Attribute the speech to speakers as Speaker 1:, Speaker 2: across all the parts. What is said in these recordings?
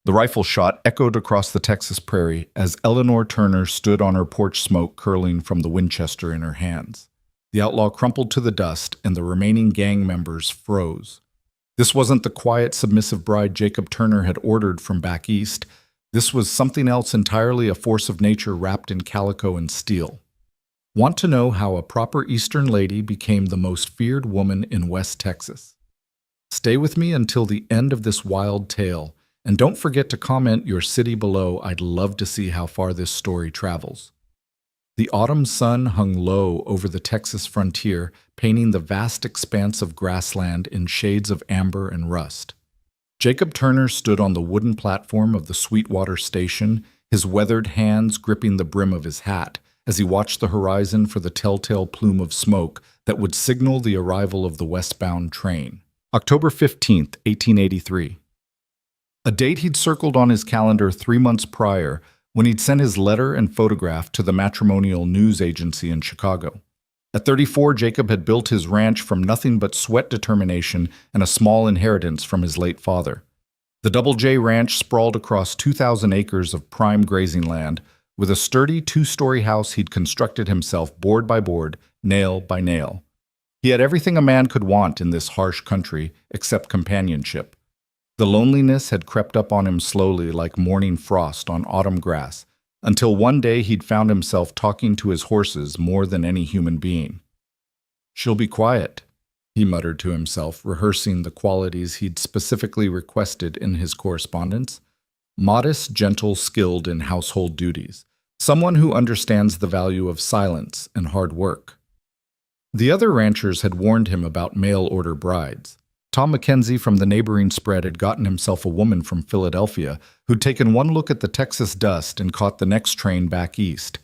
Speaker 1: The rifle shot echoed across the Texas prairie as Eleanor Turner stood on her porch, smoke curling from the Winchester in her hands. The outlaw crumpled to the dust, and the remaining gang members froze. This wasn't the quiet, submissive bride Jacob Turner had ordered from back east. This was something else entirely, a force of nature wrapped in calico and steel. Want to know how a proper Eastern lady became the most feared woman in West Texas? Stay with me until the end of this wild tale, and don't forget to comment your city below. I'd love to see how far this story travels. The autumn sun hung low over the Texas frontier, painting the vast expanse of grassland in shades of amber and rust. Jacob Turner stood on the wooden platform of the Sweetwater station, his weathered hands gripping the brim of his hat, as he watched the horizon for the telltale plume of smoke that would signal the arrival of the westbound train. October 15th, 1883. A date he'd circled on his calendar 3 months prior, when he'd sent his letter and photograph to the matrimonial news agency in Chicago. At 34, Jacob had built his ranch from nothing but sweat, determination, and a small inheritance from his late father. The Double J Ranch sprawled across 2,000 acres of prime grazing land, with a sturdy 2-story house he'd constructed himself board by board, nail by nail. He had everything a man could want in this harsh country, except companionship. The loneliness had crept up on him slowly like morning frost on autumn grass, until one day he'd found himself talking to his horses more than any human being. "She'll be quiet," he muttered to himself, rehearsing the qualities he'd specifically requested in his correspondence. Modest, gentle, skilled in household duties. Someone who understands the value of silence and hard work. The other ranchers had warned him about mail-order brides. Tom Mackenzie from the neighboring spread had gotten himself a woman from Philadelphia who'd taken one look at the Texas dust and caught the next train back east.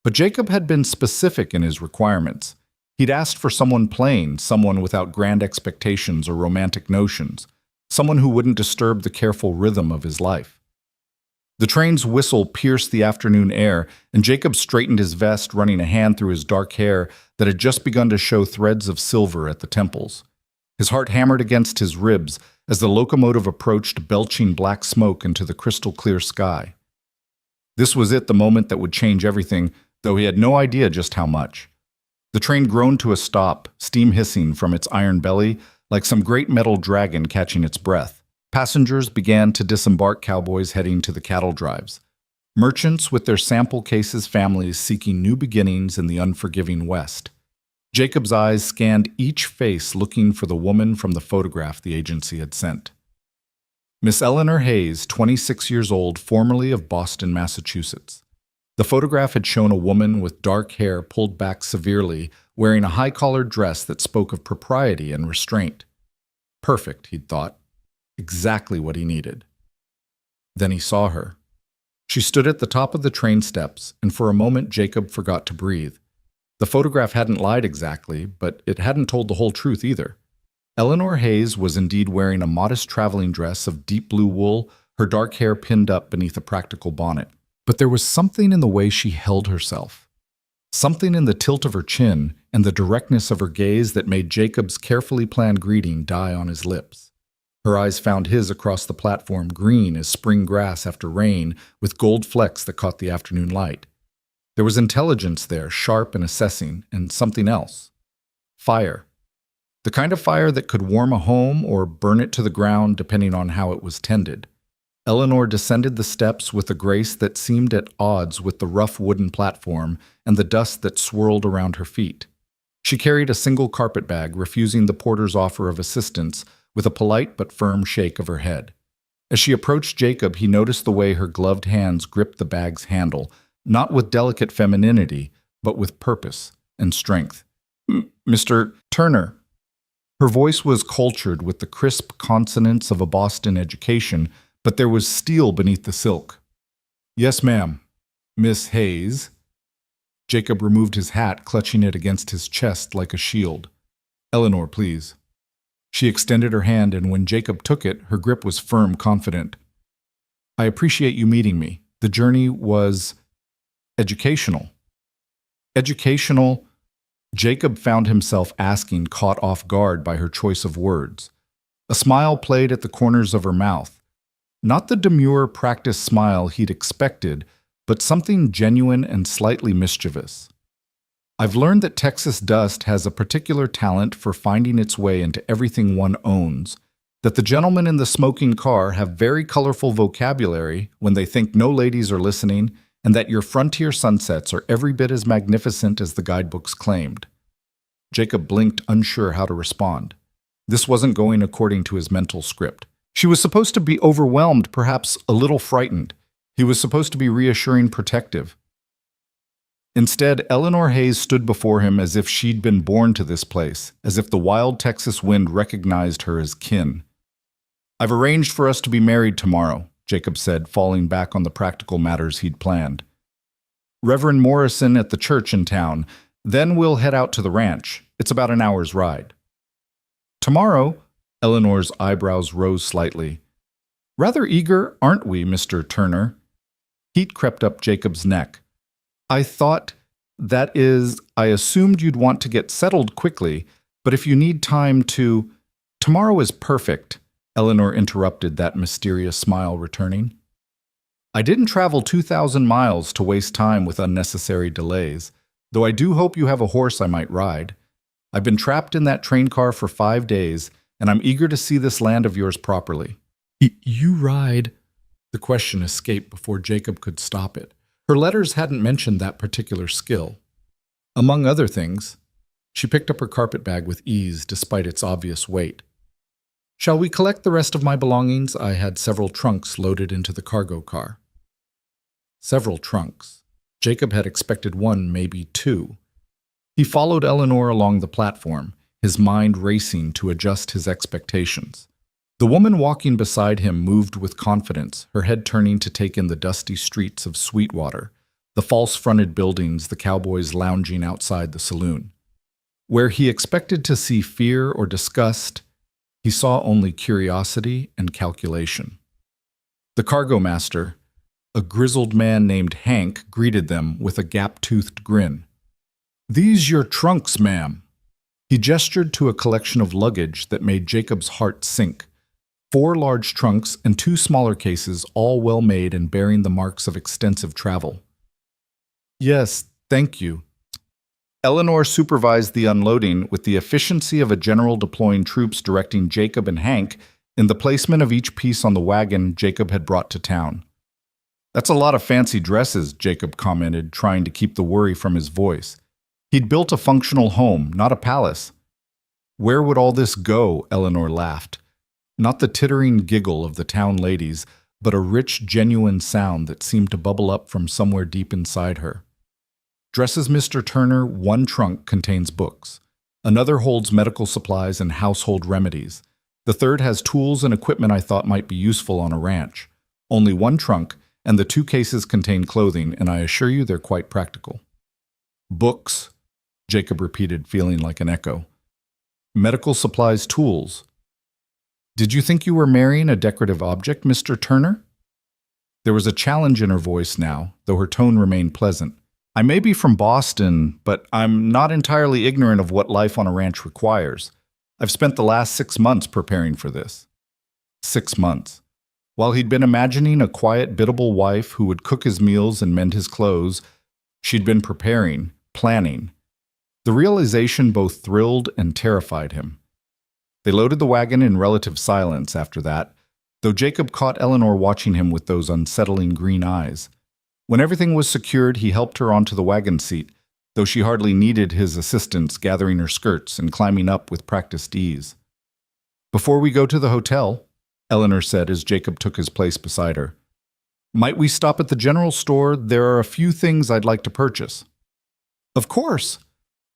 Speaker 1: But Jacob had been specific in his requirements. He'd asked for someone plain, someone without grand expectations or romantic notions, someone who wouldn't disturb the careful rhythm of his life. The train's whistle pierced the afternoon air, and Jacob straightened his vest, running a hand through his dark hair that had just begun to show threads of silver at the temples. His heart hammered against his ribs as the locomotive approached, belching black smoke into the crystal-clear sky. This was it, the moment that would change everything, though he had no idea just how much. The train groaned to a stop, steam hissing from its iron belly like some great metal dragon catching its breath. Passengers began to disembark, cowboys heading to the cattle drives. Merchants with their sample cases, families seeking new beginnings in the unforgiving West. Jacob's eyes scanned each face, looking for the woman from the photograph the agency had sent. Miss Eleanor Hayes, 26 years old, formerly of Boston, Massachusetts. The photograph had shown a woman with dark hair pulled back severely, wearing a high-collared dress that spoke of propriety and restraint. Perfect, he'd thought. Exactly what he needed. Then he saw her. She stood at the top of the train steps, and for a moment Jacob forgot to breathe. The photograph hadn't lied exactly, but it hadn't told the whole truth either. Eleanor Hayes was indeed wearing a modest traveling dress of deep blue wool, her dark hair pinned up beneath a practical bonnet. But there was something in the way she held herself. Something in the tilt of her chin and the directness of her gaze that made Jacob's carefully planned greeting die on his lips. Her eyes found his across the platform, green as spring grass after rain, with gold flecks that caught the afternoon light. There was intelligence there, sharp and assessing, and something else. Fire. The kind of fire that could warm a home or burn it to the ground depending on how it was tended. Eleanor descended the steps with a grace that seemed at odds with the rough wooden platform and the dust that swirled around her feet. She carried a single carpet bag, refusing the porter's offer of assistance with a polite but firm shake of her head. As she approached Jacob, he noticed the way her gloved hands gripped the bag's handle, not with delicate femininity, but with purpose and strength. "Mr. Turner." Her voice was cultured with the crisp consonants of a Boston education, but there was steel beneath the silk. "Yes, ma'am. Miss Hayes." Jacob removed his hat, clutching it against his chest like a shield. "Eleanor, please." She extended her hand, and when Jacob took it, her grip was firm, confident. "I appreciate you meeting me. The journey was educational." Educational? Jacob found himself asking, caught off guard by her choice of words. A smile played at the corners of her mouth. Not the demure, practiced smile he'd expected, but something genuine and slightly mischievous. I've learned that Texas dust has a particular talent for finding its way into everything one owns, that the gentlemen in the smoking car have very colorful vocabulary when they think no ladies are listening, and that your frontier sunsets are every bit as magnificent as the guidebooks claimed. Jacob blinked, unsure how to respond. This wasn't going according to his mental script. She was supposed to be overwhelmed, perhaps a little frightened. He was supposed to be reassuring, protective. Instead, Eleanor Hayes stood before him as if she'd been born to this place, as if the wild Texas wind recognized her as kin. "I've arranged for us to be married tomorrow," Jacob said, falling back on the practical matters he'd planned. "Reverend Morrison at the church in town. Then we'll head out to the ranch. It's about an hour's ride." "Tomorrow?" Eleanor's eyebrows rose slightly. "Rather eager, aren't we, Mr. Turner?" Heat crept up Jacob's neck. I assumed you'd want to get settled quickly, but if you need time to—" "Tomorrow is perfect," Eleanor interrupted, that mysterious smile returning. "I didn't travel 2,000 miles to waste time with unnecessary delays, though I do hope you have a horse I might ride. I've been trapped in that train car for 5 days, and I'm eager to see this land of yours properly." You ride?" The question escaped before Jacob could stop it. Her letters hadn't mentioned that particular skill. Among other things, she picked up her carpetbag with ease despite its obvious weight. "Shall we collect the rest of my belongings?" I had several trunks loaded into the cargo car. Several trunks. Jacob had expected one, maybe two. He followed Eleanor along the platform, his mind racing to adjust his expectations. The woman walking beside him moved with confidence, her head turning to take in the dusty streets of Sweetwater, the false-fronted buildings, the cowboys lounging outside the saloon. Where he expected to see fear or disgust, he saw only curiosity and calculation. The cargo master, a grizzled man named Hank, greeted them with a gap-toothed grin. "These your trunks, ma'am." He gestured to a collection of luggage that made Jacob's heart sink. 4 large trunks and 2 smaller cases, all well made and bearing the marks of extensive travel. "Yes, thank you." Eleanor supervised the unloading with the efficiency of a general deploying troops, directing Jacob and Hank in the placement of each piece on the wagon Jacob had brought to town. "That's a lot of fancy dresses," Jacob commented, trying to keep the worry from his voice. He'd built a functional home, not a palace. "Where would all this go?" Eleanor laughed. Not the tittering giggle of the town ladies, but a rich, genuine sound that seemed to bubble up from somewhere deep inside her. "Dresses, Mr. Turner, 1 trunk contains books. Another holds medical supplies and household remedies. The third has tools and equipment I thought might be useful on a ranch. Only 1 trunk, and the 2 cases contain clothing, and I assure you they're quite practical." "Books," Jacob repeated, feeling like an echo. "Medical supplies, tools. Did you think you were marrying a decorative object, Mr. Turner?" There was a challenge in her voice now, though her tone remained pleasant. "I may be from Boston, but I'm not entirely ignorant of what life on a ranch requires. I've spent the last 6 months preparing for this." 6 months. While he'd been imagining a quiet, biddable wife who would cook his meals and mend his clothes, she'd been preparing, planning. The realization both thrilled and terrified him. They loaded the wagon in relative silence after that, though Jacob caught Eleanor watching him with those unsettling green eyes. When everything was secured, he helped her onto the wagon seat, though she hardly needed his assistance gathering her skirts and climbing up with practiced ease. "Before we go to the hotel," Eleanor said as Jacob took his place beside her, "might we stop at the general store? There are a few things I'd like to purchase." "Of course."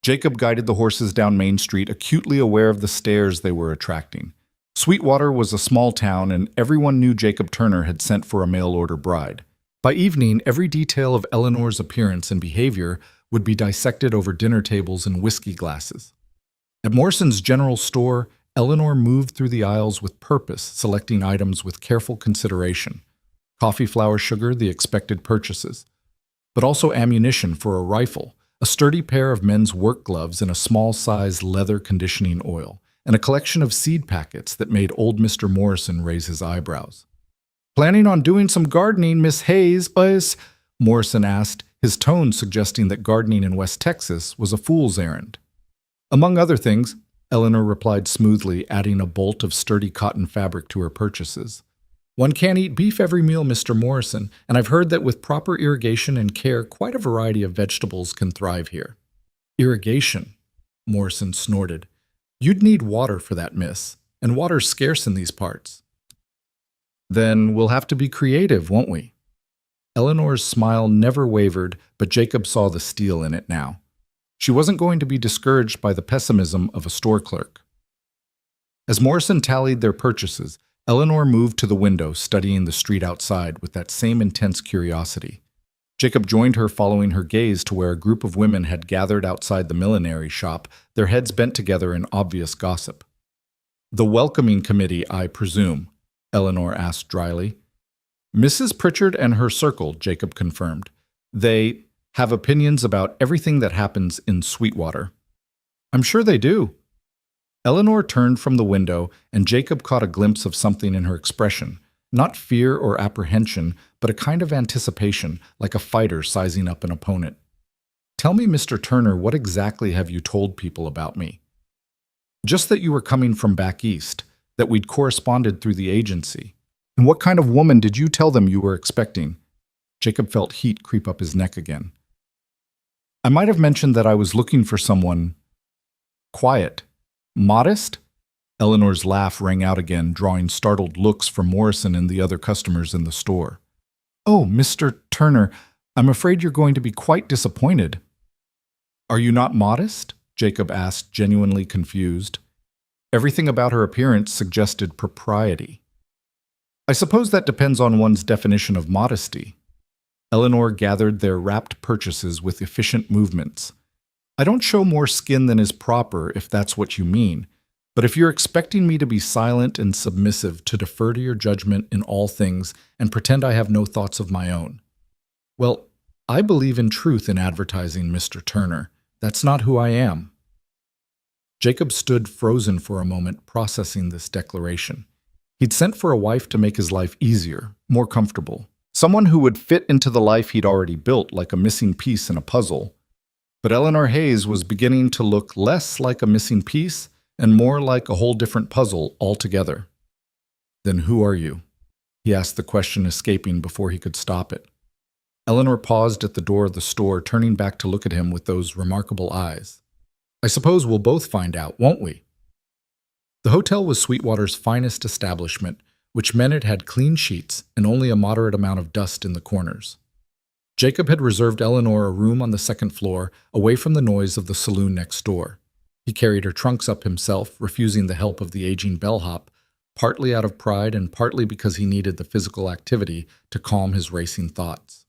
Speaker 1: Jacob guided the horses down Main Street, acutely aware of the stares they were attracting. Sweetwater was a small town, and everyone knew Jacob Turner had sent for a mail-order bride. By evening, every detail of Eleanor's appearance and behavior would be dissected over dinner tables and whiskey glasses. At Morrison's general store, Eleanor moved through the aisles with purpose, selecting items with careful consideration. Coffee, flour, sugar, the expected purchases. But also ammunition for a rifle, a sturdy pair of men's work gloves and a small-sized leather conditioning oil, and a collection of seed packets that made old Mr. Morrison raise his eyebrows. Planning on doing some gardening, Miss Hayes, Morrison asked, his tone suggesting that gardening in West Texas was a fool's errand. Among other things, Eleanor replied smoothly, adding a bolt of sturdy cotton fabric to her purchases. One can't eat beef every meal, Mr. Morrison, and I've heard that with proper irrigation and care, quite a variety of vegetables can thrive here. Irrigation, Morrison snorted. You'd need water for that, miss, and water's scarce in these parts. Then we'll have to be creative, won't we? Eleanor's smile never wavered, but Jacob saw the steel in it now. She wasn't going to be discouraged by the pessimism of a store clerk. As Morrison tallied their purchases, Eleanor moved to the window, studying the street outside with that same intense curiosity. Jacob joined her, following her gaze to where a group of women had gathered outside the millinery shop, their heads bent together in obvious gossip. "The welcoming committee, I presume?" Eleanor asked dryly. "Mrs. Pritchard and her circle," Jacob confirmed. "They have opinions about everything that happens in Sweetwater." "I'm sure they do." Eleanor turned from the window, and Jacob caught a glimpse of something in her expression, not fear or apprehension, but a kind of anticipation, like a fighter sizing up an opponent. "Tell me, Mr. Turner, what exactly have you told people about me?" "Just that you were coming from back east, that we'd corresponded through the agency. And what kind of woman did you tell them you were expecting?" Jacob felt heat creep up his neck again. "I might have mentioned that I was looking for someone quiet. Modest?" Eleanor's laugh rang out again, drawing startled looks from Morrison and the other customers in the store. "Oh, Mr. Turner, I'm afraid you're going to be quite disappointed." "Are you not modest?" Jacob asked, genuinely confused. Everything about her appearance suggested propriety. "I suppose that depends on one's definition of modesty." Eleanor gathered their wrapped purchases with efficient movements. "I don't show more skin than is proper, if that's what you mean. But if you're expecting me to be silent and submissive, to defer to your judgment in all things, and pretend I have no thoughts of my own, well, I believe in truth in advertising, Mr. Turner. That's not who I am." Jacob stood frozen for a moment, processing this declaration. He'd sent for a wife to make his life easier, more comfortable. Someone who would fit into the life he'd already built like a missing piece in a puzzle. But Eleanor Hayes was beginning to look less like a missing piece and more like a whole different puzzle altogether. "Then who are you?" he asked, the question escaping before he could stop it. Eleanor paused at the door of the store, turning back to look at him with those remarkable eyes. "I suppose we'll both find out, won't we?" The hotel was Sweetwater's finest establishment, which meant it had clean sheets and only a moderate amount of dust in the corners. Jacob had reserved Eleanor a room on the second floor, away from the noise of the saloon next door. He carried her trunks up himself, refusing the help of the aging bellhop, partly out of pride and partly because he needed the physical activity to calm his racing thoughts.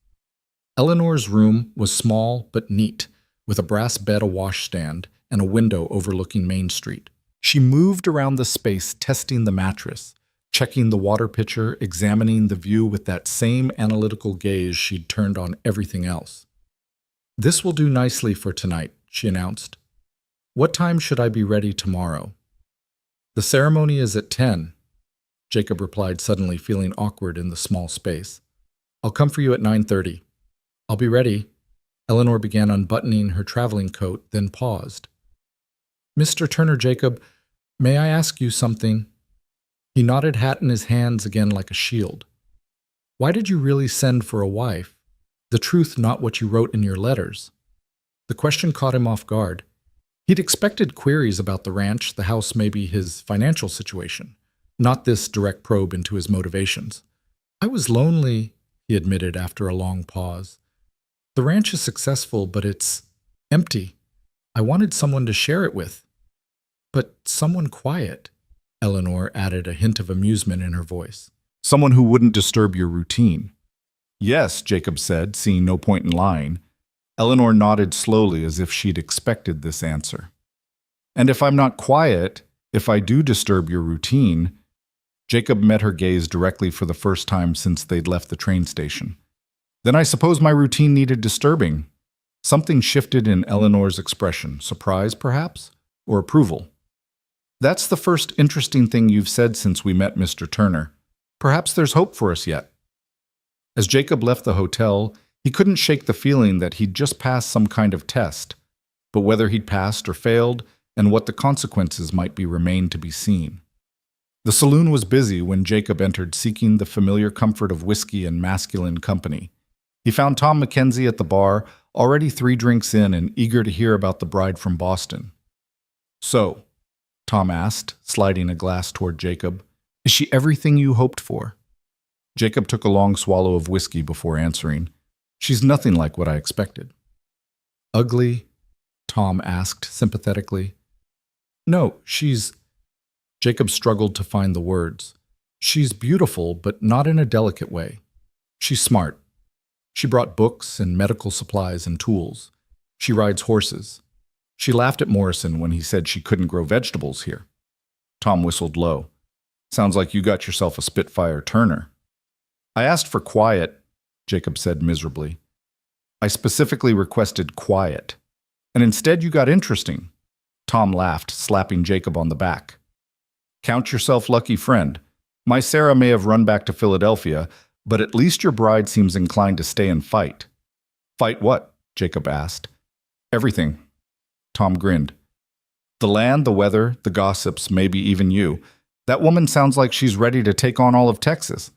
Speaker 1: Eleanor's room was small but neat, with a brass bed, a washstand, and a window overlooking Main Street. She moved around the space, testing the mattress, checking the water pitcher, examining the view with that same analytical gaze she'd turned on everything else. "This will do nicely for tonight," she announced. "What time should I be ready tomorrow?" "The ceremony is at 10, Jacob replied, suddenly feeling awkward in the small space. "I'll come for you at 9:30. "I'll be ready." Eleanor began unbuttoning her traveling coat, then paused. "Mr. Turner, Jacob, may I ask you something?" He nodded, hat in his hands again like a shield. "Why did you really send for a wife? The truth, not what you wrote in your letters." The question caught him off guard. He'd expected queries about the ranch, the house, maybe his financial situation, not this direct probe into his motivations. "I was lonely," he admitted after a long pause. "The ranch is successful, but it's empty. I wanted someone to share it with." "But someone quiet," Eleanor added, a hint of amusement in her voice. "Someone who wouldn't disturb your routine." "Yes," Jacob said, seeing no point in lying. Eleanor nodded slowly as if she'd expected this answer. "And if I'm not quiet, if I do disturb your routine," Jacob met her gaze directly for the first time since they'd left the train station. "Then I suppose my routine needed disturbing." Something shifted in Eleanor's expression, surprise perhaps, or approval. "That's the first interesting thing you've said since we met, Mr. Turner." Perhaps there's hope for us yet. As Jacob left the hotel, he couldn't shake the feeling that he'd just passed some kind of test, but whether he'd passed or failed, and what the consequences might be remained to be seen. The saloon was busy when Jacob entered, seeking the familiar comfort of whiskey and masculine company. He found Tom Mackenzie at the bar, already 3 drinks in and eager to hear about the bride from Boston. "So," Tom asked, sliding a glass toward Jacob, "is she everything you hoped for?" Jacob took a long swallow of whiskey before answering. "She's nothing like what I expected." "Ugly?" Tom asked sympathetically. "No, she's—" Jacob struggled to find the words. "She's beautiful, but not in a delicate way. She's smart. She brought books and medical supplies and tools. She rides horses. She laughed at Morrison when he said she couldn't grow vegetables here." Tom whistled low. "Sounds like you got yourself a Spitfire Turner." "I asked for quiet," Jacob said miserably. "I specifically requested quiet. And instead you got interesting." Tom laughed, slapping Jacob on the back. "Count yourself lucky, friend. My Sarah may have run back to Philadelphia, but at least your bride seems inclined to stay and fight." "Fight what?" Jacob asked. "Everything." Tom grinned. "The land, the weather, the gossips, maybe even you. That woman sounds like she's ready to take on all of Texas."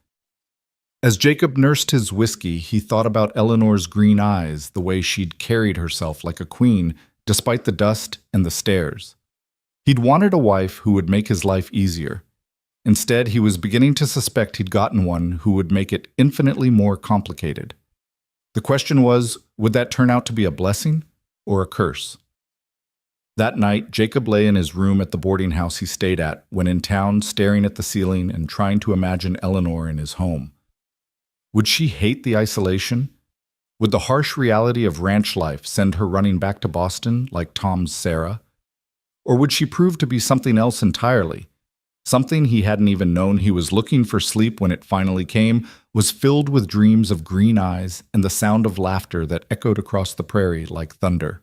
Speaker 1: As Jacob nursed his whiskey, he thought about Eleanor's green eyes, the way she'd carried herself like a queen, despite the dust and the stares. He'd wanted a wife who would make his life easier. Instead, he was beginning to suspect he'd gotten one who would make it infinitely more complicated. The question was, would that turn out to be a blessing or a curse? That night, Jacob lay in his room at the boarding house he stayed at, when in town, staring at the ceiling and trying to imagine Eleanor in his home. Would she hate the isolation? Would the harsh reality of ranch life send her running back to Boston like Tom's Sarah? Or would she prove to be something else entirely? Something he hadn't even known he was looking for. Sleep, when it finally came, was filled with dreams of green eyes and the sound of laughter that echoed across the prairie like thunder.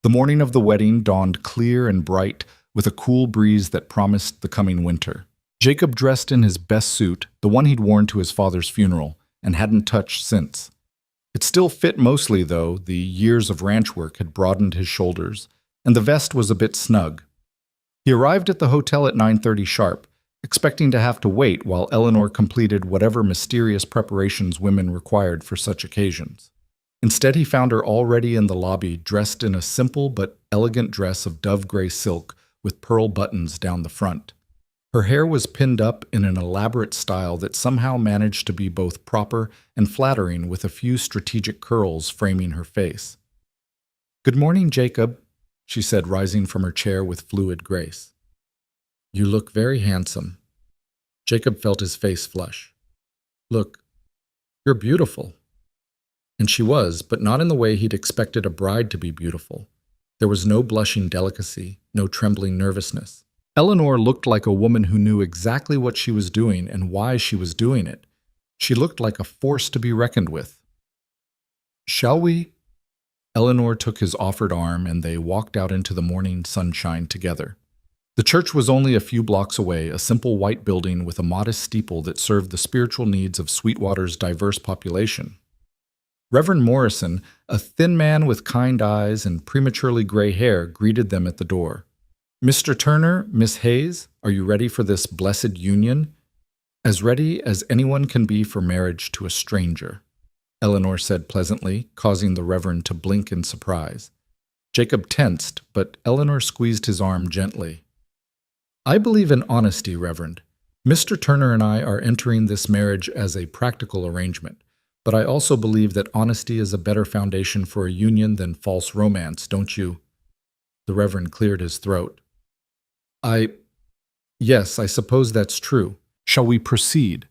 Speaker 1: The morning of the wedding dawned clear and bright, with a cool breeze that promised the coming winter. Jacob dressed in his best suit, the one he'd worn to his father's funeral, and hadn't touched since. It still fit mostly, though. The years of ranch work had broadened his shoulders, and the vest was a bit snug. He arrived at the hotel at 9:30 sharp, expecting to have to wait while Eleanor completed whatever mysterious preparations women required for such occasions. Instead, he found her already in the lobby, dressed in a simple but elegant dress of dove-gray silk with pearl buttons down the front. Her hair was pinned up in an elaborate style that somehow managed to be both proper and flattering, with a few strategic curls framing her face. "Good morning, Jacob," she said, rising from her chair with fluid grace. "You look very handsome." Jacob felt his face flush. "Look, you're beautiful." And she was, but not in the way he'd expected a bride to be beautiful. There was no blushing delicacy, no trembling nervousness. Eleanor looked like a woman who knew exactly what she was doing and why she was doing it. She looked like a force to be reckoned with. "Shall we?" Eleanor took his offered arm, and they walked out into the morning sunshine together. The church was only a few blocks away, a simple white building with a modest steeple that served the spiritual needs of Sweetwater's diverse population. Reverend Morrison, a thin man with kind eyes and prematurely gray hair, greeted them at the door. "Mr. Turner, Miss Hayes, are you ready for this blessed union?" "As ready as anyone can be for marriage to a stranger," Eleanor said pleasantly, causing the Reverend to blink in surprise. Jacob tensed, but Eleanor squeezed his arm gently. "I believe in honesty, Reverend. Mr. Turner and I are entering this marriage as a practical arrangement, but I also believe that honesty is a better foundation for a union than false romance, don't you?" The Reverend cleared his throat. Yes, I suppose that's true. Shall we proceed?"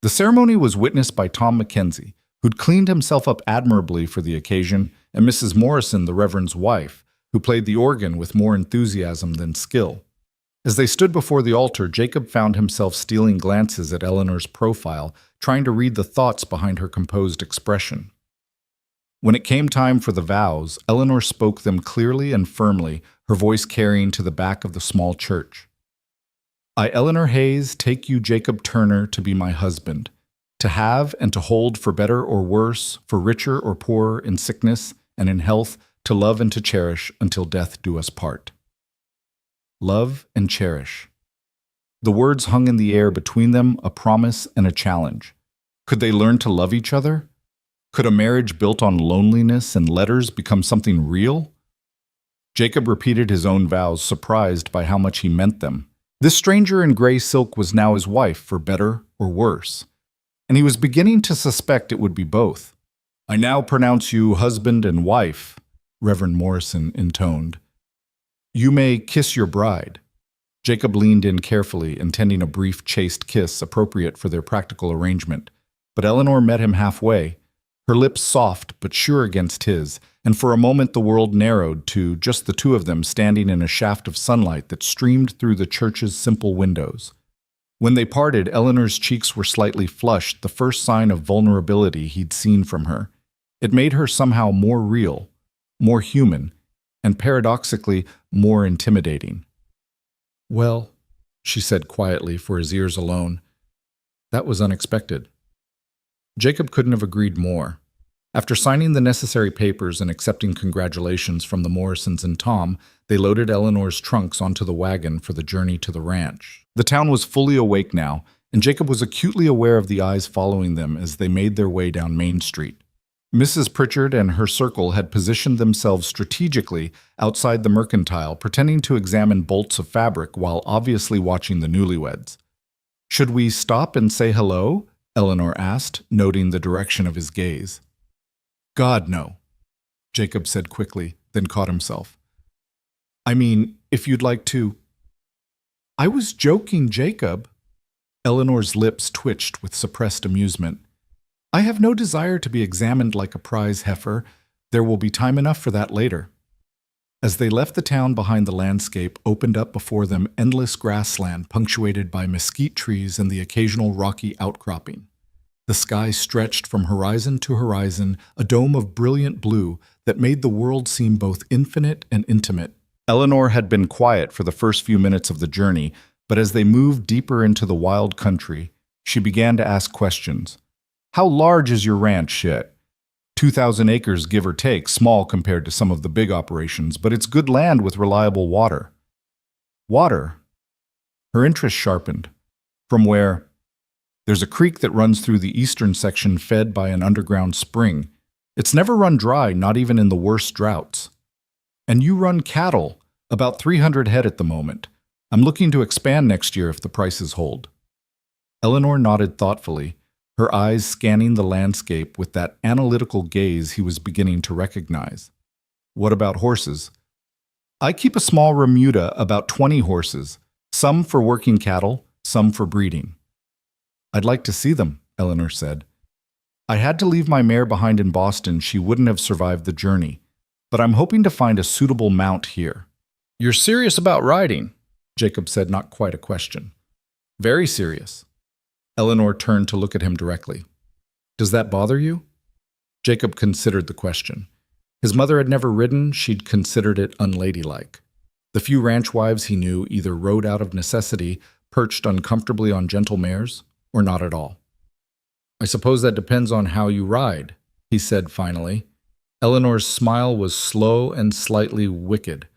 Speaker 1: The ceremony was witnessed by Tom Mackenzie, who'd cleaned himself up admirably for the occasion, and Mrs. Morrison, the Reverend's wife, who played the organ with more enthusiasm than skill. As they stood before the altar, Jacob found himself stealing glances at Eleanor's profile, trying to read the thoughts behind her composed expression. When it came time for the vows, Eleanor spoke them clearly and firmly, her voice carrying to the back of the small church. I, Eleanor Hayes, take you, Jacob Turner, to be my husband, to have and to hold for better or worse, for richer or poorer, in sickness and in health, to love and to cherish until death do us part. Love and cherish. The words hung in the air between them, a promise and a challenge. Could they learn to love each other? Could a marriage built on loneliness and letters become something real? Jacob repeated his own vows, surprised by how much he meant them. This stranger in gray silk was now his wife, for better or worse, and he was beginning to suspect it would be both. I now pronounce you husband and wife, Reverend Morrison intoned. You may kiss your bride. Jacob leaned in carefully, intending a brief, chaste kiss appropriate for their practical arrangement. But Eleanor met him halfway, her lips soft but sure against his, and for a moment the world narrowed to just the two of them standing in a shaft of sunlight that streamed through the church's simple windows. When they parted, Eleanor's cheeks were slightly flushed, the first sign of vulnerability he'd seen from her. It made her somehow more real, more human, and paradoxically more intimidating. Well, she said quietly for his ears alone, that was unexpected. Jacob couldn't have agreed more. After signing the necessary papers and accepting congratulations from the Morrisons and Tom, they loaded Eleanor's trunks onto the wagon for the journey to the ranch. The town was fully awake now, and Jacob was acutely aware of the eyes following them as they made their way down Main Street. Mrs. Pritchard and her circle had positioned themselves strategically outside the mercantile, pretending to examine bolts of fabric while obviously watching the newlyweds. Should we stop and say hello? Eleanor asked, noting the direction of his gaze. God, no, Jacob said quickly, then caught himself. I mean, if you'd like to. I was joking, Jacob. Eleanor's lips twitched with suppressed amusement. I have no desire to be examined like a prize heifer. There will be time enough for that later. As they left the town behind, the landscape opened up before them, endless grassland punctuated by mesquite trees and the occasional rocky outcropping. The sky stretched from horizon to horizon, a dome of brilliant blue that made the world seem both infinite and intimate. Eleanor had been quiet for the first few minutes of the journey, but as they moved deeper into the wild country, she began to ask questions. How large is your ranch, Chet? 2,000 acres, give or take, small compared to some of the big operations, but it's good land with reliable water. Water? Her interest sharpened. From where? There's a creek that runs through the eastern section fed by an underground spring. It's never run dry, not even in the worst droughts. And you run cattle, about 300 head at the moment. I'm looking to expand next year if the prices hold. Eleanor nodded thoughtfully, her eyes scanning the landscape with that analytical gaze he was beginning to recognize. What about horses? I keep a small remuda, about 20 horses, some for working cattle, some for breeding. I'd like to see them, Eleanor said. I had to leave my mare behind in Boston. She wouldn't have survived the journey, but I'm hoping to find a suitable mount here. You're serious about riding? Jacob said, not quite a question. Very serious. Eleanor turned to look at him directly. Does that bother you? Jacob considered the question. His mother had never ridden. She'd considered it unladylike. The few ranch wives he knew either rode out of necessity, perched uncomfortably on gentle mares, or not at all. I suppose that depends on how you ride, he said finally. Eleanor's smile was slow and slightly wicked.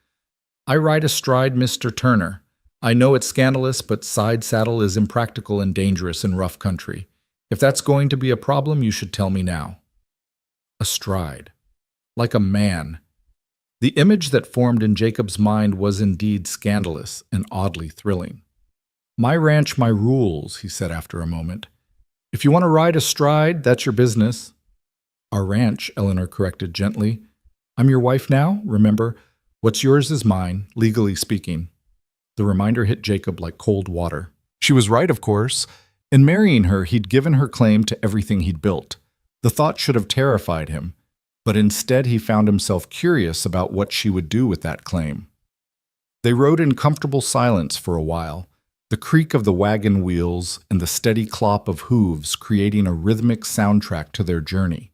Speaker 1: I ride astride Mr. Turner. I know it's scandalous, but side saddle is impractical and dangerous in rough country. If that's going to be a problem, you should tell me now. Astride. Like a man. The image that formed in Jacob's mind was indeed scandalous and oddly thrilling. My ranch, my rules, he said after a moment. If you want to ride astride, that's your business. Our ranch, Eleanor corrected gently. I'm your wife now, remember? What's yours is mine, legally speaking. The reminder hit Jacob like cold water. She was right, of course. In marrying her, he'd given her claim to everything he'd built. The thought should have terrified him, but instead he found himself curious about what she would do with that claim. They rode in comfortable silence for a while, the creak of the wagon wheels and the steady clop of hooves creating a rhythmic soundtrack to their journey.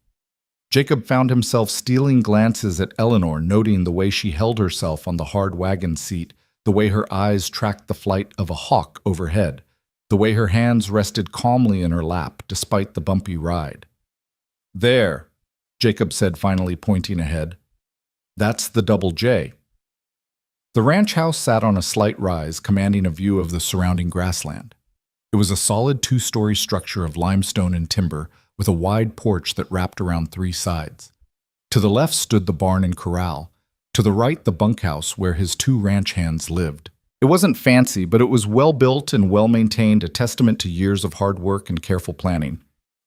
Speaker 1: Jacob found himself stealing glances at Eleanor, noting the way she held herself on the hard wagon seat, the way her eyes tracked the flight of a hawk overhead, the way her hands rested calmly in her lap despite the bumpy ride. "There," Jacob said, finally pointing ahead. "That's the Double J." The ranch house sat on a slight rise, commanding a view of the surrounding grassland. It was a solid two-story structure of limestone and timber, with a wide porch that wrapped around three sides. To the left stood the barn and corral. To the right, the bunkhouse where his two ranch hands lived. It wasn't fancy, but it was well-built and well-maintained, a testament to years of hard work and careful planning.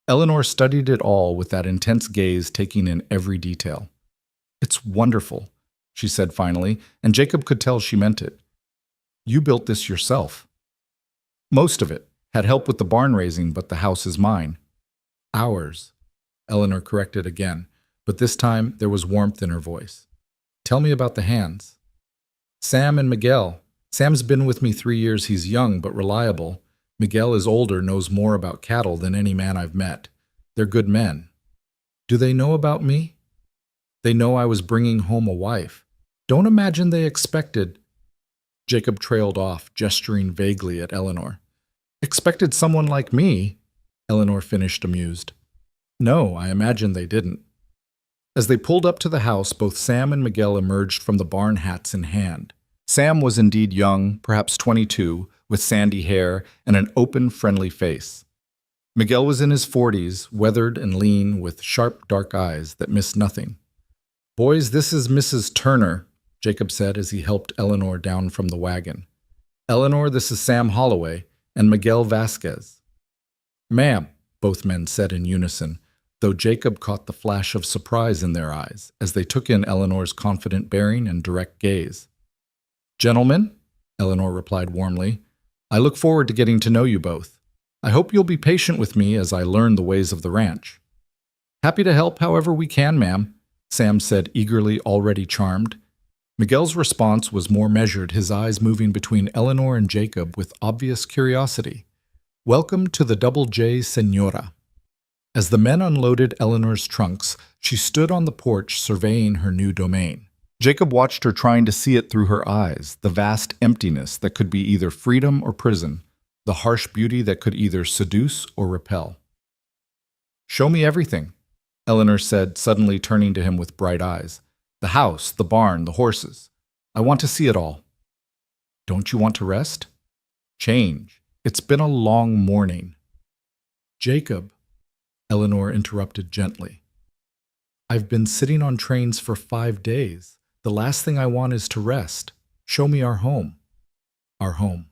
Speaker 1: Eleanor studied it all with that intense gaze, taking in every detail. "It's wonderful," she said finally, and Jacob could tell she meant it. "You built this yourself." "Most of it. Had help with the barn raising, but the house is mine." "Ours," Eleanor corrected again, but this time there was warmth in her voice. "Tell me about the hands." "Sam and Miguel. Sam's been with me 3 years. He's young but reliable. Miguel is older, knows more about cattle than any man I've met. They're good men." "Do they know about me?" "They know I was bringing home a wife. Don't imagine they expected—" Jacob trailed off, gesturing vaguely at Eleanor. "Expected someone like me?" Eleanor finished, amused. "No, I imagine they didn't." As they pulled up to the house, both Sam and Miguel emerged from the barn, hats in hand. Sam was indeed young, perhaps 22, with sandy hair and an open, friendly face. Miguel was in his 40s, weathered and lean, with sharp, dark eyes that missed nothing. "Boys, this is Mrs. Turner," Jacob said as he helped Eleanor down from the wagon. "Eleanor, this is Sam Holloway, and Miguel Vasquez." "Ma'am," both men said in unison, though Jacob caught the flash of surprise in their eyes as they took in Eleanor's confident bearing and direct gaze. "Gentlemen," Eleanor replied warmly, "I look forward to getting to know you both. I hope you'll be patient with me as I learn the ways of the ranch." "Happy to help however we can, ma'am," Sam said eagerly, already charmed. Miguel's response was more measured, his eyes moving between Eleanor and Jacob with obvious curiosity. "Welcome to the Double J, Señora." As the men unloaded Eleanor's trunks, she stood on the porch surveying her new domain. Jacob watched her, trying to see it through her eyes, the vast emptiness that could be either freedom or prison, the harsh beauty that could either seduce or repel. "Show me everything," Eleanor said, suddenly turning to him with bright eyes. "The house, the barn, the horses. I want to see it all." "Don't you want to rest?" "Change. It's been a long morning." "Jacob," Eleanor interrupted gently. "I've been sitting on trains for 5 days. The last thing I want is to rest. Show me our home." "Our home."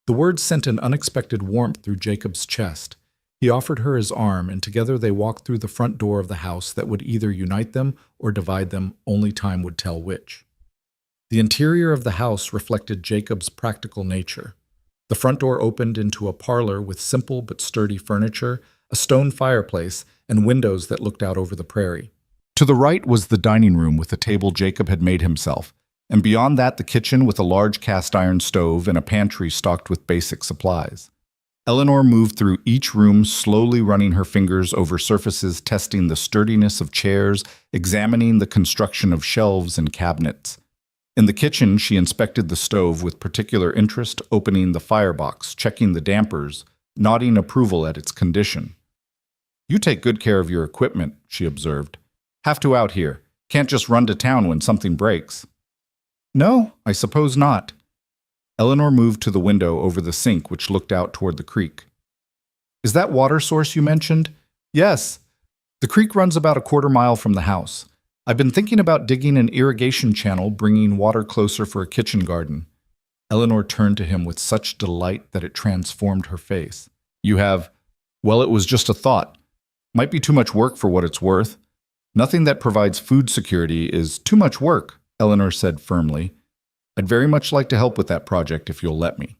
Speaker 1: The words sent an unexpected warmth through Jacob's chest. He offered her his arm, and together they walked through the front door of the house that would either unite them or divide them, only time would tell which. The interior of the house reflected Jacob's practical nature. The front door opened into a parlor with simple but sturdy furniture, a stone fireplace, and windows that looked out over the prairie. To the right was the dining room with a table Jacob had made himself, and beyond that the kitchen with a large cast-iron stove and a pantry stocked with basic supplies. Eleanor moved through each room, slowly running her fingers over surfaces, testing the sturdiness of chairs, examining the construction of shelves and cabinets. In the kitchen, she inspected the stove with particular interest, opening the firebox, checking the dampers, nodding approval at its condition. "You take good care of your equipment," she observed. "Have to out here. Can't just run to town when something breaks." "No, I suppose not." Eleanor moved to the window over the sink, which looked out toward the creek. "Is that water source you mentioned?" "Yes. The creek runs about a quarter-mile from the house. I've been thinking about digging an irrigation channel, bringing water closer for a kitchen garden." Eleanor turned to him with such delight that it transformed her face. "You have—" "Well, it was just a thought. Might be too much work for what it's worth. Nothing that provides food security is too much work," Eleanor said firmly. "I'd very much like to help with that project if you'll let me."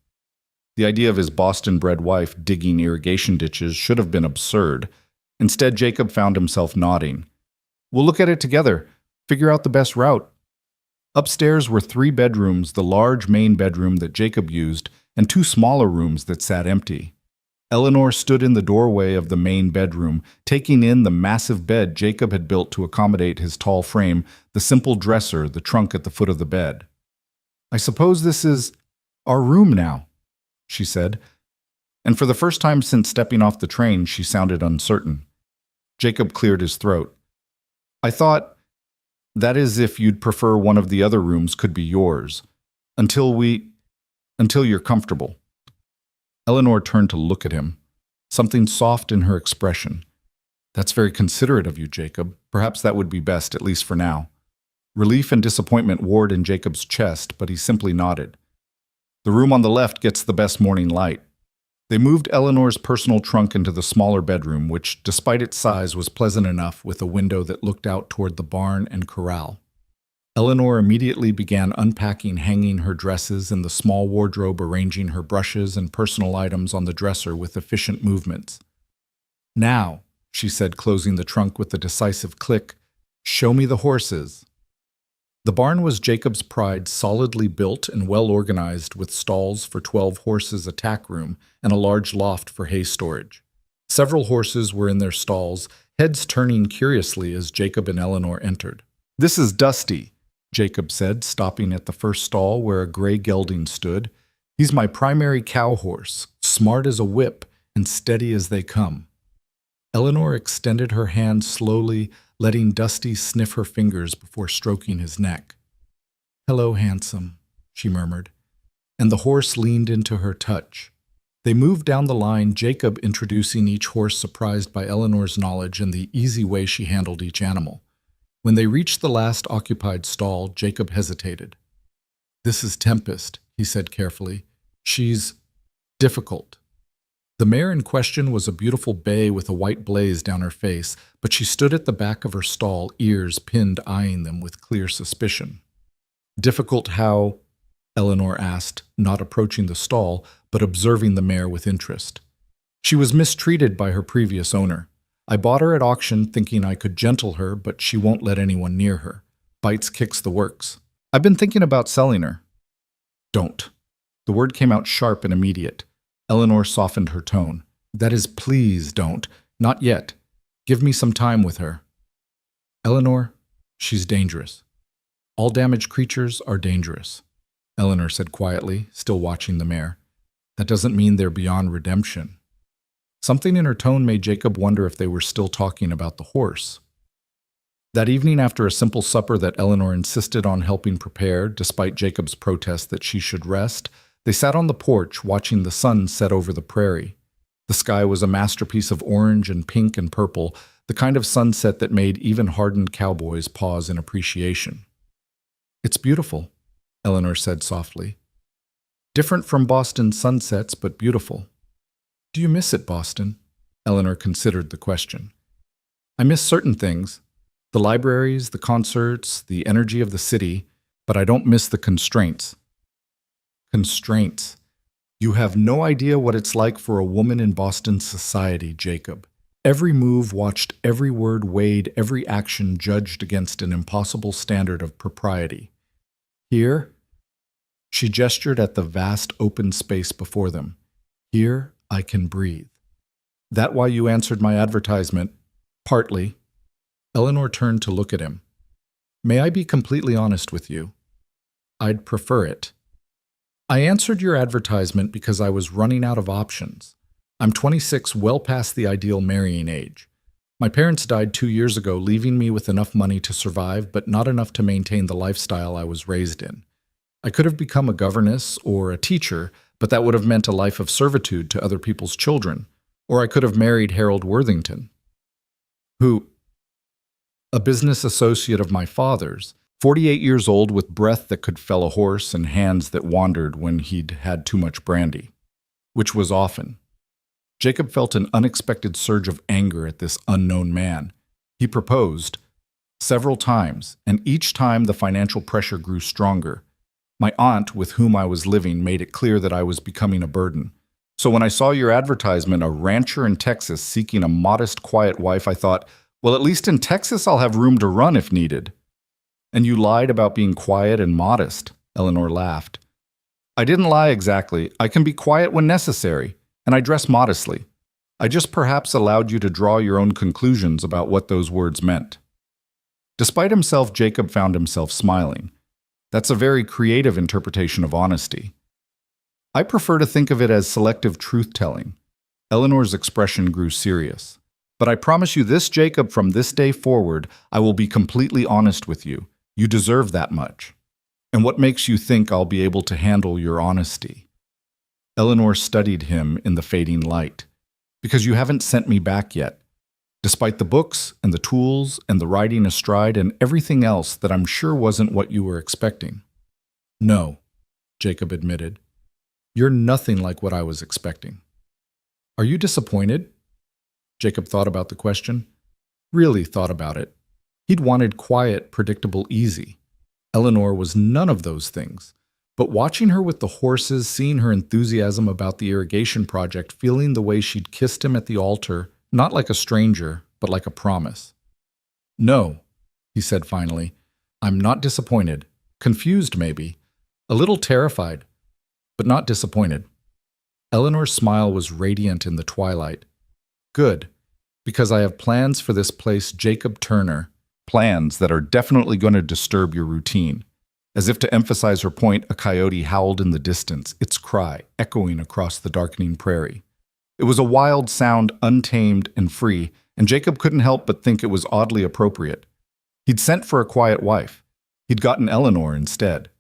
Speaker 1: The idea of his Boston-bred wife digging irrigation ditches should have been absurd. Instead, Jacob found himself nodding. "We'll look at it together, figure out the best route." Upstairs were 3 bedrooms, the large main bedroom that Jacob used, and 2 smaller rooms that sat empty. Eleanor stood in the doorway of the main bedroom, taking in the massive bed Jacob had built to accommodate his tall frame, the simple dresser, the trunk at the foot of the bed. I suppose this is our room now, she said, and for the first time since stepping off the train, she sounded uncertain. Jacob cleared his throat. I thought, that is if you'd prefer one of the other rooms could be yours, until you're comfortable. Eleanor turned to look at him, something soft in her expression. That's very considerate of you, Jacob. Perhaps that would be best, at least for now. Relief and disappointment warred in Jacob's chest, but he simply nodded. The room on the left gets the best morning light. They moved Eleanor's personal trunk into the smaller bedroom, which, despite its size, was pleasant enough with a window that looked out toward the barn and corral. Eleanor immediately began unpacking, hanging her dresses in the small wardrobe, arranging her brushes and personal items on the dresser with efficient movements. Now, she said, closing the trunk with a decisive click, show me the horses. The barn was Jacob's pride, solidly built and well organized with stalls for 12 horses, a tack room, and a large loft for hay storage. Several horses were in their stalls, heads turning curiously as Jacob and Eleanor entered. This is Dusty, Jacob said, stopping at the first stall where a gray gelding stood. He's my primary cow horse, smart as a whip and steady as they come. Eleanor extended her hand slowly, letting Dusty sniff her fingers before stroking his neck. Hello, handsome, she murmured, and the horse leaned into her touch. They moved down the line, Jacob introducing each horse, surprised by Eleanor's knowledge and the easy way she handled each animal. When they reached the last occupied stall, Jacob hesitated. This is Tempest, he said carefully. She's difficult. The mare in question was a beautiful bay with a white blaze down her face, but she stood at the back of her stall, ears pinned, eyeing them with clear suspicion. Difficult how? Eleanor asked, not approaching the stall, but observing the mare with interest. She was mistreated by her previous owner. I bought her at auction thinking I could gentle her, but she won't let anyone near her. Bites, kicks, the works. I've been thinking about selling her. Don't. The word came out sharp and immediate. Eleanor softened her tone. That is, please don't. Not yet. Give me some time with her. Eleanor, she's dangerous. All damaged creatures are dangerous, Eleanor said quietly, still watching the mare. That doesn't mean they're beyond redemption. Something in her tone made Jacob wonder if they were still talking about the horse. That evening, after a simple supper that Eleanor insisted on helping prepare, despite Jacob's protest that she should rest, they sat on the porch watching the sun set over the prairie. The sky was a masterpiece of orange and pink and purple, the kind of sunset that made even hardened cowboys pause in appreciation. It's beautiful, Eleanor said softly. Different from Boston's sunsets, but beautiful. Do you miss it, Boston? Eleanor considered the question. I miss certain things. The libraries, the concerts, the energy of the city, but I don't miss the constraints. Constraints. You have no idea what it's like for a woman in Boston society, Jacob. Every move watched, every word weighed, every action judged against an impossible standard of propriety. Here, she gestured at the vast open space before them. Here, I can breathe. That why you answered my advertisement? Partly. Eleanor turned to look at him. May I be completely honest with you? I'd prefer it. I answered your advertisement because I was running out of options. I'm 26, well past the ideal marrying age. My parents died 2 years ago, leaving me with enough money to survive, but not enough to maintain the lifestyle I was raised in. I could have become a governess or a teacher, but that would have meant a life of servitude to other people's children. Or I could have married Harold Worthington, who, a business associate of my father's, 48 years old with breath that could fell a horse and hands that wandered when he'd had too much brandy, which was often. Jacob felt an unexpected surge of anger at this unknown man. He proposed several times, and each time the financial pressure grew stronger. My aunt, with whom I was living, made it clear that I was becoming a burden. So when I saw your advertisement, a rancher in Texas seeking a modest, quiet wife, I thought, well, at least in Texas I'll have room to run if needed. And you lied about being quiet and modest, Eleanor laughed. I didn't lie exactly. I can be quiet when necessary, and I dress modestly. I just perhaps allowed you to draw your own conclusions about what those words meant. Despite himself, Jacob found himself smiling. That's a very creative interpretation of honesty. I prefer to think of it as selective truth-telling. Eleanor's expression grew serious. But I promise you this, Jacob, from this day forward, I will be completely honest with you. You deserve that much. And what makes you think I'll be able to handle your honesty? Eleanor studied him in the fading light. Because you haven't sent me back yet. Despite the books and the tools and the riding astride and everything else that I'm sure wasn't what you were expecting. No, Jacob admitted. You're nothing like what I was expecting. Are you disappointed? Jacob thought about the question. Really thought about it. He'd wanted quiet, predictable, easy. Eleanor was none of those things. But watching her with the horses, seeing her enthusiasm about the irrigation project, feeling the way she'd kissed him at the altar, not like a stranger, but like a promise. No, he said finally. I'm not disappointed. Confused, maybe. A little terrified, but not disappointed. Eleanor's smile was radiant in the twilight. Good, because I have plans for this place, Jacob Turner. Plans that are definitely going to disturb your routine. As if to emphasize her point, a coyote howled in the distance, its cry echoing across the darkening prairie. It was a wild sound, untamed and free, and Jacob couldn't help but think it was oddly appropriate. He'd sent for a quiet wife. He'd gotten Eleanor instead.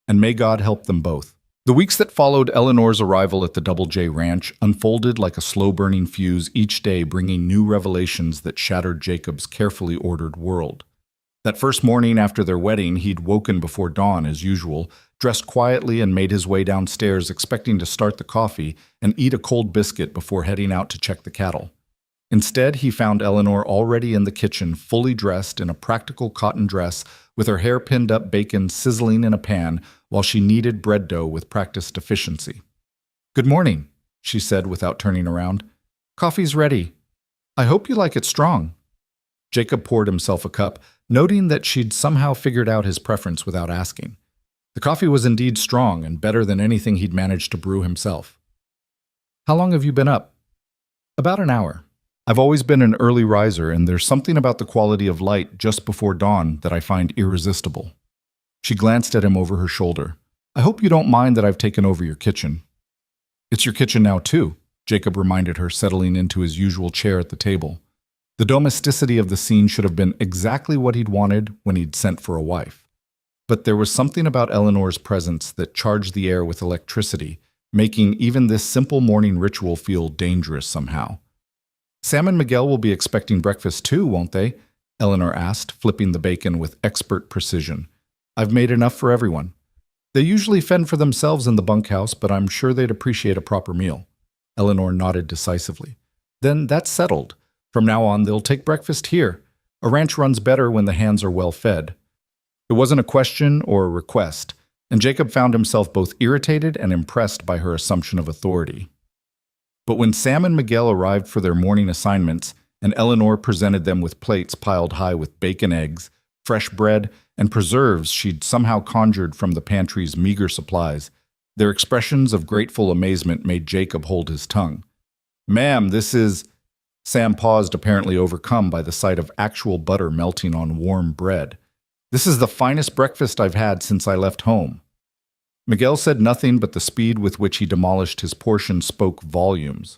Speaker 1: And may God help them both. The weeks that followed Eleanor's arrival at the Double J Ranch unfolded like a slow-burning fuse, each day bringing new revelations that shattered Jacob's carefully ordered world. That first morning after their wedding, he'd woken before dawn as usual, dressed quietly and made his way downstairs expecting to start the coffee and eat a cold biscuit before heading out to check the cattle. Instead, he found Eleanor already in the kitchen, fully dressed in a practical cotton dress with her hair pinned up, bacon sizzling in a pan while she kneaded bread dough with practiced efficiency. Good morning, she said without turning around. Coffee's ready. I hope you like it strong. Jacob poured himself a cup, noting that she'd somehow figured out his preference without asking. The coffee was indeed strong and better than anything he'd managed to brew himself. How long have you been up? About an hour. I've always been an early riser, and there's something about the quality of light just before dawn that I find irresistible. She glanced at him over her shoulder. I hope you don't mind that I've taken over your kitchen. It's your kitchen now, too, Jacob reminded her, settling into his usual chair at the table. The domesticity of the scene should have been exactly what he'd wanted when he'd sent for a wife. But there was something about Eleanor's presence that charged the air with electricity, making even this simple morning ritual feel dangerous somehow. Sam and Miguel will be expecting breakfast too, won't they? Eleanor asked, flipping the bacon with expert precision. I've made enough for everyone. They usually fend for themselves in the bunkhouse, but I'm sure they'd appreciate a proper meal. Eleanor nodded decisively. Then that's settled. From now on, they'll take breakfast here. A ranch runs better when the hands are well fed. It wasn't a question or a request, and Jacob found himself both irritated and impressed by her assumption of authority. But when Sam and Miguel arrived for their morning assignments, and Eleanor presented them with plates piled high with bacon, eggs, fresh bread, and preserves she'd somehow conjured from the pantry's meager supplies, their expressions of grateful amazement made Jacob hold his tongue. Ma'am, this is... Sam paused, apparently overcome by the sight of actual butter melting on warm bread. This is the finest breakfast I've had since I left home. Miguel said nothing, but the speed with which he demolished his portion spoke volumes.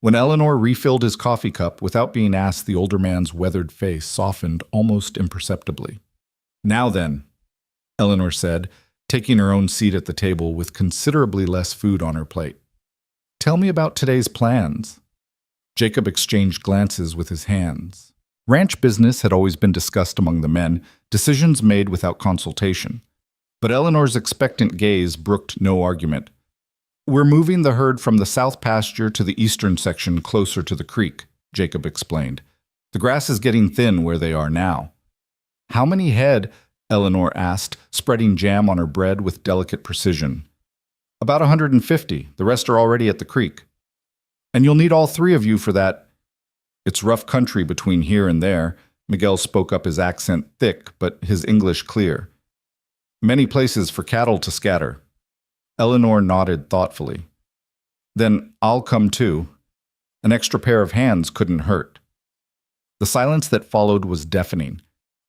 Speaker 1: When Eleanor refilled his coffee cup, without being asked, the older man's weathered face softened almost imperceptibly. Now then, Eleanor said, taking her own seat at the table with considerably less food on her plate. Tell me about today's plans. Jacob exchanged glances with his hands. Ranch business had always been discussed among the men, decisions made without consultation. But Eleanor's expectant gaze brooked no argument. We're moving the herd from the south pasture to the eastern section closer to the creek, Jacob explained. The grass is getting thin where they are now. How many head? Eleanor asked, spreading jam on her bread with delicate precision. About 150. The rest are already at the creek. And you'll need all three of you for that. It's rough country between here and there. Miguel spoke up, his accent thick, but his English clear. Many places for cattle to scatter. Eleanor nodded thoughtfully. Then I'll come too. An extra pair of hands couldn't hurt. The silence that followed was deafening.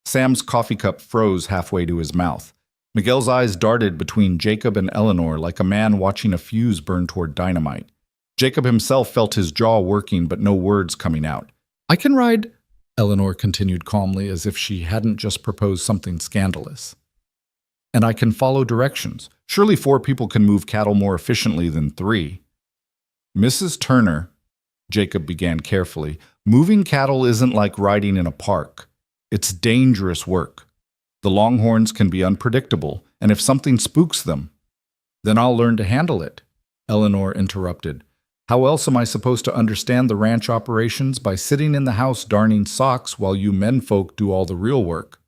Speaker 1: Sam's coffee cup froze halfway to his mouth. Miguel's eyes darted between Jacob and Eleanor like a man watching a fuse burn toward dynamite. Jacob himself felt his jaw working but no words coming out. "I can ride," Eleanor continued calmly as if she hadn't just proposed something scandalous. "And I can follow directions. Surely 4 people can move cattle more efficiently than 3. "Mrs. Turner," Jacob began carefully, "moving cattle isn't like riding in a park. It's dangerous work. The longhorns can be unpredictable, and if something spooks them, then I'll learn to handle it," Eleanor interrupted. "How else am I supposed to understand the ranch operations by sitting in the house darning socks while you menfolk do all the real work?"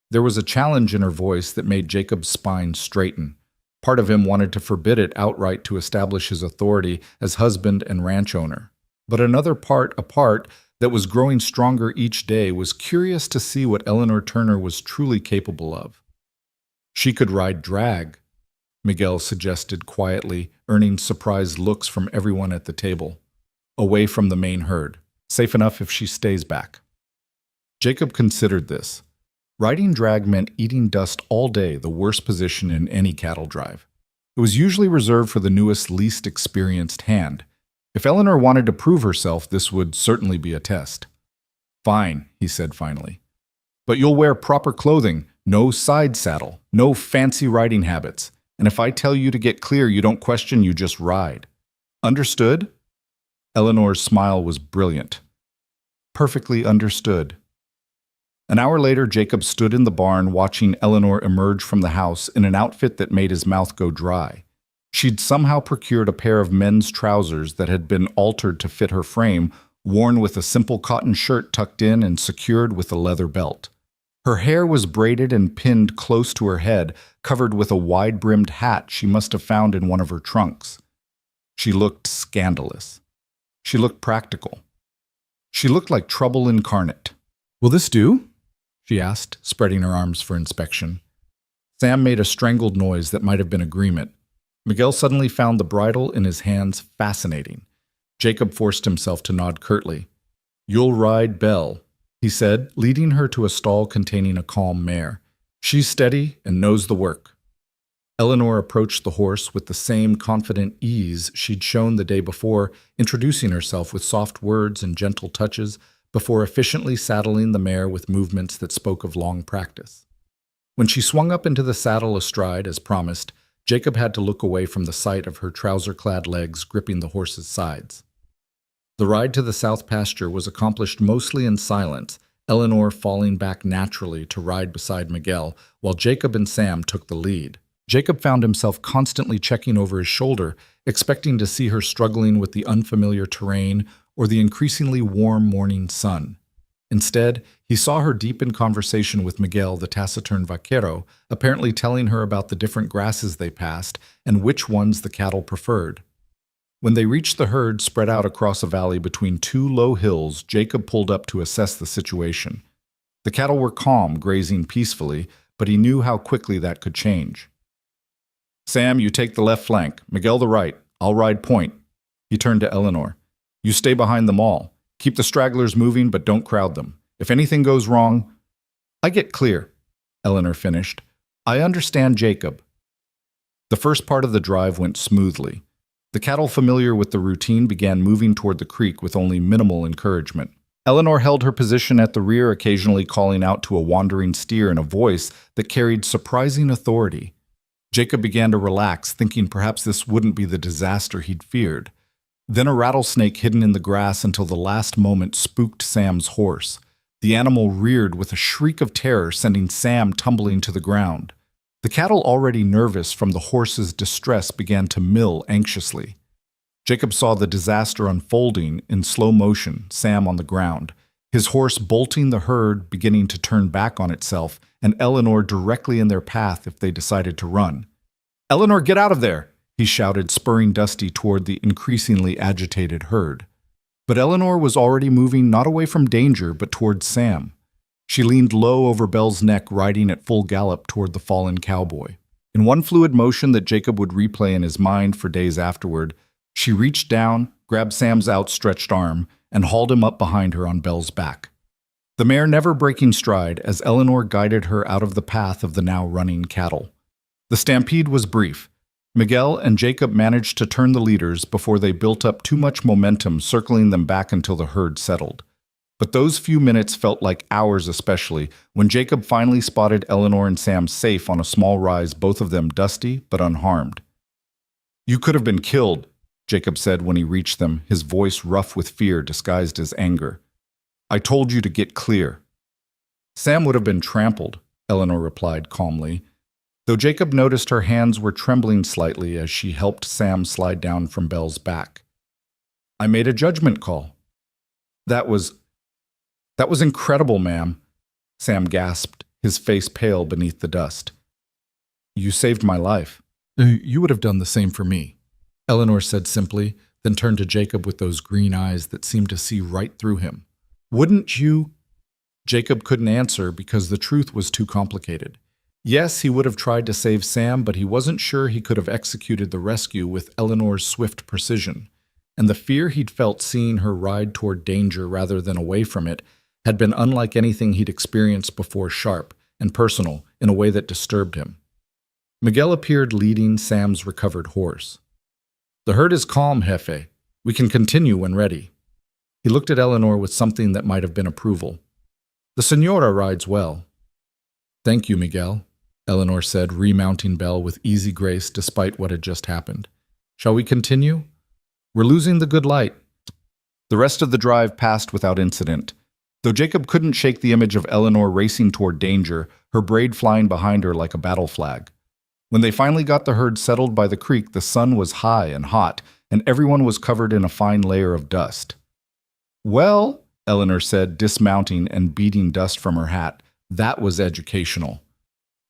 Speaker 1: There was a challenge in her voice that made Jacob's spine straighten. Part of him wanted to forbid it outright to establish his authority as husband and ranch owner. But another part, a part that was growing stronger each day, was curious to see what Eleanor Turner was truly capable of. "She could ride drag," Miguel suggested quietly, earning surprised looks from everyone at the table. "Away from the main herd. Safe enough if she stays back." Jacob considered this. Riding drag meant eating dust all day, the worst position in any cattle drive. It was usually reserved for the newest, least experienced hand. If Eleanor wanted to prove herself, this would certainly be a test. "Fine," he said finally. "But you'll wear proper clothing, no side saddle, no fancy riding habits. And if I tell you to get clear, you don't question, you just ride. Understood?" Eleanor's smile was brilliant. "Perfectly understood." An hour later, Jacob stood in the barn watching Eleanor emerge from the house in an outfit that made his mouth go dry. She'd somehow procured a pair of men's trousers that had been altered to fit her frame, worn with a simple cotton shirt tucked in and secured with a leather belt. Her hair was braided and pinned close to her head, covered with a wide-brimmed hat she must have found in one of her trunks. She looked scandalous. She looked practical. She looked like trouble incarnate. "Will this do?" she asked, spreading her arms for inspection. Sam made a strangled noise that might have been agreement. Miguel suddenly found the bridle in his hands fascinating. Jacob forced himself to nod curtly. "You'll ride Belle," he said, leading her to a stall containing a calm mare. "She's steady and knows the work." Eleanor approached the horse with the same confident ease she'd shown the day before, introducing herself with soft words and gentle touches before efficiently saddling the mare with movements that spoke of long practice. When she swung up into the saddle astride, as promised, Jacob had to look away from the sight of her trouser-clad legs gripping the horse's sides. The ride to the south pasture was accomplished mostly in silence, Eleanor falling back naturally to ride beside Miguel, while Jacob and Sam took the lead. Jacob found himself constantly checking over his shoulder, expecting to see her struggling with the unfamiliar terrain or the increasingly warm morning sun. Instead, he saw her deep in conversation with Miguel, the taciturn vaquero, apparently telling her about the different grasses they passed and which ones the cattle preferred. When they reached the herd spread out across a valley between 2 low hills, Jacob pulled up to assess the situation. The cattle were calm, grazing peacefully, but he knew how quickly that could change. "Sam, you take the left flank, Miguel the right. I'll ride point." He turned to Eleanor. "You stay behind them all. Keep the stragglers moving, but don't crowd them. If anything goes wrong—" "I get clear," Eleanor finished. "I understand Jacob." The first part of the drive went smoothly. The cattle, familiar with the routine, began moving toward the creek with only minimal encouragement. Eleanor held her position at the rear, occasionally calling out to a wandering steer in a voice that carried surprising authority. Jacob began to relax, thinking perhaps this wouldn't be the disaster he'd feared. Then a rattlesnake hidden in the grass until the last moment spooked Sam's horse. The animal reared with a shriek of terror, sending Sam tumbling to the ground. The cattle, already nervous from the horse's distress, began to mill anxiously. Jacob saw the disaster unfolding in slow motion, Sam on the ground, his horse bolting the herd beginning to turn back on itself, and Eleanor directly in their path if they decided to run. "Eleanor, get out of there!" he shouted, spurring Dusty toward the increasingly agitated herd. But Eleanor was already moving not away from danger, but toward Sam. She leaned low over Belle's neck, riding at full gallop toward the fallen cowboy. In one fluid motion that Jacob would replay in his mind for days afterward, she reached down, grabbed Sam's outstretched arm, and hauled him up behind her on Belle's back. the mare never breaking stride as Eleanor guided her out of the path of the now running cattle. The stampede was brief. Miguel and Jacob managed to turn the leaders before they built up too much momentum, circling them back until the herd settled. But those few minutes felt like hours, especially when Jacob finally spotted Eleanor and Sam safe on a small rise, both of them dusty but unharmed. "You could have been killed," Jacob said when he reached them, his voice rough with fear disguised as anger. "I told you to get clear." "Sam would have been trampled," Eleanor replied calmly, though Jacob noticed her hands were trembling slightly as she helped Sam slide down from Belle's back. "I made a judgment call." That was incredible, ma'am," Sam gasped, his face pale beneath the dust. "You saved my life." "You would have done the same for me," Eleanor said simply, then turned to Jacob with those green eyes that seemed to see right through him. "Wouldn't you?" Jacob couldn't answer because the truth was too complicated. Yes, he would have tried to save Sam, but he wasn't sure he could have executed the rescue with Eleanor's swift precision. And the fear he'd felt seeing her ride toward danger rather than away from it had been unlike anything he'd experienced before, sharp and personal in a way that disturbed him. Miguel appeared leading Sam's recovered horse. "The herd is calm, Jefe. We can continue when ready." He looked at Eleanor with something that might have been approval. "The Senora rides well." "Thank you, Miguel," Eleanor said, remounting Belle with easy grace despite what had just happened. "Shall we continue? We're losing the good light." The rest of the drive passed without incident. Though Jacob couldn't shake the image of Eleanor racing toward danger, her braid flying behind her like a battle flag. When they finally got the herd settled by the creek, the sun was high and hot, and everyone was covered in a fine layer of dust. "Well," Eleanor said, dismounting and beating dust from her hat, "that was educational."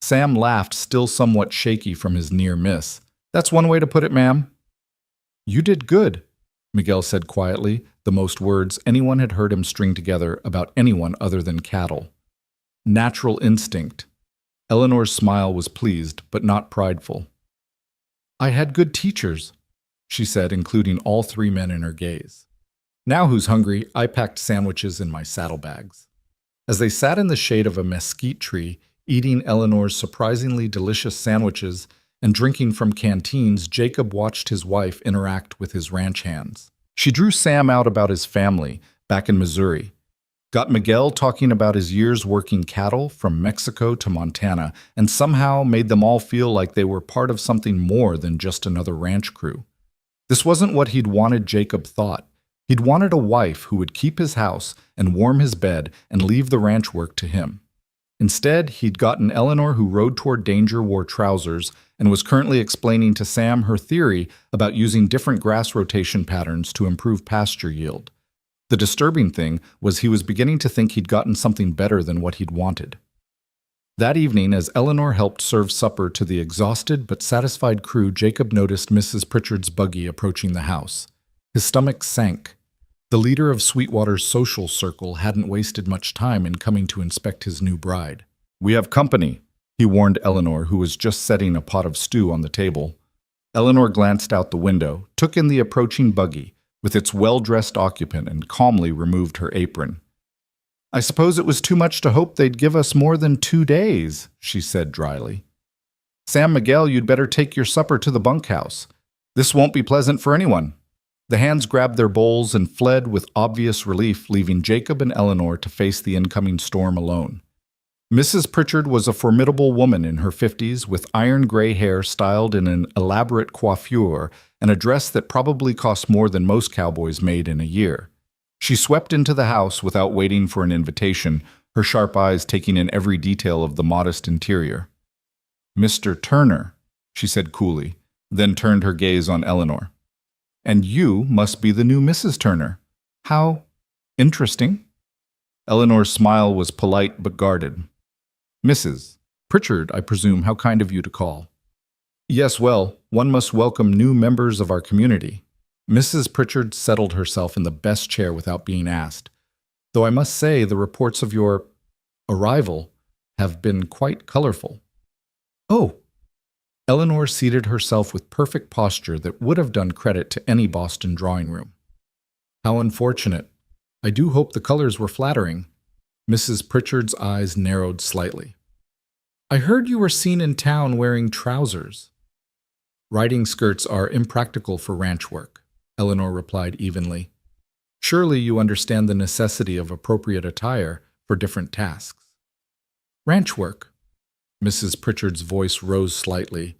Speaker 1: Sam laughed, still somewhat shaky from his near miss. "That's one way to put it, ma'am." "You did good," Miguel said quietly, the most words anyone had heard him string together about anyone other than cattle. "Natural instinct." Eleanor's smile was pleased, but not prideful. "I had good teachers," she said, including all three men in her gaze. "Now who's hungry? I packed sandwiches in my saddlebags." As they sat in the shade of a mesquite tree, eating Eleanor's surprisingly delicious sandwiches and drinking from canteens, Jacob watched his wife interact with his ranch hands. She drew Sam out about his family back in Missouri, got Miguel talking about his years working cattle from Mexico to Montana, and somehow made them all feel like they were part of something more than just another ranch crew. This wasn't what he'd wanted, Jacob thought. He'd wanted a wife who would keep his house and warm his bed and leave the ranch work to him. Instead, he'd gotten Eleanor, who rode toward danger, wore trousers, and was currently explaining to Sam her theory about using different grass rotation patterns to improve pasture yield. The disturbing thing was he was beginning to think he'd gotten something better than what he'd wanted. That evening, as Eleanor helped serve supper to the exhausted but satisfied crew, Jacob noticed Mrs. Pritchard's buggy approaching the house. His stomach sank. The leader of Sweetwater's social circle hadn't wasted much time in coming to inspect his new bride. "We have company," he warned Eleanor, who was just setting a pot of stew on the table. Eleanor glanced out the window, took in the approaching buggy with its well-dressed occupant, and calmly removed her apron. "I suppose it was too much to hope they'd give us more than 2 days," she said dryly. "Sam, Miguel, you'd better take your supper to the bunkhouse. This won't be pleasant for anyone." The hands grabbed their bowls and fled with obvious relief, leaving Jacob and Eleanor to face the incoming storm alone. Mrs. Pritchard was a formidable woman in her 50s, with iron gray hair styled in an elaborate coiffure and a dress that probably cost more than most cowboys made in a year. She swept into the house without waiting for an invitation, her sharp eyes taking in every detail of the modest interior. "Mr. Turner," she said coolly, then turned her gaze on Eleanor. "And you must be the new Mrs. Turner. How interesting." Eleanor's smile was polite but guarded. "Mrs. Pritchard, I presume. How kind of you to call." "Yes, well, one must welcome new members of our community." Mrs. Pritchard settled herself in the best chair without being asked. "Though I must say the reports of your arrival have been quite colorful." "Oh." Eleanor seated herself with perfect posture that would have done credit to any Boston drawing room. "How unfortunate. I do hope the colors were flattering." Mrs. Pritchard's eyes narrowed slightly. I heard you were seen in town wearing trousers. Riding skirts are impractical for ranch work, Eleanor replied evenly. Surely you understand the necessity of appropriate attire for different tasks. Ranch work. Mrs. Pritchard's voice rose slightly.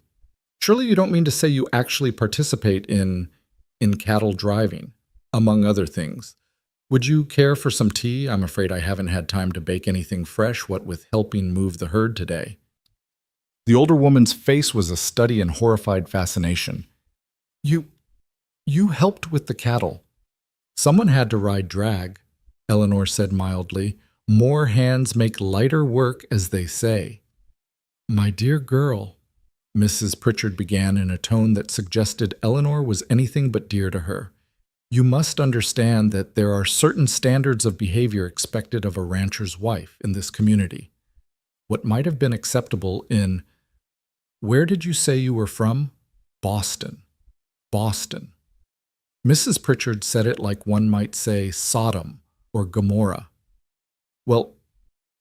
Speaker 1: Surely you don't mean to say you actually participate in cattle driving, among other things. Would you care for some tea? I'm afraid I haven't had time to bake anything fresh, what with helping move the herd today. The older woman's face was a study in horrified fascination. You helped with the cattle. Someone had to ride drag, Eleanor said mildly. More hands make lighter work, as they say. My dear girl, Mrs. Pritchard began in a tone that suggested Eleanor was anything but dear to her. You must understand that there are certain standards of behavior expected of a rancher's wife in this community. What might have been acceptable in... Where did you say you were from? Boston. Boston. Mrs. Pritchard said it like one might say Sodom or Gomorrah. Well,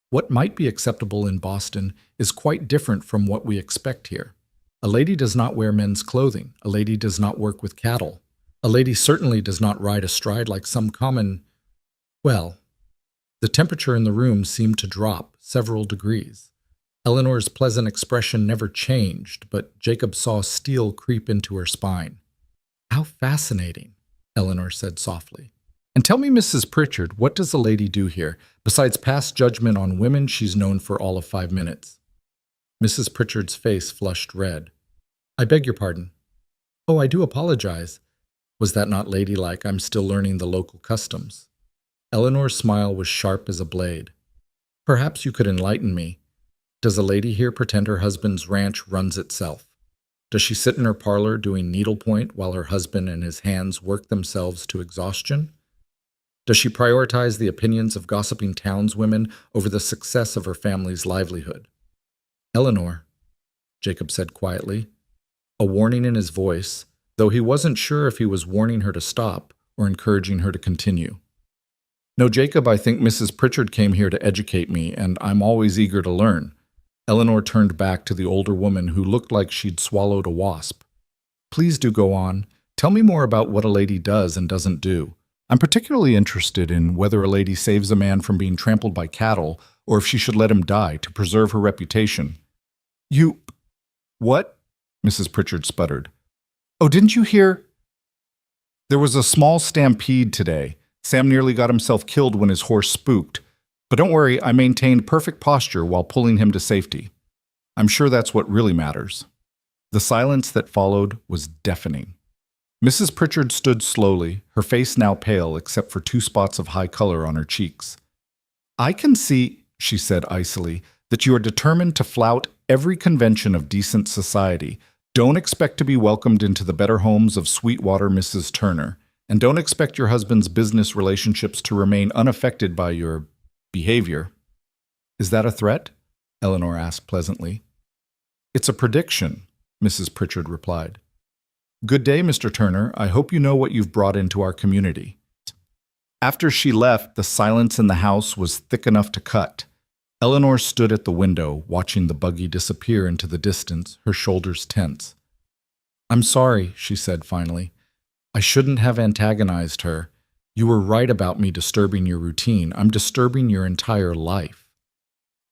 Speaker 1: what might be acceptable in Boston is quite different from what we expect here. A lady does not wear men's clothing. A lady does not work with cattle. A lady certainly does not ride astride like some common... Well, the temperature in the room seemed to drop several degrees. Eleanor's pleasant expression never changed, but Jacob saw steel creep into her spine. How fascinating, Eleanor said softly. And tell me, Mrs. Pritchard, what does a lady do here? Besides pass judgment on women she's known for all of 5 minutes. Mrs. Pritchard's face flushed red. I beg your pardon. Oh, I do apologize. Was that not ladylike? I'm still learning the local customs. Eleanor's smile was sharp as a blade. Perhaps you could enlighten me. Does a lady here pretend her husband's ranch runs itself? Does she sit in her parlor doing needlepoint while her husband and his hands work themselves to exhaustion? Does she prioritize the opinions of gossiping townswomen over the success of her family's livelihood? Eleanor, Jacob said quietly, a warning in his voice, though he wasn't sure if he was warning her to stop or encouraging her to continue. No, Jacob, I think Mrs. Pritchard came here to educate me, and I'm always eager to learn. Eleanor turned back to the older woman who looked like she'd swallowed a wasp. Please do go on. Tell me more about what a lady does and doesn't do. I'm particularly interested in whether a lady saves a man from being trampled by cattle or if she should let him die to preserve her reputation. You... What? Mrs. Pritchard sputtered. Oh, didn't you hear? There was a small stampede today. Sam nearly got himself killed when his horse spooked. But don't worry, I maintained perfect posture while pulling him to safety. I'm sure that's what really matters. The silence that followed was deafening. Mrs. Pritchard stood slowly, her face now pale except for 2 spots of high color on her cheeks. I can see, she said icily, that you are determined to flout every convention of decent society. Don't expect to be welcomed into the better homes of Sweetwater Mrs. Turner, and don't expect your husband's business relationships to remain unaffected by your behavior. Is that a threat? Eleanor asked pleasantly. It's a prediction, Mrs. Pritchard replied. Good day, Mr. Turner. I hope you know what you've brought into our community. After she left, the silence in the house was thick enough to cut. Eleanor stood at the window, watching the buggy disappear into the distance, her shoulders tense. I'm sorry, she said finally. I shouldn't have antagonized her. You were right about me disturbing your routine. I'm disturbing your entire life.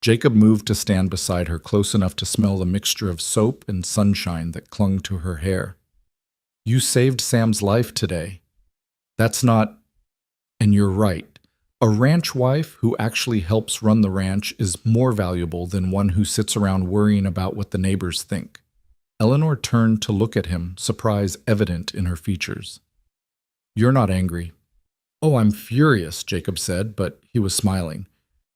Speaker 1: Jacob moved to stand beside her close enough to smell the mixture of soap and sunshine that clung to her hair. You saved Sam's life today. That's not... And you're right. A ranch wife who actually helps run the ranch is more valuable than one who sits around worrying about what the neighbors think. Eleanor turned to look at him, surprise evident in her features. You're not angry. Oh, I'm furious, Jacob said, but he was smiling.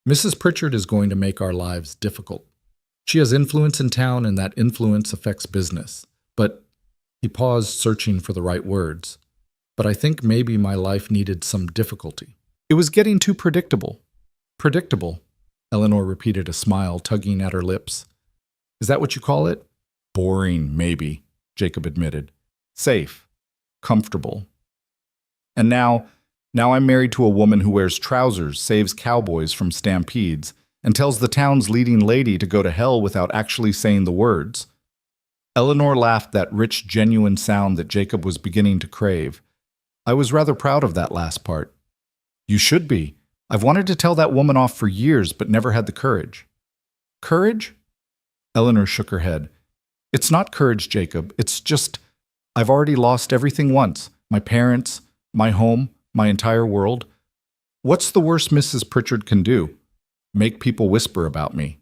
Speaker 1: Mrs. Pritchard is going to make our lives difficult. She has influence in town, and that influence affects business. But he paused, searching for the right words. But I think maybe my life needed some difficulty. It was getting too predictable. Predictable, Eleanor repeated, a smile tugging at her lips. Is that what you call it? Boring, maybe, Jacob admitted. Safe. Comfortable. And now, Now I'm married to a woman who wears trousers, saves cowboys from stampedes, and tells the town's leading lady to go to hell without actually saying the words. Eleanor laughed that rich, genuine sound that Jacob was beginning to crave. I was rather proud of that last part. You should be. I've wanted to tell that woman off for years, but never had the courage. Courage? Eleanor shook her head. It's not courage, Jacob. It's just, I've already lost everything once. My parents, my home, my entire world. What's the worst Mrs. Pritchard can do? Make people whisper about me.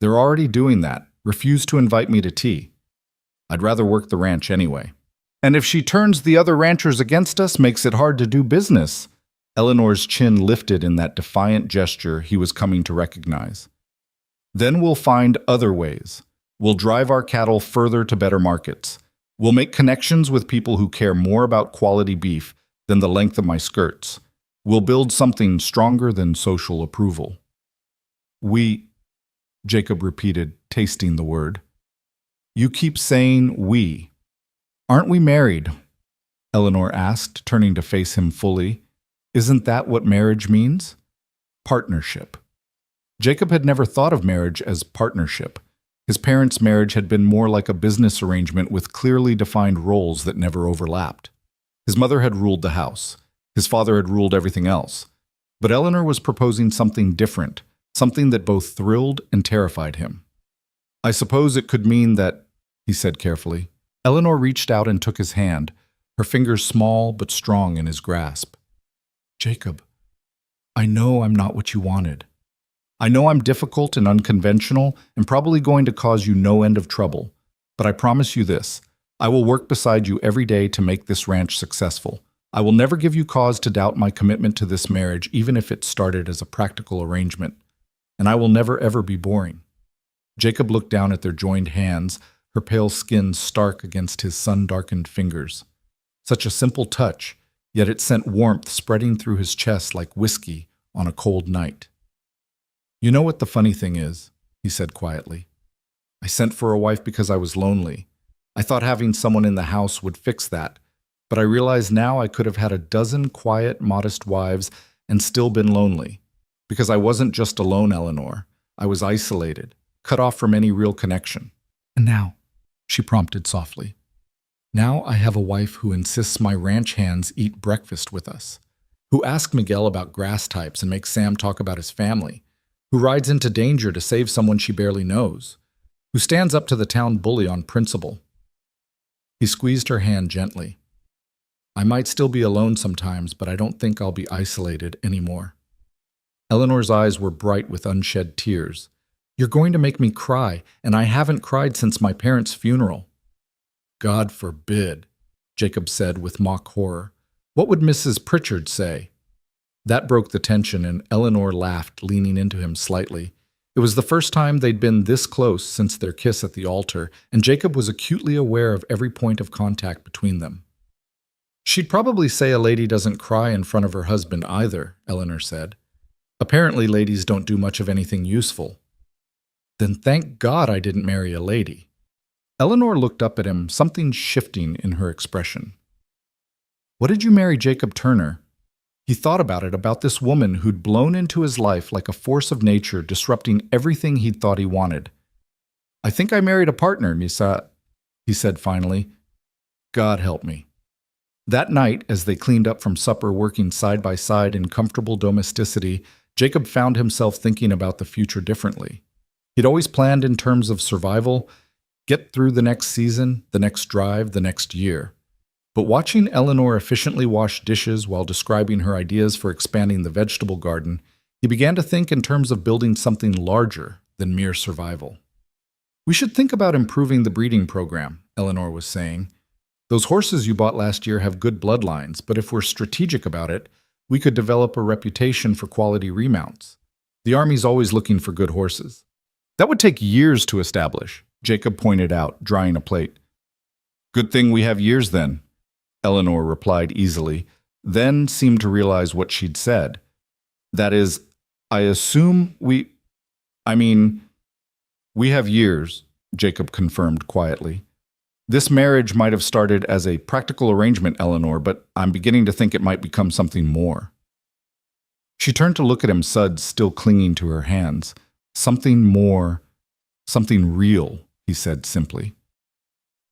Speaker 1: They're already doing that. Refuse to invite me to tea. I'd rather work the ranch anyway. And if she turns the other ranchers against us, makes it hard to do business. Eleanor's chin lifted in that defiant gesture he was coming to recognize. Then we'll find other ways. We'll drive our cattle further to better markets. We'll make connections with people who care more about quality beef than the length of my skirts. We'll build something stronger than social approval. Jacob repeated, tasting the word. You keep saying we. Aren't we married? Eleanor asked, turning to face him fully. Isn't that what marriage means? Partnership. Jacob had never thought of marriage as partnership. His parents' marriage had been more like a business arrangement with clearly defined roles that never overlapped. His mother had ruled the house. His father had ruled everything else. But Eleanor was proposing something different, something that both thrilled and terrified him. I suppose it could mean that, he said carefully. Eleanor reached out and took his hand, her fingers small but strong in his grasp. Jacob, I know I'm not what you wanted. I know I'm difficult and unconventional and probably going to cause you no end of trouble. But I promise you this, I will work beside you every day to make this ranch successful. I will never give you cause to doubt my commitment to this marriage, even if it started as a practical arrangement. And I will never ever be boring. Jacob looked down at their joined hands, her pale skin stark against his sun-darkened fingers. Such a simple touch, yet it sent warmth spreading through his chest like whiskey on a cold night. You know what the funny thing is, he said quietly. I sent for a wife because I was lonely. I thought having someone in the house would fix that, but I realize now I could have had a dozen quiet, modest wives and still been lonely. Because I wasn't just alone, Eleanor. I was isolated, cut off from any real connection. And now, she prompted softly, now I have a wife who insists my ranch hands eat breakfast with us, who asks Miguel about grass types and makes Sam talk about his family, who rides into danger to save someone she barely knows, who stands up to the town bully on principle. He squeezed her hand gently. I might still be alone sometimes, but I don't think I'll be isolated anymore. Eleanor's eyes were bright with unshed tears. You're going to make me cry, and I haven't cried since my parents' funeral. God forbid, Jacob said with mock horror. What would Mrs. Pritchard say? That broke the tension, and Eleanor laughed, leaning into him slightly. It was the first time they'd been this close since their kiss at the altar, and Jacob was acutely aware of every point of contact between them. She'd probably say a lady doesn't cry in front of her husband either, Eleanor said. Apparently ladies don't do much of anything useful. Then thank God I didn't marry a lady. Eleanor looked up at him, something shifting in her expression. What did you marry Jacob Turner? He thought about this woman who'd blown into his life like a force of nature, disrupting everything he'd thought he wanted. I think I married a partner, Misa, he said finally. God help me. That night, as they cleaned up from supper working side by side in comfortable domesticity, Jacob found himself thinking about the future differently. He'd always planned in terms of survival, get through the next season, the next drive, the next year. But watching Eleanor efficiently wash dishes while describing her ideas for expanding the vegetable garden, he began to think in terms of building something larger than mere survival. We should think about improving the breeding program, Eleanor was saying. Those horses you bought last year have good bloodlines, but if we're strategic about it, we could develop a reputation for quality remounts. The Army's always looking for good horses. That would take years to establish, Jacob pointed out, drying a plate. Good thing we have years then, Eleanor replied easily, then seemed to realize what she'd said. That is, I assume we have years, Jacob confirmed quietly. This marriage might have started as a practical arrangement, Eleanor, but I'm beginning to think it might become something more. She turned to look at him, suds still clinging to her hands. Something more, something real, he said simply.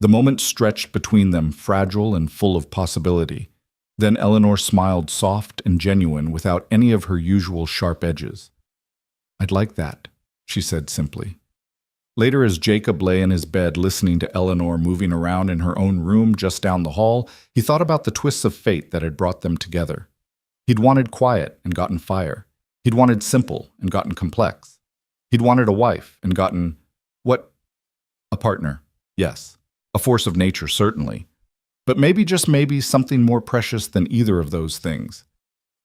Speaker 1: The moment stretched between them, fragile and full of possibility. Then Eleanor smiled, soft and genuine, without any of her usual sharp edges. "I'd like that," she said simply. Later, as Jacob lay in his bed listening to Eleanor moving around in her own room just down the hall, he thought about the twists of fate that had brought them together. He'd wanted quiet and gotten fire. He'd wanted simple and gotten complex. He'd wanted a wife and gotten, what? A partner, yes. A force of nature, certainly. But maybe, just maybe, something more precious than either of those things.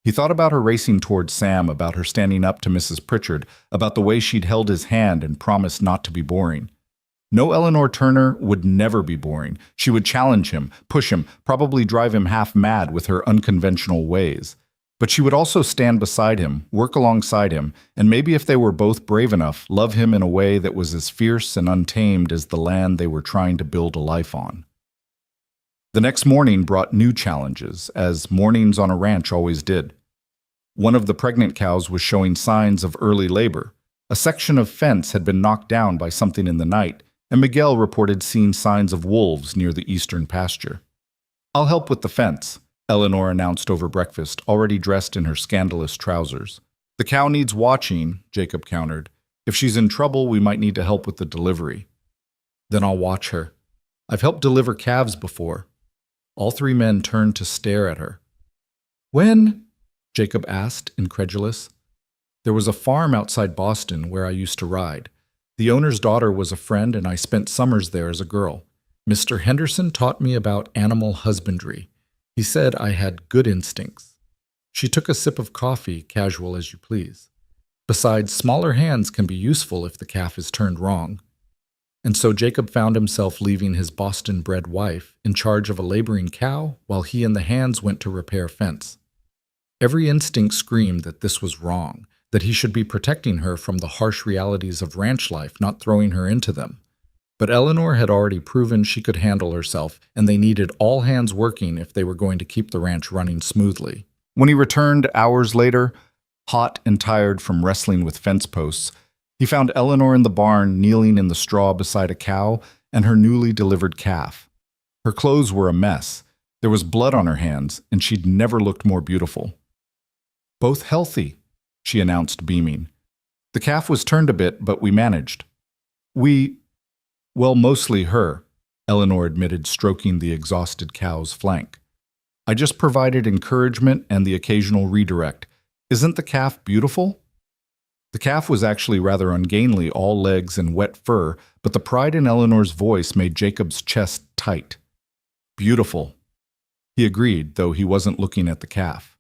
Speaker 1: He thought about her racing towards Sam, about her standing up to Mrs. Pritchard, about the way she'd held his hand and promised not to be boring. No, Eleanor Turner would never be boring. She would challenge him, push him, probably drive him half mad with her unconventional ways. But she would also stand beside him, work alongside him, and maybe, if they were both brave enough, love him in a way that was as fierce and untamed as the land they were trying to build a life on. The next morning brought new challenges, as mornings on a ranch always did. One of the pregnant cows was showing signs of early labor. A section of fence had been knocked down by something in the night, and Miguel reported seeing signs of wolves near the eastern pasture. "I'll help with the fence," Eleanor announced over breakfast, already dressed in her scandalous trousers. "The cow needs watching," Jacob countered. "If she's in trouble, we might need to help with the delivery." "Then I'll watch her. I've helped deliver calves before." All three men turned to stare at her. "When?" Jacob asked, incredulous. "There was a farm outside Boston where I used to ride. The owner's daughter was a friend, and I spent summers there as a girl. Mr. Henderson taught me about animal husbandry. He said I had good instincts." She took a sip of coffee, casual as you please. "Besides, smaller hands can be useful if the calf is turned wrong." And so Jacob found himself leaving his Boston-bred wife in charge of a laboring cow while he and the hands went to repair fence. Every instinct screamed that this was wrong, that he should be protecting her from the harsh realities of ranch life, not throwing her into them. But Eleanor had already proven she could handle herself, and they needed all hands working if they were going to keep the ranch running smoothly. When he returned hours later, hot and tired from wrestling with fence posts, he found Eleanor in the barn, kneeling in the straw beside a cow and her newly delivered calf. Her clothes were a mess. There was blood on her hands, and she'd never looked more beautiful. "Both healthy," she announced, beaming. "The calf was turned a bit, but we managed." Well, mostly her," Eleanor admitted, stroking the exhausted cow's flank. "I just provided encouragement and the occasional redirect. Isn't the calf beautiful?" The calf was actually rather ungainly, all legs and wet fur, but the pride in Eleanor's voice made Jacob's chest tight. "Beautiful," he agreed, though he wasn't looking at the calf.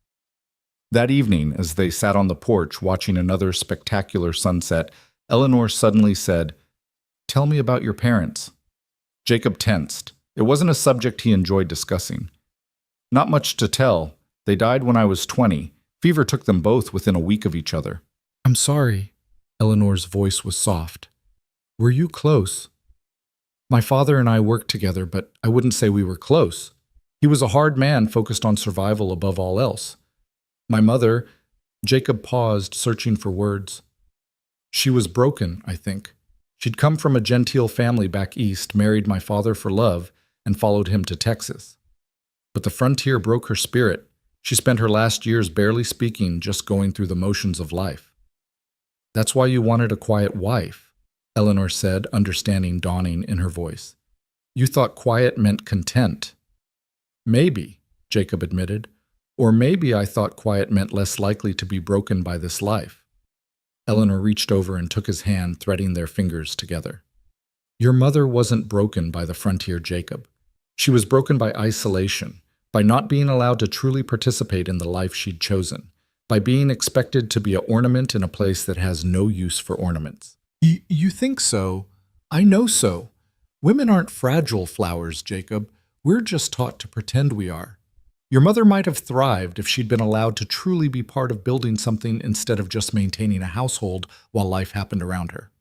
Speaker 1: That evening, as they sat on the porch watching another spectacular sunset, Eleanor suddenly said, "Tell me about your parents." Jacob tensed. It wasn't a subject he enjoyed discussing. "Not much to tell. They died when I was 20. Fever took them both within a week of each other." "I'm sorry." Eleanor's voice was soft. "Were you close?" "My father and I worked together, but I wouldn't say we were close. He was a hard man focused on survival above all else. My mother—" Jacob paused, searching for words. "She was broken, I think. She'd come from a genteel family back east, married my father for love, and followed him to Texas. But the frontier broke her spirit. She spent her last years barely speaking, just going through the motions of life." "That's why you wanted a quiet wife," Eleanor said, understanding dawning in her voice. "You thought quiet meant content." "Maybe," Jacob admitted. "Or maybe I thought quiet meant less likely to be broken by this life." Eleanor reached over and took his hand, threading their fingers together. "Your mother wasn't broken by the frontier, Jacob. She was broken by isolation, by not being allowed to truly participate in the life she'd chosen, by being expected to be an ornament in a place that has no use for ornaments." You think so? I know so. Women aren't fragile flowers, Jacob. We're just taught to pretend we are. Your mother might have thrived if she'd been allowed to truly be part of building something instead of just maintaining a household while life happened around her.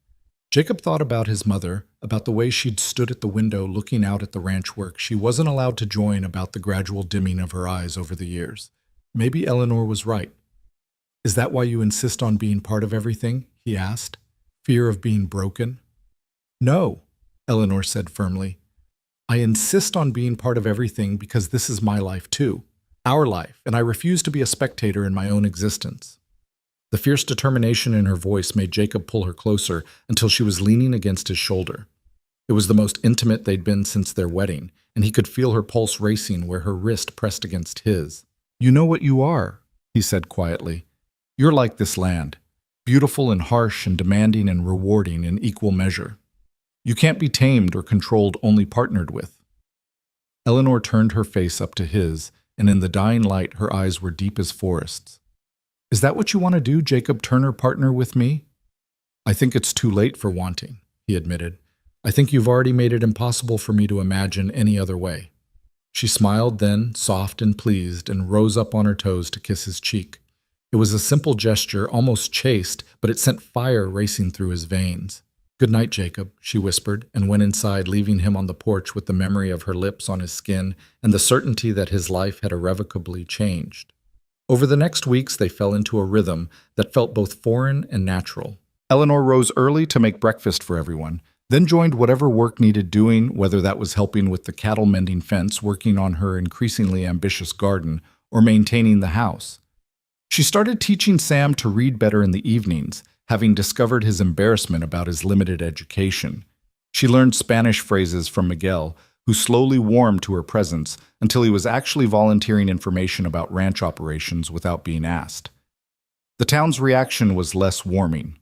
Speaker 1: Jacob thought about his mother, about the way she'd stood at the window looking out at the ranch work she wasn't allowed to join, about the gradual dimming of her eyes over the years. Maybe Eleanor was right. "Is that why you insist on being part of everything?" he asked. "Fear of being broken?" "No," Eleanor said firmly. "I insist on being part of everything because this is my life too. Our life, and I refuse to be a spectator in my own existence." The fierce determination in her voice made Jacob pull her closer until she was leaning against his shoulder. It was the most intimate they'd been since their wedding, and he could feel her pulse racing where her wrist pressed against his. "You know what you are," he said quietly. "You're like this land, beautiful and harsh and demanding and rewarding in equal measure. You can't be tamed or controlled, only partnered with." Eleanor turned her face up to his, and in the dying light her eyes were deep as forests. "Is that what you want to do, Jacob Turner, partner with me?" "I think it's too late for wanting," he admitted. "I think you've already made it impossible for me to imagine any other way." She smiled then, soft and pleased, and rose up on her toes to kiss his cheek. It was a simple gesture, almost chaste, but it sent fire racing through his veins. "Good night, Jacob," she whispered, and went inside, leaving him on the porch with the memory of her lips on his skin and the certainty that his life had irrevocably changed. Over the next weeks, they fell into a rhythm that felt both foreign and natural. Eleanor rose early to make breakfast for everyone, then joined whatever work needed doing, whether that was helping with the cattle mending fence, working on her increasingly ambitious garden, or maintaining the house. She started teaching Sam to read better in the evenings, having discovered his embarrassment about his limited education. She learned Spanish phrases from Miguel, who slowly warmed to her presence until he was actually volunteering information about ranch operations without being asked. The town's reaction was less warming.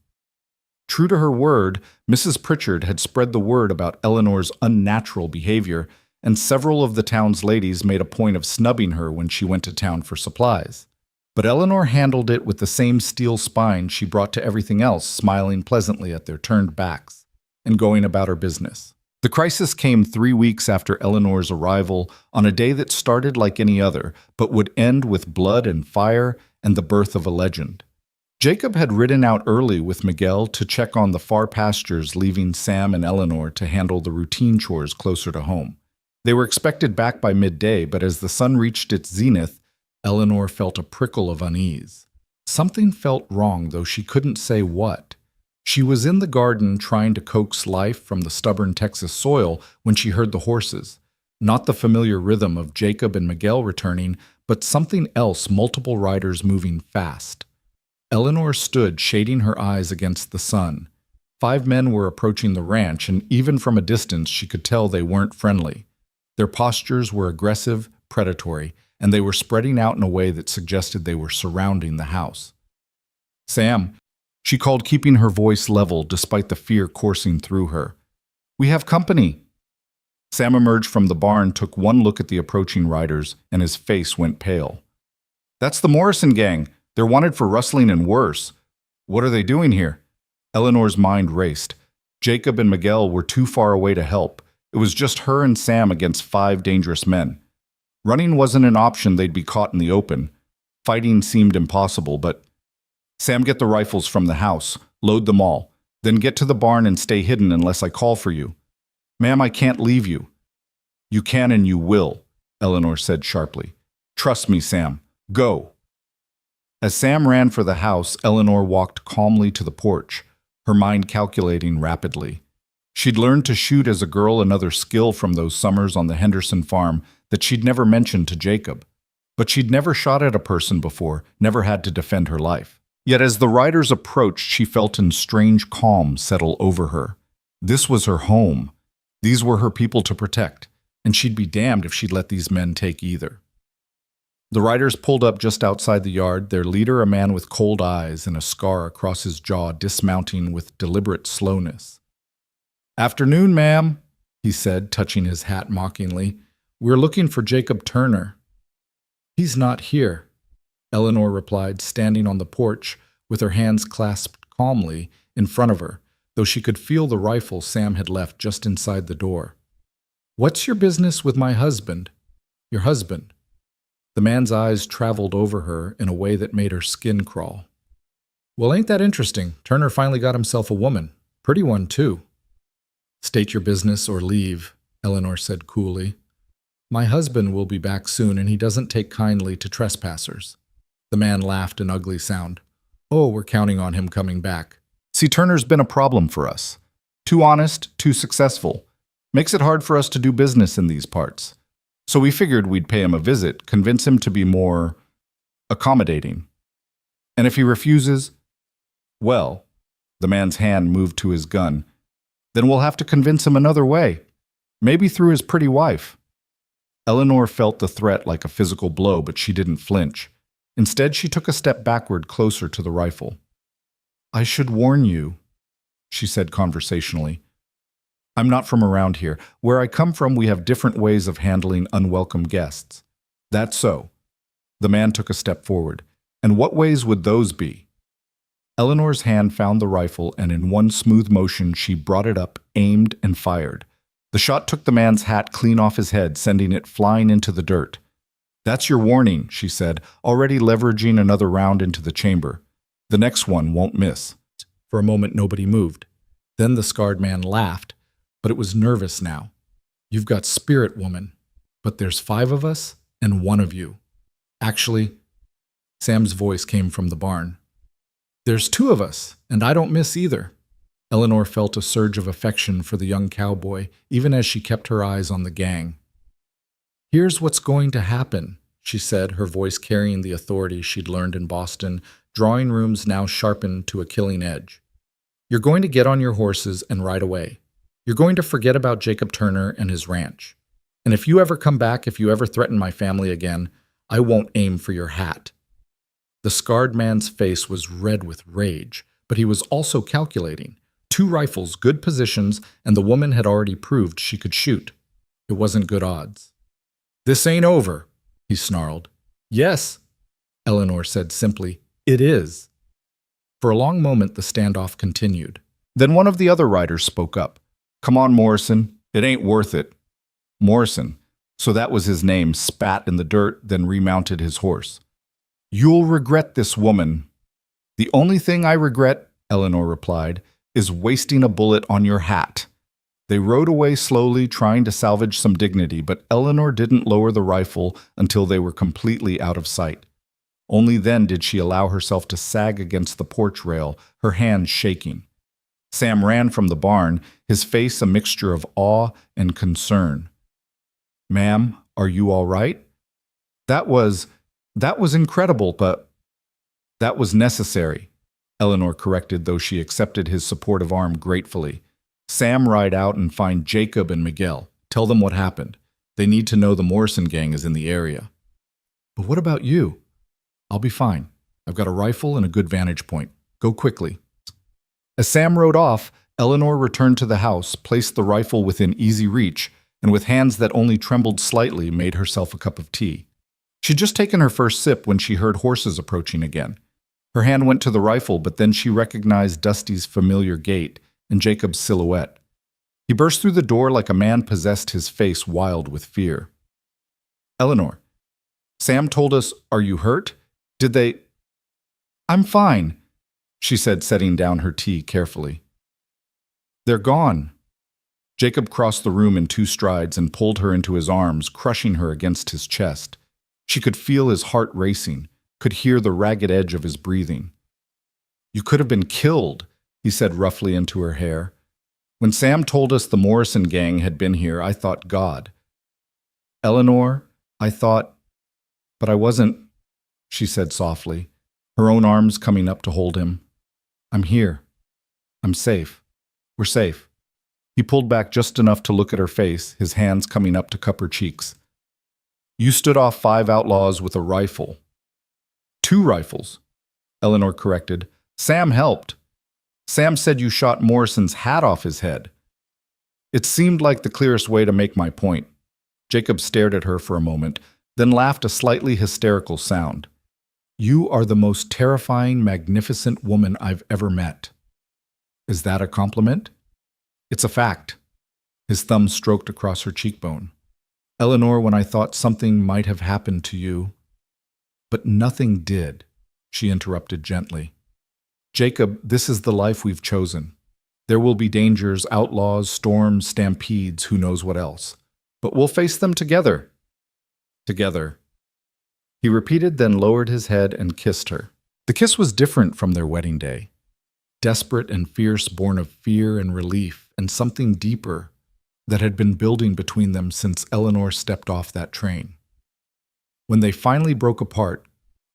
Speaker 1: True to her word, Mrs. Pritchard had spread the word about Eleanor's unnatural behavior, and several of the town's ladies made a point of snubbing her when she went to town for supplies. But Eleanor handled it with the same steel spine she brought to everything else, smiling pleasantly at their turned backs and going about her business. The crisis came 3 weeks after Eleanor's arrival, on a day that started like any other, but would end with blood and fire and the birth of a legend. Jacob had ridden out early with Miguel to check on the far pastures, leaving Sam and Eleanor to handle the routine chores closer to home. They were expected back by midday, but as the sun reached its zenith, Eleanor felt a prickle of unease. Something felt wrong, though she couldn't say what. She was in the garden trying to coax life from the stubborn Texas soil when she heard the horses. Not the familiar rhythm of Jacob and Miguel returning, but something else, multiple riders moving fast. Eleanor stood, shading her eyes against the sun. 5 men were approaching the ranch, and even from a distance she could tell they weren't friendly. Their postures were aggressive, predatory, and they were spreading out in a way that suggested they were surrounding the house. "Sam," she called, keeping her voice level despite the fear coursing through her. "We have company." Sam emerged from the barn, took one look at the approaching riders, and his face went pale. "That's the Morrison gang. They're wanted for rustling and worse. What are they doing here?" Eleanor's mind raced. Jacob and Miguel were too far away to help. It was just her and Sam against 5 dangerous men. Running wasn't an option, they'd be caught in the open. Fighting seemed impossible, but "Sam, get the rifles from the house. Load them all. Then get to the barn and stay hidden unless I call for you." "Ma'am, I can't leave you." "You can and you will," Eleanor said sharply. "Trust me, Sam. Go." As Sam ran for the house, Eleanor walked calmly to the porch, her mind calculating rapidly. She'd learned to shoot as a girl, another skill from those summers on the Henderson farm that she'd never mentioned to Jacob. But she'd never shot at a person before, never had to defend her life. Yet as the riders approached, she felt a strange calm settle over her. This was her home. These were her people to protect, and she'd be damned if she'd let these men take either. The riders pulled up just outside the yard, their leader a man with cold eyes and a scar across his jaw, dismounting with deliberate slowness. "Afternoon, ma'am," he said, touching his hat mockingly. "We're looking for Jacob Turner." "He's not here," Eleanor replied, standing on the porch with her hands clasped calmly in front of her, though she could feel the rifle Sam had left just inside the door. "What's your business with my husband?" "Your husband?" The man's eyes traveled over her in a way that made her skin crawl. "Well, ain't that interesting? Turner finally got himself a woman. Pretty one, too. State your business or leave, Eleanor said coolly. My husband will be back soon, and he doesn't take kindly to trespassers. The man laughed an ugly sound. Oh, we're counting on him coming back. See, Turner's been a problem for us. Too honest, too successful. Makes it hard for us to do business in these parts. So we figured we'd pay him a visit, convince him to be more accommodating. And if he refuses, well, the man's hand moved to his gun, then we'll have to convince him another way, maybe through his pretty wife. Eleanor felt the threat like a physical blow, but she didn't flinch. Instead, she took a step backward closer to the rifle. I should warn you, she said conversationally. I'm not from around here. Where I come from, we have different ways of handling unwelcome guests. That's so. The man took a step forward. And what ways would those be? Eleanor's hand found the rifle, and in one smooth motion, she brought it up, aimed, and fired. The shot took the man's hat clean off his head, sending it flying into the dirt. That's your warning, she said, already leveraging another round into the chamber. The next one won't miss. For a moment, nobody moved. Then the scarred man laughed, but it was nervous now. You've got spirit, woman, but there's 5 of us and 1 of you. Actually, Sam's voice came from the barn. There's 2 of us, and I don't miss either. Eleanor felt a surge of affection for the young cowboy, even as she kept her eyes on the gang. Here's what's going to happen, she said, her voice carrying the authority she'd learned in Boston, drawing rooms now sharpened to a killing edge. You're going to get on your horses and ride away. You're going to forget about Jacob Turner and his ranch. And if you ever come back, if you ever threaten my family again, I won't aim for your hat. The scarred man's face was red with rage, but he was also calculating. 2 rifles, good positions, and the woman had already proved she could shoot. It wasn't good odds. This ain't over, he snarled. Yes, Eleanor said simply. It is. For a long moment, the standoff continued. Then one of the other riders spoke up. Come on, Morrison. It ain't worth it. Morrison, so that was his name, spat in the dirt, then remounted his horse. You'll regret this, woman. The only thing I regret, Eleanor replied, is wasting a bullet on your hat. They rode away slowly, trying to salvage some dignity, but Eleanor didn't lower the rifle until they were completely out of sight. Only then did she allow herself to sag against the porch rail, her hands shaking. Sam ran from the barn, his face a mixture of awe and concern. Ma'am, are you all right? That was incredible, but that was necessary, Eleanor corrected, though she accepted his supportive arm gratefully. Sam, ride out and find Jacob and Miguel. Tell them what happened. They need to know the Morrison gang is in the area. But what about you? I'll be fine. I've got a rifle and a good vantage point. Go quickly. As Sam rode off, Eleanor returned to the house, placed the rifle within easy reach, and with hands that only trembled slightly, made herself a cup of tea. She'd just taken her first sip when she heard horses approaching again. Her hand went to the rifle, but then she recognized Dusty's familiar gait and Jacob's silhouette. He burst through the door like a man possessed, his face wild with fear. Eleanor, Sam told us, are you hurt? Did they… I'm fine, she said, setting down her tea carefully. They're gone. Jacob crossed the room in 2 strides and pulled her into his arms, crushing her against his chest. She could feel his heart racing, could hear the ragged edge of his breathing. You could have been killed, he said roughly into her hair. When Sam told us the Morrison gang had been here, I thought God. Eleanor, I thought… But I wasn't, she said softly, her own arms coming up to hold him. I'm here. I'm safe. We're safe. He pulled back just enough to look at her face, his hands coming up to cup her cheeks. You stood off 5 outlaws with a rifle. 2 rifles, Eleanor corrected. Sam helped. Sam said you shot Morrison's hat off his head. It seemed like the clearest way to make my point. Jacob stared at her for a moment, then laughed a slightly hysterical sound. You are the most terrifying, magnificent woman I've ever met. Is that a compliment? It's a fact. His thumb stroked across her cheekbone. Eleanor, when I thought something might have happened to you… But nothing did, she interrupted gently. Jacob, this is the life we've chosen. There will be dangers, outlaws, storms, stampedes, who knows what else. But we'll face them together. Together. He repeated, then lowered his head and kissed her. The kiss was different from their wedding day. Desperate and fierce, born of fear and relief, and something deeper that had been building between them since Eleanor stepped off that train. When they finally broke apart,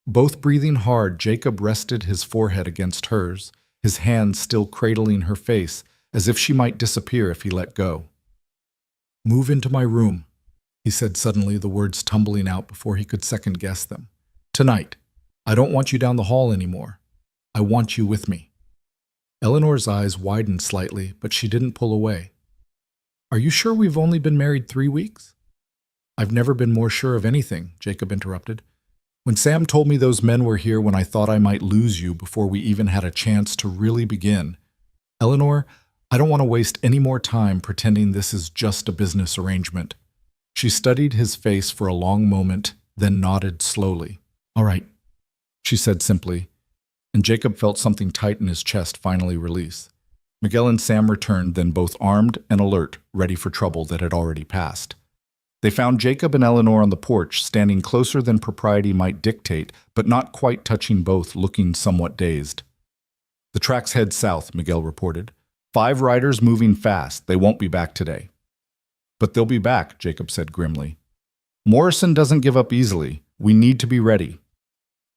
Speaker 1: both breathing hard, Jacob rested his forehead against hers, his hands still cradling her face, as if she might disappear if he let go. "Move into my room," he said suddenly, the words tumbling out before he could second-guess them. "Tonight. I don't want you down the hall anymore. I want you with me." Eleanor's eyes widened slightly, but she didn't pull away. "Are you sure we've only been married 3 weeks?" "I've never been more sure of anything," Jacob interrupted. "When Sam told me those men were here when I thought I might lose you before we even had a chance to really begin. Eleanor, I don't want to waste any more time pretending this is just a business arrangement." She studied his face for a long moment, then nodded slowly. "All right," she said simply, and Jacob felt something tight in his chest finally release. Miguel and Sam returned, then both armed and alert, ready for trouble that had already passed. They found Jacob and Eleanor on the porch, standing closer than propriety might dictate, but not quite touching both, looking somewhat dazed. "The tracks head south," Miguel reported. 5 riders moving fast. They won't be back today." "But they'll be back," Jacob said grimly. "Morrison doesn't give up easily. We need to be ready."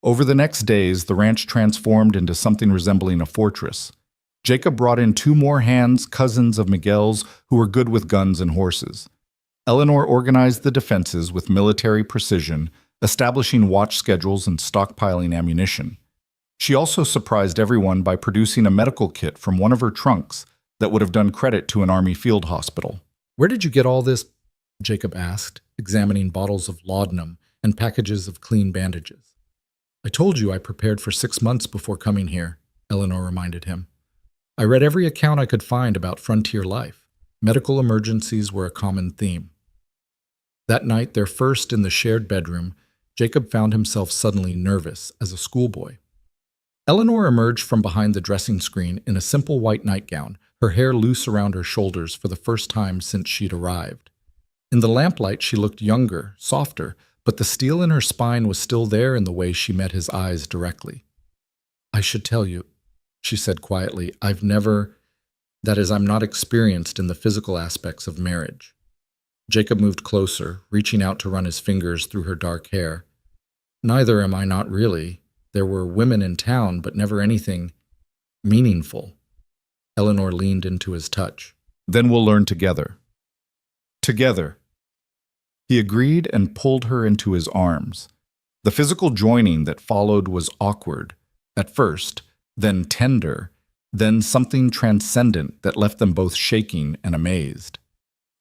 Speaker 1: Over the next days, the ranch transformed into something resembling a fortress. Jacob brought in 2 more hands, cousins of Miguel's, who were good with guns and horses. Eleanor organized the defenses with military precision, establishing watch schedules and stockpiling ammunition. She also surprised everyone by producing a medical kit from one of her trunks that would have done credit to an army field hospital. "Where did you get all this?" Jacob asked, examining bottles of laudanum and packages of clean bandages. "I told you I prepared for 6 months before coming here," Eleanor reminded him. "I read every account I could find about frontier life. Medical emergencies were a common theme." That night, their first in the shared bedroom, Jacob found himself suddenly nervous as a schoolboy. Eleanor emerged from behind the dressing screen in a simple white nightgown, her hair loose around her shoulders for the first time since she'd arrived. In the lamplight, she looked younger, softer, but the steel in her spine was still there in the way she met his eyes directly. "I should tell you," she said quietly, I'm not experienced in the physical aspects of marriage." Jacob moved closer, reaching out to run his fingers through her dark hair. "Neither am I, not really. There were women in town, but never anything meaningful." Eleanor leaned into his touch. "Then we'll learn together." "Together." He agreed and pulled her into his arms. The physical joining that followed was awkward, at first, then tender, then something transcendent that left them both shaking and amazed.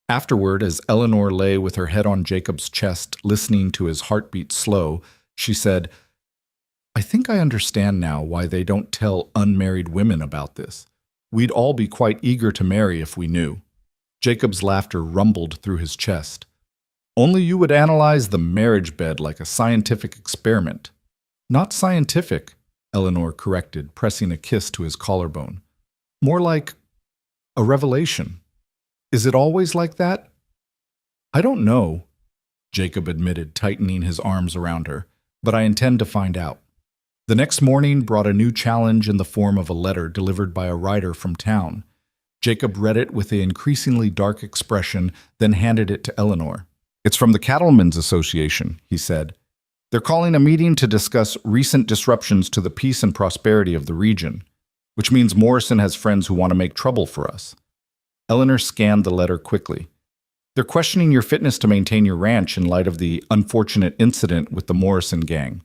Speaker 1: Afterward, as Eleanor lay with her head on Jacob's chest, listening to his heartbeat slow, she said, "I think I understand now why they don't tell unmarried women about this. We'd all be quite eager to marry if we knew." Jacob's laughter rumbled through his chest. "Only you would analyze the marriage bed like a scientific experiment." "Not scientific," Eleanor corrected, pressing a kiss to his collarbone. "More like a revelation. Is it always like that?" "I don't know," Jacob admitted, tightening his arms around her, "but I intend to find out." The next morning brought a new challenge in the form of a letter delivered by a writer from town. Jacob read it with an increasingly dark expression, then handed it to Eleanor. "It's from the Cattlemen's Association," he said. "They're calling a meeting to discuss recent disruptions to the peace and prosperity of the region, which means Morrison has friends who want to make trouble for us." Eleanor scanned the letter quickly. "They're questioning your fitness to maintain your ranch in light of the unfortunate incident with the Morrison gang.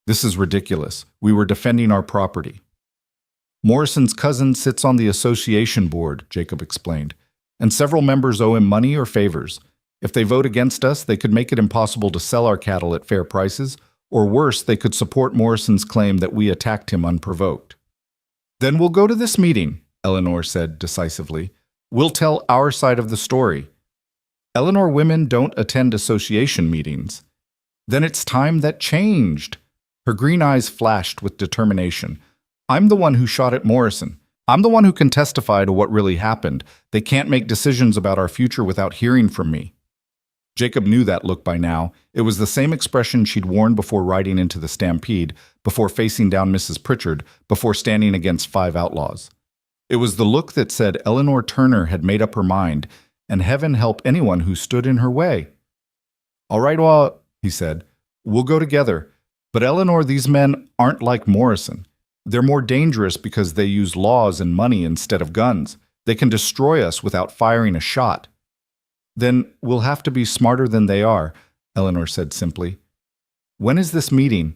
Speaker 1: This is ridiculous. We were defending our property." "Morrison's cousin sits on the association board," Jacob explained, "and several members owe him money or favors. If they vote against us, they could make it impossible to sell our cattle at fair prices, or worse, they could support Morrison's claim that we attacked him unprovoked." "Then we'll go to this meeting," Eleanor said decisively. "We'll tell our side of the story. Eleanor women don't attend association meetings." "Then it's time that changed." Her green eyes flashed with determination. "I'm the one who shot at Morrison. I'm the one who can testify to what really happened. They can't make decisions about our future without hearing from me." Jacob knew that look by now. It was the same expression she'd worn before riding into the stampede, before facing down Mrs. Pritchard, before standing against 5 outlaws. It was the look that said Eleanor Turner had made up her mind, and heaven help anyone who stood in her way. "All right, well," he said, "we'll go together. But Eleanor, these men aren't like Morrison. They're more dangerous because they use laws and money instead of guns. They can destroy us without firing a shot." "Then we'll have to be smarter than they are," Eleanor said simply. "When is this meeting?"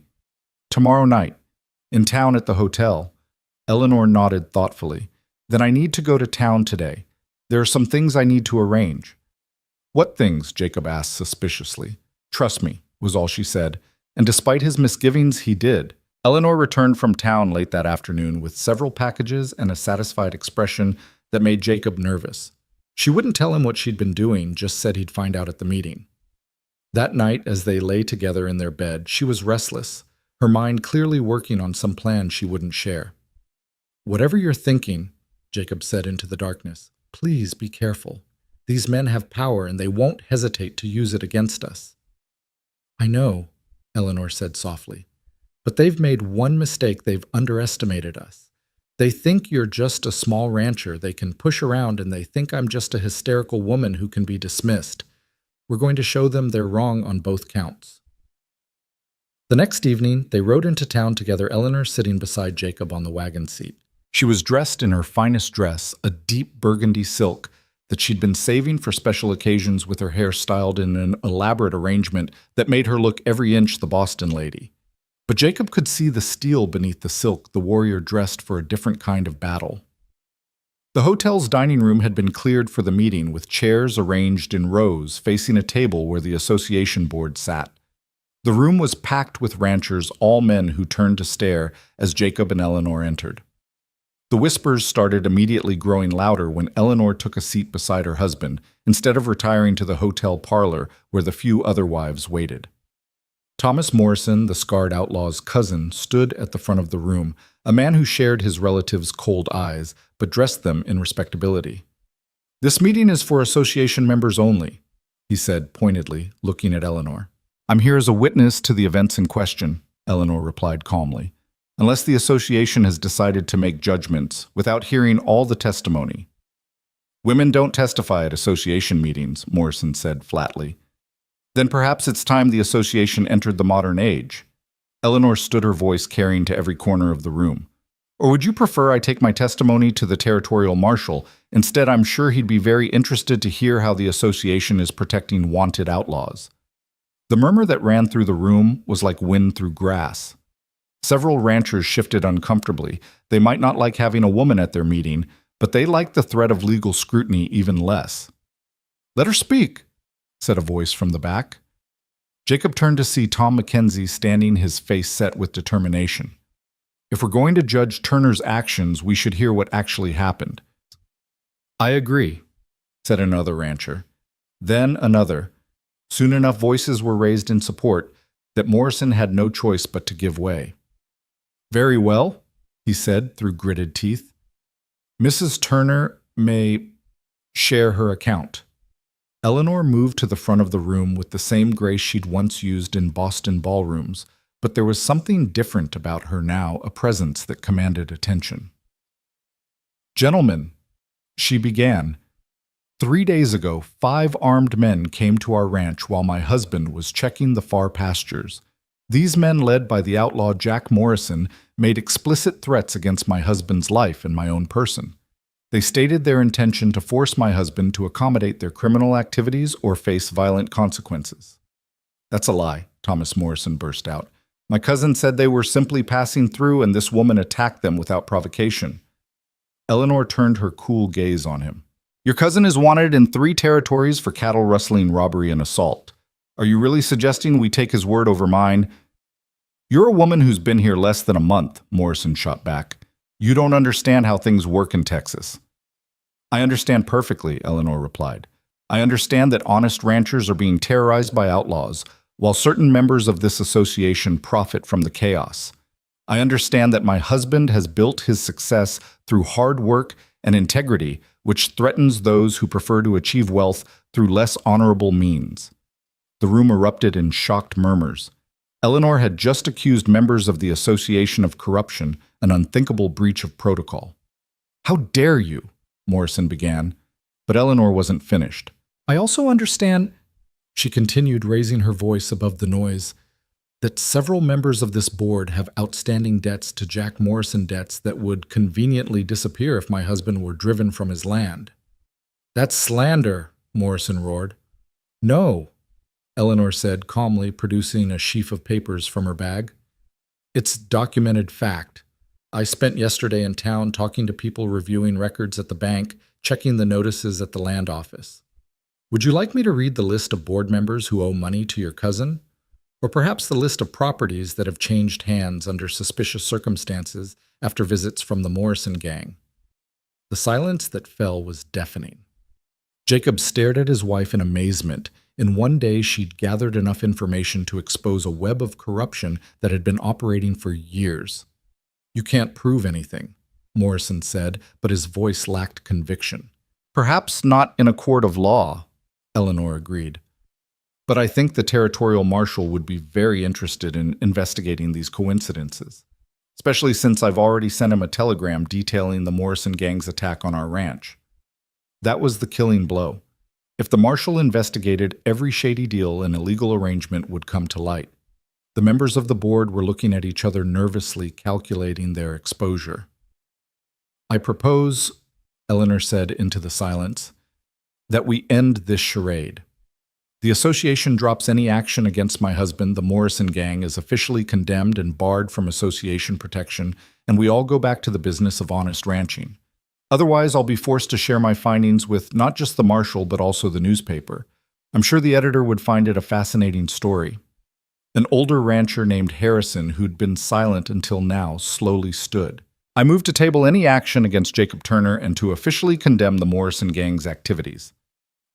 Speaker 1: "Tomorrow night. In town at the hotel." Eleanor nodded thoughtfully. "Then I need to go to town today. There are some things I need to arrange." "What things?" Jacob asked suspiciously. "Trust me," was all she said, and despite his misgivings, he did. Eleanor returned from town late that afternoon with several packages and a satisfied expression that made Jacob nervous. She wouldn't tell him what she'd been doing, just said he'd find out at the meeting. That night, as they lay together in their bed, she was restless, her mind clearly working on some plan she wouldn't share. "Whatever you're thinking," Jacob said into the darkness, "please be careful. These men have power and they won't hesitate to use it against us." "I know," Eleanor said softly, "but they've made one mistake. They've underestimated us. They think you're just a small rancher they can push around, and they think I'm just a hysterical woman who can be dismissed. We're going to show them they're wrong on both counts." The next evening, they rode into town together, Eleanor sitting beside Jacob on the wagon seat. She was dressed in her finest dress, a deep burgundy silk that she'd been saving for special occasions, with her hair styled in an elaborate arrangement that made her look every inch the Boston lady. But Jacob could see the steel beneath the silk, the warrior dressed for a different kind of battle. The hotel's dining room had been cleared for the meeting, with chairs arranged in rows facing a table where the association board sat. The room was packed with ranchers, all men who turned to stare as Jacob and Eleanor entered. The whispers started immediately growing louder when Eleanor took a seat beside her husband, instead of retiring to the hotel parlor where the few other wives waited. Thomas Morrison, the scarred outlaw's cousin, stood at the front of the room, a man who shared his relatives' cold eyes, but dressed them in respectability. "This meeting is for association members only," he said pointedly, looking at Eleanor. "I'm here as a witness to the events in question," Eleanor replied calmly, "unless the association has decided to make judgments without hearing all the testimony." "Women don't testify at association meetings," Morrison said flatly. "Then perhaps it's time the association entered the modern age." Eleanor stood, her voice carrying to every corner of the room. "Or would you prefer I take my testimony to the territorial marshal? Instead, I'm sure he'd be very interested to hear how the association is protecting wanted outlaws." The murmur that ran through the room was like wind through grass. Several ranchers shifted uncomfortably. They might not like having a woman at their meeting, but they liked the threat of legal scrutiny even less. "Let her speak," said a voice from the back. Jacob turned to see Tom Mackenzie standing, his face set with determination. "If we're going to judge Turner's actions, we should hear what actually happened." "I agree," said another rancher. Then another. Soon enough voices were raised in support that Morrison had no choice but to give way. "Very well," he said through gritted teeth. "Mrs. Turner may share her account." Eleanor moved to the front of the room with the same grace she'd once used in Boston ballrooms, but there was something different about her now, a presence that commanded attention. "Gentlemen," she began, "3 days ago, 5 armed men came to our ranch while my husband was checking the far pastures. These men, led by the outlaw Jack Morrison, made explicit threats against my husband's life and my own person. They stated their intention to force my husband to accommodate their criminal activities or face violent consequences." "That's a lie," Thomas Morrison burst out. "My cousin said they were simply passing through and this woman attacked them without provocation." Eleanor turned her cool gaze on him. "Your cousin is wanted in 3 territories for cattle rustling, robbery, and assault. Are you really suggesting we take his word over mine?" "You're a woman who's been here less than a month," Morrison shot back. "You don't understand how things work in Texas." "I understand perfectly," Eleanor replied. "I understand that honest ranchers are being terrorized by outlaws, while certain members of this association profit from the chaos. I understand that my husband has built his success through hard work and integrity, which threatens those who prefer to achieve wealth through less honorable means." The room erupted in shocked murmurs. Eleanor had just accused members of the Association of Corruption, an unthinkable breach of protocol. "How dare you?" Morrison began, but Eleanor wasn't finished. "I also understand," she continued, raising her voice above the noise, "that several members of this board have outstanding debts to Jack Morrison, debts that would conveniently disappear if my husband were driven from his land." "That's slander," Morrison roared. "No," Eleanor said calmly, producing a sheaf of papers from her bag. "It's documented fact. I spent yesterday in town talking to people, reviewing records at the bank, checking the notices at the land office. Would you like me to read the list of board members who owe money to your cousin? Or perhaps the list of properties that have changed hands under suspicious circumstances after visits from the Morrison gang?" The silence that fell was deafening. Jacob stared at his wife in amazement. In one day, she'd gathered enough information to expose a web of corruption that had been operating for years. "You can't prove anything," Morrison said, but his voice lacked conviction. "Perhaps not in a court of law," Eleanor agreed. "But I think the territorial marshal would be very interested in investigating these coincidences, especially since I've already sent him a telegram detailing the Morrison gang's attack on our ranch. That was the killing blow. If the marshal investigated, every shady deal and illegal arrangement would come to light." The members of the board were looking at each other nervously, calculating their exposure. "I propose," Eleanor said into the silence, "that we end this charade. The association drops any action against my husband. The Morrison gang is officially condemned and barred from association protection, and we all go back to the business of honest ranching. Otherwise, I'll be forced to share my findings with not just the marshal, but also the newspaper. I'm sure the editor would find it a fascinating story." An older rancher named Harrison, who'd been silent until now, slowly stood. "I move to table any action against Jacob Turner and to officially condemn the Morrison gang's activities."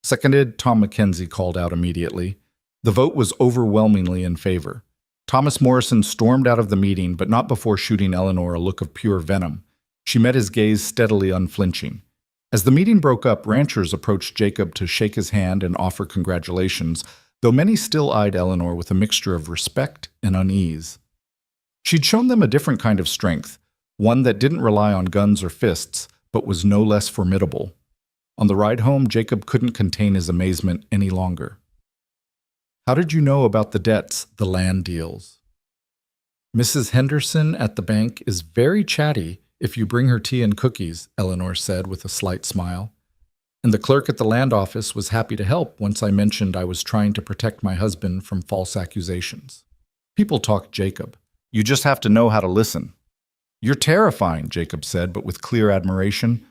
Speaker 1: "Seconded," Tom McKenzie called out immediately. The vote was overwhelmingly in favor. Thomas Morrison stormed out of the meeting, but not before shooting Eleanor a look of pure venom. She met his gaze steadily, unflinching. As the meeting broke up, ranchers approached Jacob to shake his hand and offer congratulations, though many still eyed Eleanor with a mixture of respect and unease. She'd shown them a different kind of strength, one that didn't rely on guns or fists, but was no less formidable. On the ride home, Jacob couldn't contain his amazement any longer. "How did you know about the debts, the land deals?" "Mrs. Henderson at the bank is very chatty if you bring her tea and cookies," Eleanor said with a slight smile. "And the clerk at the land office was happy to help once I mentioned I was trying to protect my husband from false accusations." "People talk, Jacob. You just have to know how to listen." "You're terrifying," Jacob said, but with clear admiration.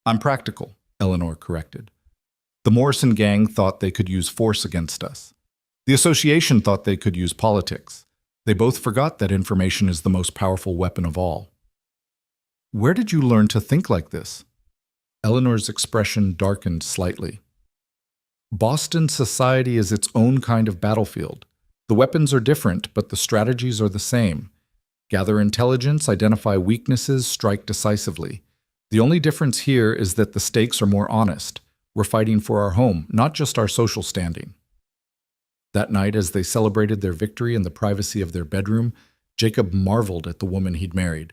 Speaker 1: "I'm practical," Eleanor corrected. "The Morrison gang thought they could use force against us. The association thought they could use politics. They both forgot that information is the most powerful weapon of all." "Where did you learn to think like this?" Eleanor's expression darkened slightly. "Boston society is its own kind of battlefield. The weapons are different, but the strategies are the same. Gather intelligence, identify weaknesses, strike decisively. The only difference here is that the stakes are more honest. We're fighting for our home, not just our social standing." That night, as they celebrated their victory in the privacy of their bedroom, Jacob marveled at the woman he'd married.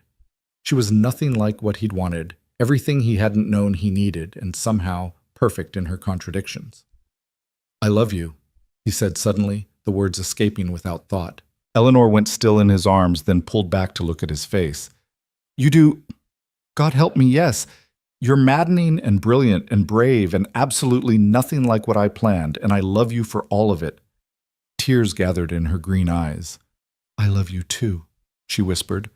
Speaker 1: She was nothing like what he'd wanted, everything he hadn't known he needed, and somehow perfect in her contradictions. "I love you," he said suddenly, the words escaping without thought. Eleanor went still in his arms, then pulled back to look at his face. "You do? God help me, yes. You're maddening and brilliant and brave and absolutely nothing like what I planned, and I love you for all of it." Tears gathered in her green eyes. "I love you too," she whispered.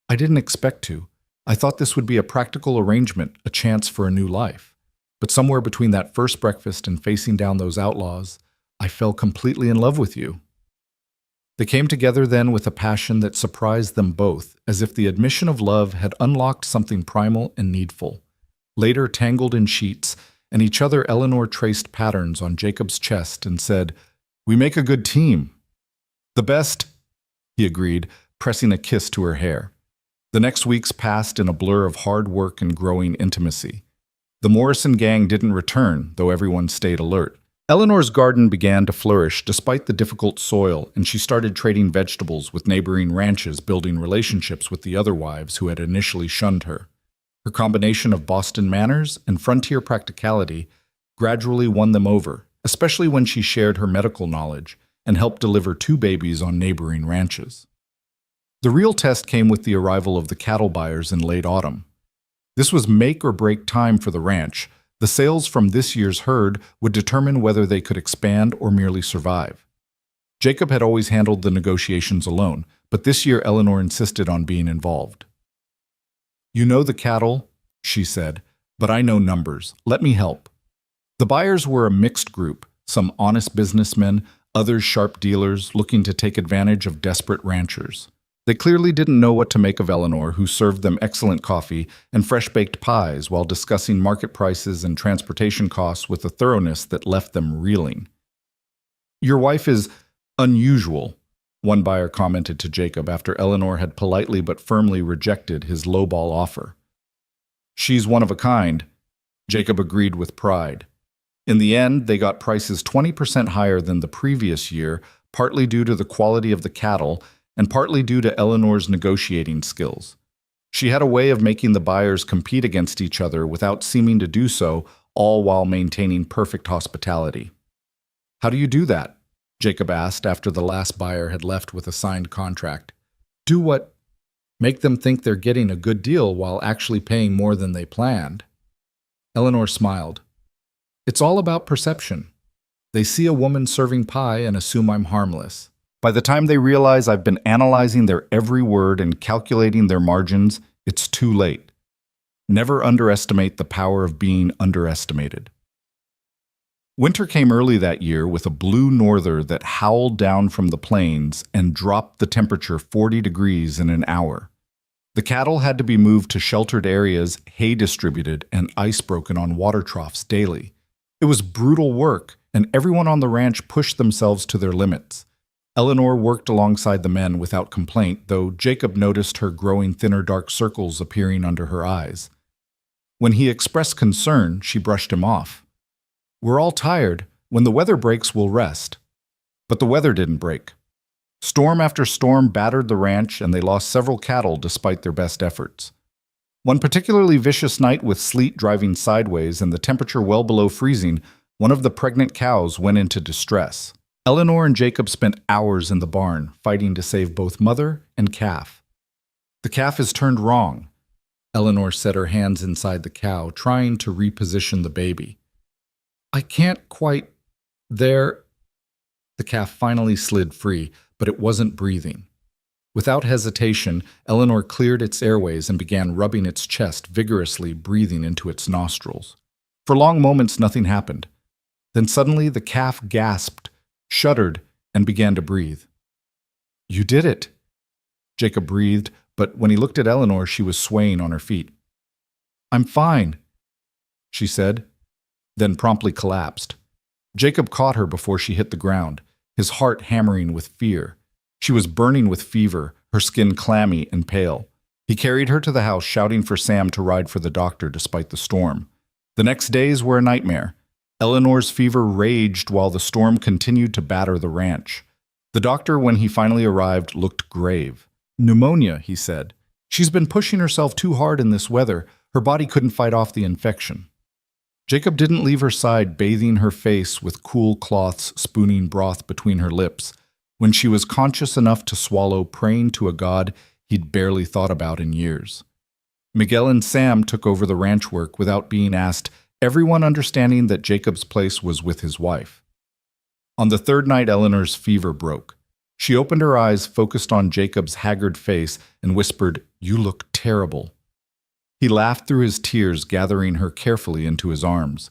Speaker 1: "I didn't expect to. I thought this would be a practical arrangement, a chance for a new life. But somewhere between that first breakfast and facing down those outlaws, I fell completely in love with you." They came together then with a passion that surprised them both, as if the admission of love had unlocked something primal and needful. Later, tangled in sheets, and each other, Eleanor traced patterns on Jacob's chest and said, "We make a good team." "The best," he agreed, pressing a kiss to her hair. The next weeks passed in a blur of hard work and growing intimacy. The Morrison gang didn't return, though everyone stayed alert. Eleanor's garden began to flourish despite the difficult soil, and she started trading vegetables with neighboring ranches, building relationships with the other wives who had initially shunned her. Her combination of Boston manners and frontier practicality gradually won them over, especially when she shared her medical knowledge and helped deliver 2 babies on neighboring ranches. The real test came with the arrival of the cattle buyers in late autumn. This was make or break time for the ranch. The sales from this year's herd would determine whether they could expand or merely survive. Jacob had always handled the negotiations alone, but this year Eleanor insisted on being involved. "You know the cattle," she said, "but I know numbers. Let me help." The buyers were a mixed group, some honest businessmen, others sharp dealers looking to take advantage of desperate ranchers. They clearly didn't know what to make of Eleanor, who served them excellent coffee and fresh-baked pies while discussing market prices and transportation costs with a thoroughness that left them reeling. "Your wife is unusual," one buyer commented to Jacob after Eleanor had politely but firmly rejected his lowball offer. "She's one of a kind," Jacob agreed with pride. In the end, they got prices 20% higher than the previous year, partly due to the quality of the cattle and partly due to Eleanor's negotiating skills. She had a way of making the buyers compete against each other without seeming to do so, all while maintaining perfect hospitality. "How do you do that?" Jacob asked after the last buyer had left with a signed contract. "Do what? Make them think they're getting a good deal while actually paying more than they planned." Eleanor smiled. "It's all about perception. They see a woman serving pie and assume I'm harmless. By the time they realize I've been analyzing their every word and calculating their margins, it's too late. Never underestimate the power of being underestimated." Winter came early that year with a blue norther that howled down from the plains and dropped the temperature 40 degrees in an hour. The cattle had to be moved to sheltered areas, hay distributed, and ice broken on water troughs daily. It was brutal work, and everyone on the ranch pushed themselves to their limits. Eleanor worked alongside the men without complaint, though Jacob noticed her growing thinner dark circles appearing under her eyes. When he expressed concern, she brushed him off. "We're all tired. When the weather breaks, we'll rest." But the weather didn't break. Storm after storm battered the ranch, and they lost several cattle despite their best efforts. One particularly vicious night with sleet driving sideways and the temperature well below freezing, one of the pregnant cows went into distress. Eleanor and Jacob spent hours in the barn, fighting to save both mother and calf. "The calf is turned wrong." Eleanor set her hands inside the cow, trying to reposition the baby. "I can't quite... there..." The calf finally slid free, but it wasn't breathing. Without hesitation, Eleanor cleared its airways and began rubbing its chest vigorously, breathing into its nostrils. For long moments, nothing happened. Then suddenly the calf gasped, shuddered, and began to breathe. "You did it!" Jacob breathed, but when he looked at Eleanor, she was swaying on her feet. "I'm fine," she said, then promptly collapsed. Jacob caught her before she hit the ground, his heart hammering with fear. She was burning with fever, her skin clammy and pale. He carried her to the house, shouting for Sam to ride for the doctor despite the storm. The next days were a nightmare. Eleanor's fever raged while the storm continued to batter the ranch. The doctor, when he finally arrived, looked grave. "Pneumonia," he said. "She's been pushing herself too hard in this weather. Her body couldn't fight off the infection." Jacob didn't leave her side, bathing her face with cool cloths, spooning broth between her lips. When she was conscious enough to swallow, praying to a god he'd barely thought about in years. Miguel and Sam took over the ranch work without being asked, everyone understanding that Jacob's place was with his wife. On the third night, Eleanor's fever broke. She opened her eyes, focused on Jacob's haggard face, and whispered, "You look terrible." He laughed through his tears, gathering her carefully into his arms.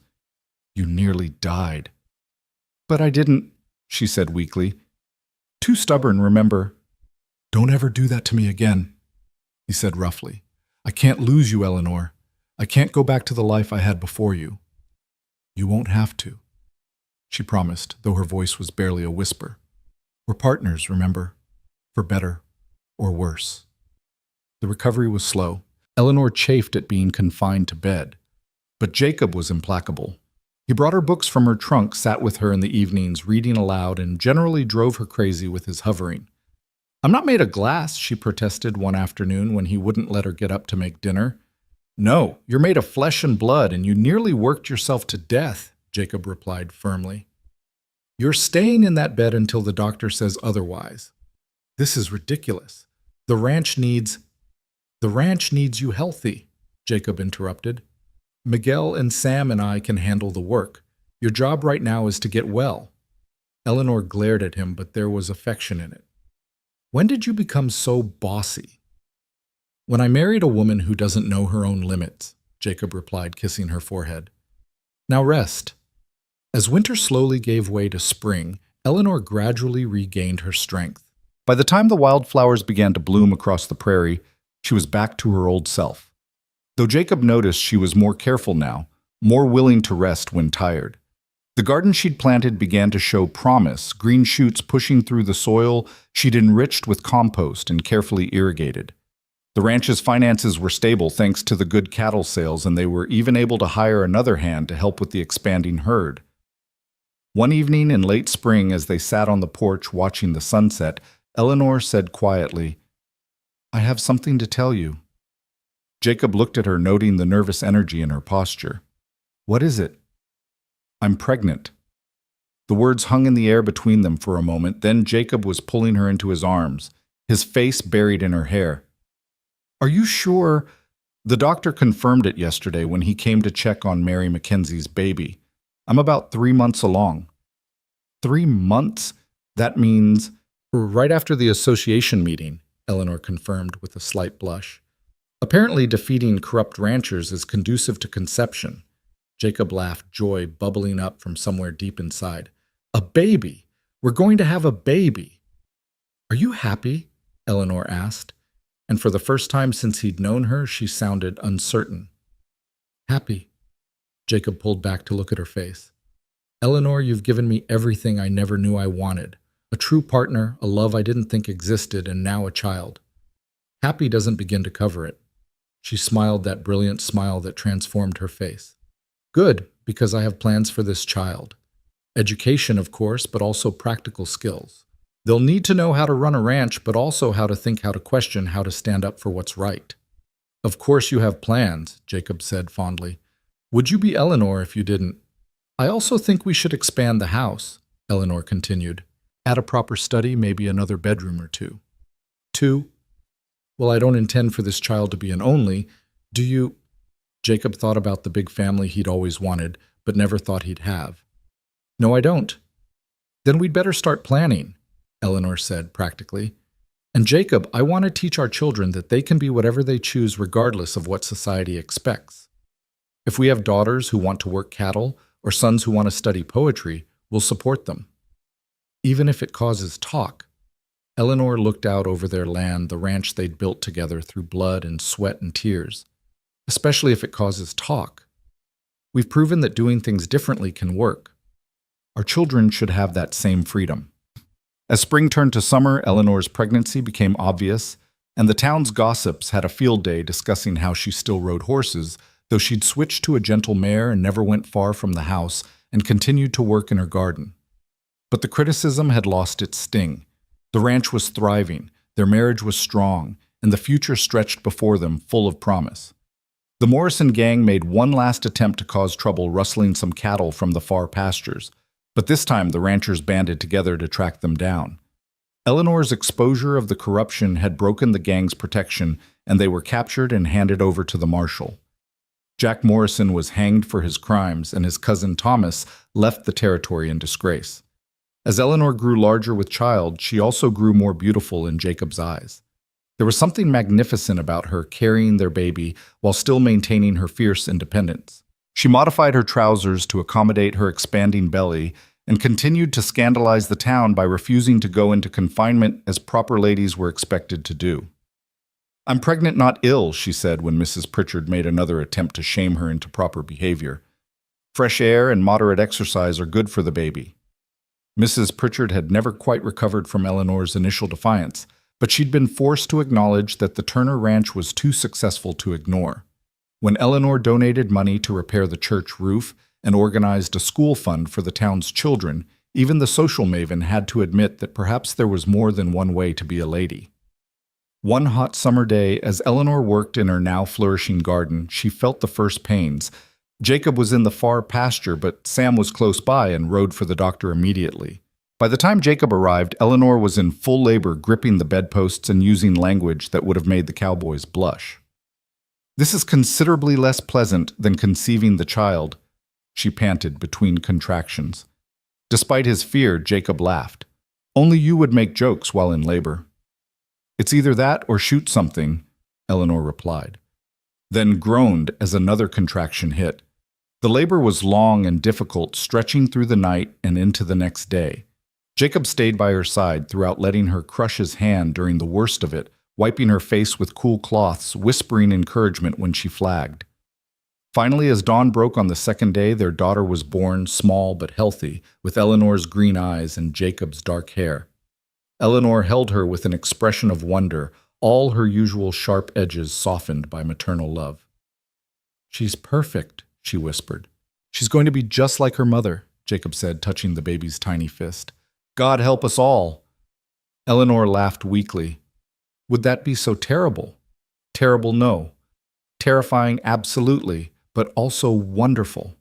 Speaker 1: "You nearly died." "But I didn't," she said weakly. "Too stubborn, remember." "Don't ever do that to me again," he said roughly. "I can't lose you, Eleanor. I can't go back to the life I had before you." "You won't have to," she promised, though her voice was barely a whisper. "We're partners, remember? For better or worse. The recovery was slow. Eleanor chafed at being confined to bed. But Jacob was implacable. He brought her books from her trunk, sat with her in the evenings, reading aloud, and generally drove her crazy with his hovering. "I'm not made of glass," she protested one afternoon when he wouldn't let her get up to make dinner. "No, you're made of flesh and blood, and you nearly worked yourself to death," Jacob replied firmly. "You're staying in that bed until the doctor says otherwise." "This is ridiculous. The ranch needs you healthy," Jacob interrupted. "Miguel and Sam and I can handle the work. Your job right now is to get well." Eleanor glared at him, but there was affection in it. "When did you become so bossy?" "When I married a woman who doesn't know her own limits," Jacob replied, kissing her forehead. "Now rest." As winter slowly gave way to spring, Eleanor gradually regained her strength. By the time the wildflowers began to bloom across the prairie, she was back to her old self. Though Jacob noticed she was more careful now, more willing to rest when tired. The garden she'd planted began to show promise, green shoots pushing through the soil she'd enriched with compost and carefully irrigated. The ranch's finances were stable thanks to the good cattle sales, and they were even able to hire another hand to help with the expanding herd. One evening in late spring, as they sat on the porch watching the sunset, Eleanor said quietly, "I have something to tell you." Jacob looked at her, noting the nervous energy in her posture. "What is it?" "I'm pregnant." The words hung in the air between them for a moment, then Jacob was pulling her into his arms, his face buried in her hair. "Are you sure?" "The doctor confirmed it yesterday when he came to check on Mary Mackenzie's baby. I'm about 3 months along." 3 months? That means— "Right after the association meeting," Eleanor confirmed with a slight blush. "Apparently defeating corrupt ranchers is conducive to conception." Jacob laughed, joy bubbling up from somewhere deep inside. "A baby! We're going to have a baby!" "Are you happy?" Eleanor asked, and for the first time since he'd known her, she sounded uncertain. "Happy." Jacob pulled back to look at her face. "Eleanor, you've given me everything I never knew I wanted. A true partner, a love I didn't think existed, and now a child. Happy doesn't begin to cover it." She smiled that brilliant smile that transformed her face. "Good, because I have plans for this child. Education, of course, but also practical skills. They'll need to know how to run a ranch, but also how to think, how to question, how to stand up for what's right." "Of course you have plans," Jacob said fondly. "Would you be Eleanor if you didn't?" "I also think we should expand the house," Eleanor continued. "Add a proper study, maybe another bedroom or two." "Two? Well, I don't intend for this child to be an only. Do you—" Jacob thought about the big family he'd always wanted, but never thought he'd have. "No, I don't." "Then we'd better start planning," Eleanor said practically. "And Jacob, I want to teach our children that they can be whatever they choose regardless of what society expects. If we have daughters who want to work cattle or sons who want to study poetry, we'll support them. Even if it causes talk." Eleanor looked out over their land, the ranch they'd built together through blood and sweat and tears. "Especially if it causes talk. We've proven that doing things differently can work. Our children should have that same freedom." As spring turned to summer, Eleanor's pregnancy became obvious, and the town's gossips had a field day discussing how she still rode horses, though she'd switched to a gentle mare and never went far from the house and continued to work in her garden. But the criticism had lost its sting. The ranch was thriving, their marriage was strong, and the future stretched before them, full of promise. The Morrison gang made one last attempt to cause trouble, rustling some cattle from the far pastures, but this time the ranchers banded together to track them down. Eleanor's exposure of the corruption had broken the gang's protection, and they were captured and handed over to the marshal. Jack Morrison was hanged for his crimes, and his cousin Thomas left the territory in disgrace. As Eleanor grew larger with child, she also grew more beautiful in Jacob's eyes. There was something magnificent about her carrying their baby while still maintaining her fierce independence. She modified her trousers to accommodate her expanding belly and continued to scandalize the town by refusing to go into confinement as proper ladies were expected to do. "I'm pregnant, not ill," she said when Mrs. Pritchard made another attempt to shame her into proper behavior. "Fresh air and moderate exercise are good for the baby." Mrs. Pritchard had never quite recovered from Eleanor's initial defiance, but she'd been forced to acknowledge that the Turner Ranch was too successful to ignore. When Eleanor donated money to repair the church roof and organized a school fund for the town's children, even the social maven had to admit that perhaps there was more than one way to be a lady. One hot summer day, as Eleanor worked in her now flourishing garden, she felt the first pains. Jacob was in the far pasture, but Sam was close by and rode for the doctor immediately. By the time Jacob arrived, Eleanor was in full labor, gripping the bedposts and using language that would have made the cowboys blush. "This is considerably less pleasant than conceiving the child," she panted between contractions. Despite his fear, Jacob laughed. "Only you would make jokes while in labor." "It's either that or shoot something," Eleanor replied, then groaned as another contraction hit. The labor was long and difficult, stretching through the night and into the next day. Jacob stayed by her side throughout, letting her crush his hand during the worst of it, wiping her face with cool cloths, whispering encouragement when she flagged. Finally, as dawn broke on the second day, their daughter was born, small but healthy, with Eleanor's green eyes and Jacob's dark hair. Eleanor held her with an expression of wonder, all her usual sharp edges softened by maternal love. "She's perfect," she whispered. "She's going to be just like her mother," Jacob said, touching the baby's tiny fist. "God help us all." Eleanor laughed weakly. "Would that be so terrible?" "Terrible, no. Terrifying, absolutely, but also wonderful."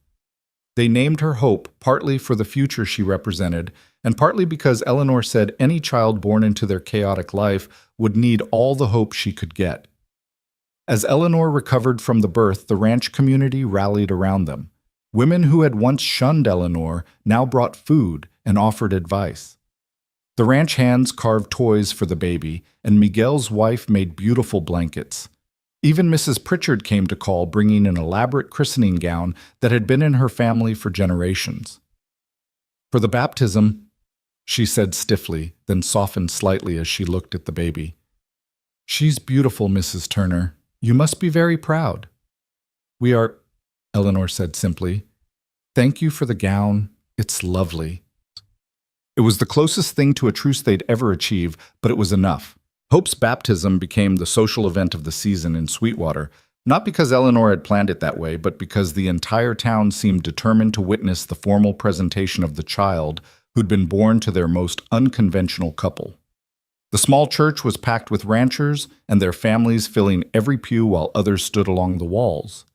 Speaker 1: They named her Hope, partly for the future she represented, and partly because Eleanor said any child born into their chaotic life would need all the hope she could get. As Eleanor recovered from the birth, the ranch community rallied around them. Women who had once shunned Eleanor now brought food and offered advice. The ranch hands carved toys for the baby, and Miguel's wife made beautiful blankets. Even Mrs. Pritchard came to call, bringing an elaborate christening gown that had been in her family for generations. "For the baptism," she said stiffly, then softened slightly as she looked at the baby. "She's beautiful, Mrs. Turner. You must be very proud." "We are," Eleanor said simply. "Thank you for the gown. It's lovely." It was the closest thing to a truce they'd ever achieve, but it was enough. Hope's baptism became the social event of the season in Sweetwater, not because Eleanor had planned it that way, but because the entire town seemed determined to witness the formal presentation of the child who'd been born to their most unconventional couple. The small church was packed with ranchers and their families filling every pew while others stood along the walls.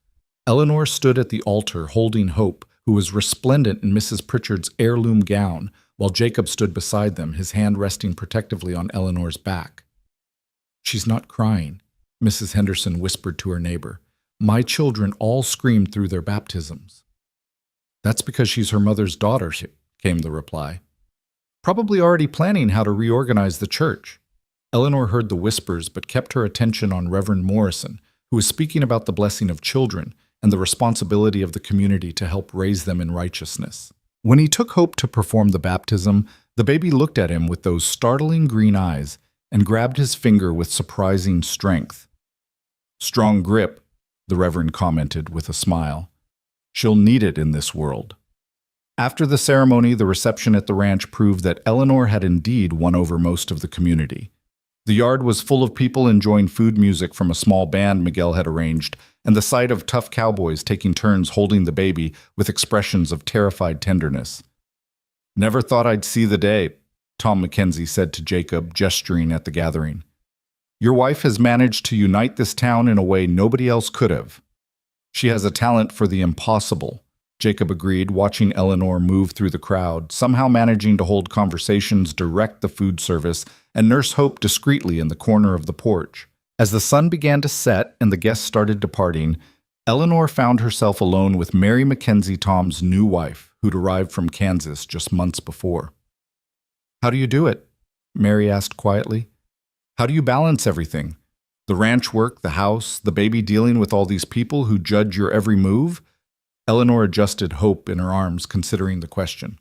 Speaker 1: Eleanor stood at the altar holding Hope, who was resplendent in Mrs. Pritchard's heirloom gown, while Jacob stood beside them, his hand resting protectively on Eleanor's back. "She's not crying," Mrs. Henderson whispered to her neighbor. "My children all screamed through their baptisms." "That's because she's her mother's daughter," came the reply. "Probably already planning how to reorganize the church." Eleanor heard the whispers but kept her attention on Reverend Morrison, who was speaking about the blessing of children and the responsibility of the community to help raise them in righteousness. When he took Hope to perform the baptism, the baby looked at him with those startling green eyes and grabbed his finger with surprising strength. "Strong grip," the Reverend commented with a smile. "She'll need it in this world." After the ceremony, the reception at the ranch proved that Eleanor had indeed won over most of the community. The yard was full of people enjoying food music from a small band Miguel had arranged, and the sight of tough cowboys taking turns holding the baby with expressions of terrified tenderness. "Never thought I'd see the day," Tom Mackenzie said to Jacob, gesturing at the gathering. "Your wife has managed to unite this town in a way nobody else could have." "She has a talent for the impossible," Jacob agreed, watching Eleanor move through the crowd, somehow managing to hold conversations, direct the food service, and nurse Hope discreetly in the corner of the porch. As the sun began to set and the guests started departing, Eleanor found herself alone with Mary Mackenzie, Tom's new wife, who'd arrived from Kansas just months before. "How do you do it?" Mary asked quietly. "How do you balance everything? The ranch work, the house, the baby, dealing with all these people who judge your every move?" Eleanor adjusted Hope in her arms, considering the question.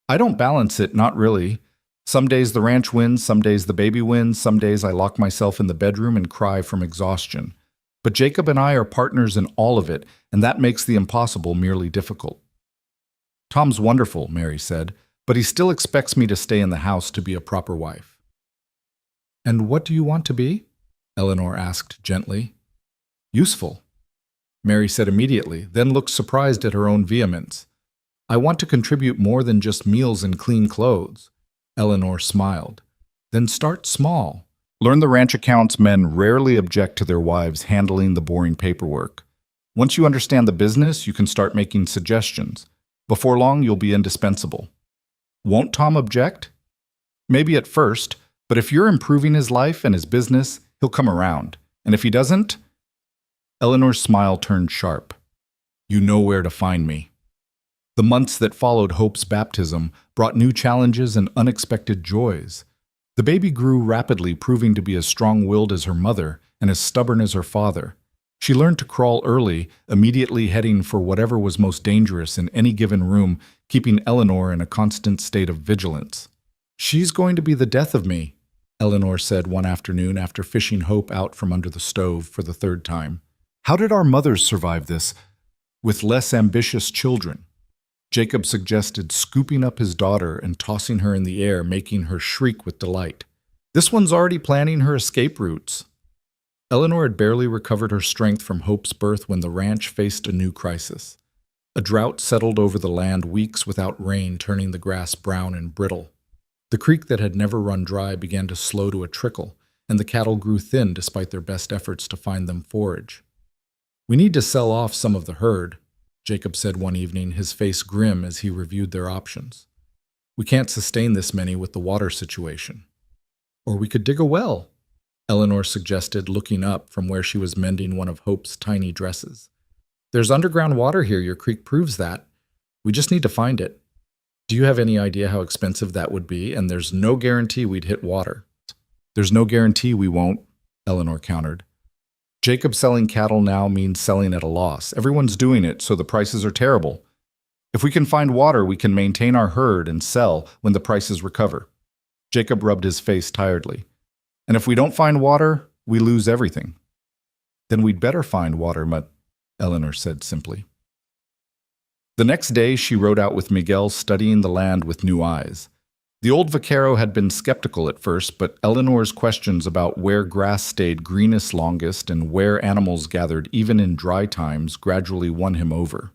Speaker 1: "I don't balance it, not really. Some days the ranch wins, some days the baby wins, some days I lock myself in the bedroom and cry from exhaustion. But Jacob and I are partners in all of it, and that makes the impossible merely difficult." "Tom's wonderful," Mary said, "but he still expects me to stay in the house to be a proper wife." And what do you want to be? Eleanor asked gently. Useful, Mary said immediately, then looked surprised at her own vehemence. I want to contribute more than just meals and clean clothes. Eleanor smiled. Then start small. Learn the ranch accounts. Men rarely object to their wives handling the boring paperwork. Once you understand the business, you can start making suggestions. Before long, you'll be indispensable. Won't Tom object? Maybe at first, but if you're improving his life and his business, he'll come around. And if he doesn't? Eleanor's smile turned sharp. You know where to find me. The months that followed Hope's baptism brought new challenges and unexpected joys. The baby grew rapidly, proving to be as strong-willed as her mother and as stubborn as her father. She learned to crawl early, immediately heading for whatever was most dangerous in any given room, keeping Eleanor in a constant state of vigilance. She's going to be the death of me, Eleanor said one afternoon after fishing Hope out from under the stove for the third time. How did our mothers survive this with less ambitious children? Jacob suggested, scooping up his daughter and tossing her in the air, making her shriek with delight. This one's already planning her escape routes. Eleanor had barely recovered her strength from Hope's birth when the ranch faced a new crisis. A drought settled over the land, weeks without rain, turning the grass brown and brittle. The creek that had never run dry began to slow to a trickle, and the cattle grew thin despite their best efforts to find them forage. We need to sell off some of the herd, Jacob said one evening, his face grim as he reviewed their options. We can't sustain this many with the water situation. Or we could dig a well, Eleanor suggested, looking up from where she was mending one of Hope's tiny dresses. There's underground water here, your creek proves that. We just need to find it. Do you have any idea how expensive that would be? And there's no guarantee we'd hit water. There's no guarantee we won't, Eleanor countered. Jacob selling cattle now means selling at a loss. Everyone's doing it, so the prices are terrible. If we can find water, we can maintain our herd and sell when the prices recover. Jacob rubbed his face tiredly. And if we don't find water, we lose everything. Then we'd better find water, Eleanor said simply. The next day, she rode out with Miguel, studying the land with new eyes. The old vaquero had been skeptical at first, but Eleanor's questions about where grass stayed greenest longest and where animals gathered even in dry times gradually won him over.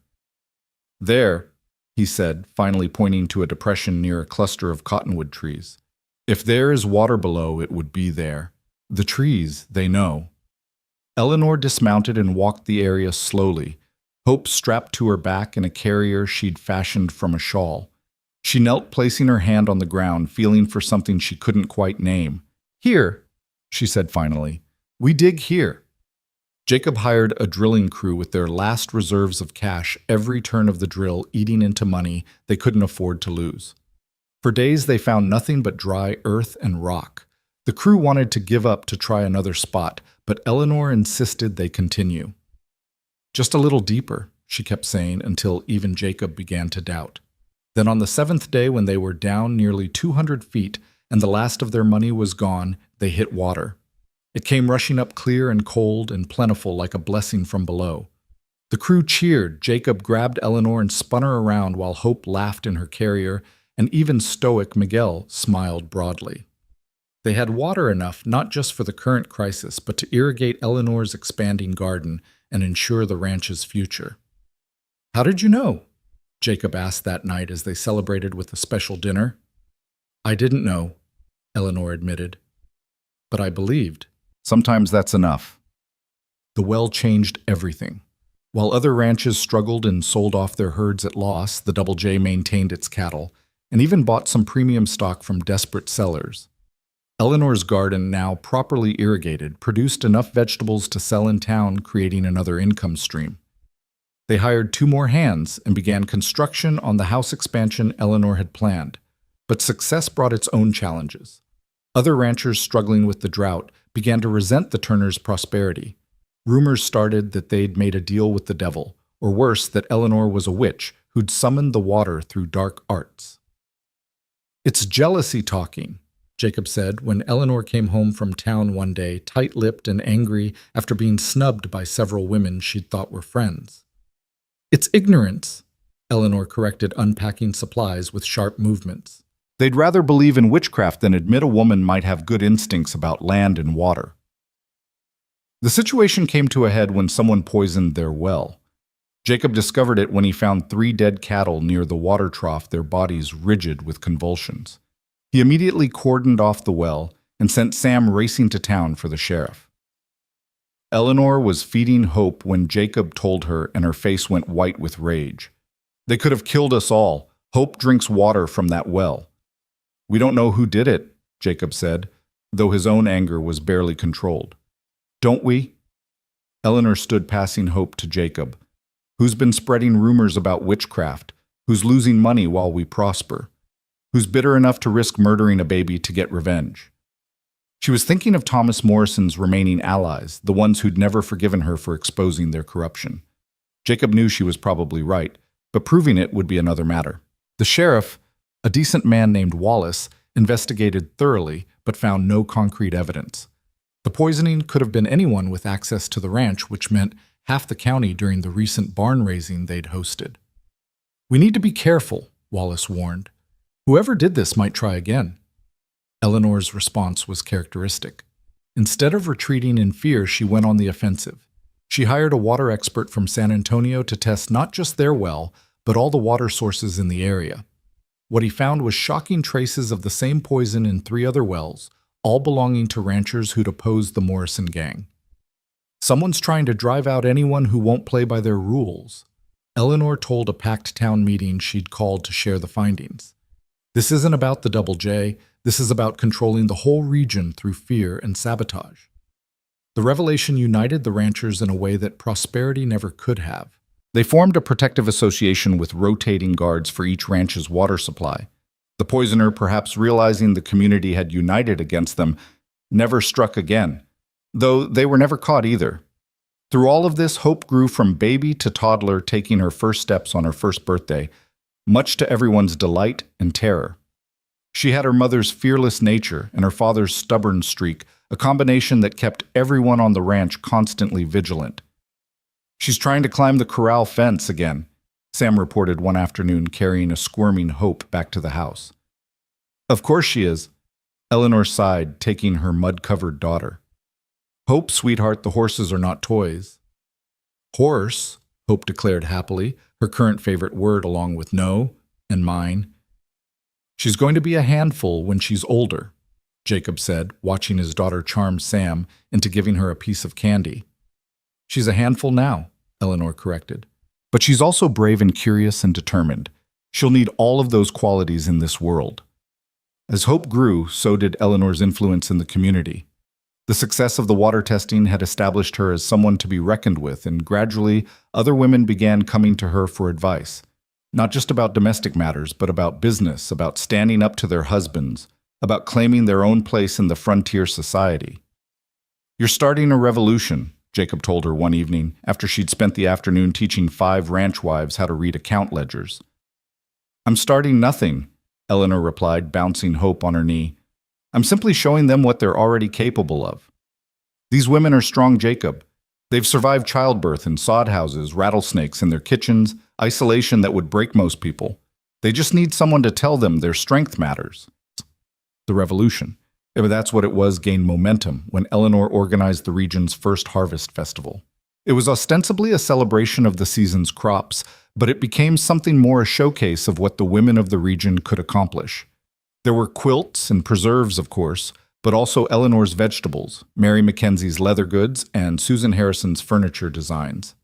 Speaker 1: There, he said, finally pointing to a depression near a cluster of cottonwood trees. If there is water below, it would be there. The trees, they know. Eleanor dismounted and walked the area slowly, Hope strapped to her back in a carrier she'd fashioned from a shawl. She knelt, placing her hand on the ground, feeling for something she couldn't quite name. Here, she said finally. We dig here. Jacob hired a drilling crew with their last reserves of cash, every turn of the drill eating into money they couldn't afford to lose. For days they found nothing but dry earth and rock. The crew wanted to give up to try another spot, but Eleanor insisted they continue. Just a little deeper, she kept saying, until even Jacob began to doubt. Then on the seventh day, when they were down nearly 200 feet and the last of their money was gone, they hit water. It came rushing up clear and cold and plentiful like a blessing from below. The crew cheered. Jacob grabbed Eleanor and spun her around while Hope laughed in her carrier, and even stoic Miguel smiled broadly. They had water enough not just for the current crisis, but to irrigate Eleanor's expanding garden and ensure the ranch's future. How did you know? Jacob asked that night as they celebrated with a special dinner. I didn't know, Eleanor admitted. But I believed. Sometimes that's enough. The well changed everything. While other ranches struggled and sold off their herds at loss, the Double J maintained its cattle and even bought some premium stock from desperate sellers. Eleanor's garden, now properly irrigated, produced enough vegetables to sell in town, creating another income stream. They hired 2 more hands and began construction on the house expansion Eleanor had planned. But success brought its own challenges. Other ranchers struggling with the drought began to resent the Turners' prosperity. Rumors started that they'd made a deal with the devil, or worse, that Eleanor was a witch who'd summoned the water through dark arts. It's jealousy talking, Jacob said when Eleanor came home from town one day, tight-lipped and angry after being snubbed by several women she'd thought were friends. It's ignorance, Eleanor corrected, unpacking supplies with sharp movements. They'd rather believe in witchcraft than admit a woman might have good instincts about land and water. The situation came to a head when someone poisoned their well. Jacob discovered it when he found 3 dead cattle near the water trough, their bodies rigid with convulsions. He immediately cordoned off the well and sent Sam racing to town for the sheriff. Eleanor was feeding Hope when Jacob told her, and her face went white with rage. "They could have killed us all. Hope drinks water from that well." "We don't know who did it," Jacob said, though his own anger was barely controlled. "Don't we?" Eleanor stood passing Hope to Jacob. "Who's been spreading rumors about witchcraft? Who's losing money while we prosper? Who's bitter enough to risk murdering a baby to get revenge?" She was thinking of Thomas Morrison's remaining allies, the ones who'd never forgiven her for exposing their corruption. Jacob knew she was probably right, but proving it would be another matter. The sheriff, a decent man named Wallace, investigated thoroughly but found no concrete evidence. The poisoning could have been anyone with access to the ranch, which meant half the county during the recent barn raising they'd hosted. "We need to be careful," Wallace warned. "Whoever did this might try again." Eleanor's response was characteristic. Instead of retreating in fear, she went on the offensive. She hired a water expert from San Antonio to test not just their well, but all the water sources in the area. What he found was shocking traces of the same poison in 3 other wells, all belonging to ranchers who'd opposed the Morrison gang. "Someone's trying to drive out anyone who won't play by their rules," Eleanor told a packed town meeting she'd called to share the findings. "This isn't about the Double J. This is about controlling the whole region through fear and sabotage." The revelation united the ranchers in a way that prosperity never could have. They formed a protective association with rotating guards for each ranch's water supply. The poisoner, perhaps realizing the community had united against them, never struck again, though they were never caught either. Through all of this, Hope grew from baby to toddler, taking her first steps on her first birthday, much to everyone's delight and terror. She had her mother's fearless nature and her father's stubborn streak, a combination that kept everyone on the ranch constantly vigilant. "She's trying to climb the corral fence again," Sam reported one afternoon, carrying a squirming Hope back to the house. "Of course she is," Eleanor sighed, taking her mud-covered daughter. "Hope, sweetheart, the horses are not toys." "Horse," Hope declared happily, her current favorite word along with no and mine. "She's going to be a handful when she's older," Jacob said, watching his daughter charm Sam into giving her a piece of candy. "She's a handful now," Eleanor corrected. "But she's also brave and curious and determined. She'll need all of those qualities in this world." As Hope grew, so did Eleanor's influence in the community. The success of the water testing had established her as someone to be reckoned with, and gradually other women began coming to her for advice. Not just about domestic matters, but about business, about standing up to their husbands, about claiming their own place in the frontier society. "You're starting a revolution," Jacob told her one evening after she'd spent the afternoon teaching 5 ranch wives how to read account ledgers. "I'm starting nothing," Eleanor replied, bouncing Hope on her knee. "I'm simply showing them what they're already capable of. These women are strong, Jacob. They've survived childbirth in sod houses, rattlesnakes in their kitchens, isolation that would break most people. They just need someone to tell them their strength matters." The revolution, if that's what it was, gained momentum when Eleanor organized the region's first harvest festival. It was ostensibly a celebration of the season's crops, but it became something more, a showcase of what the women of the region could accomplish. There were quilts and preserves, of course, but also Eleanor's vegetables, Mary Mackenzie's leather goods, and Susan Harrison's furniture designs.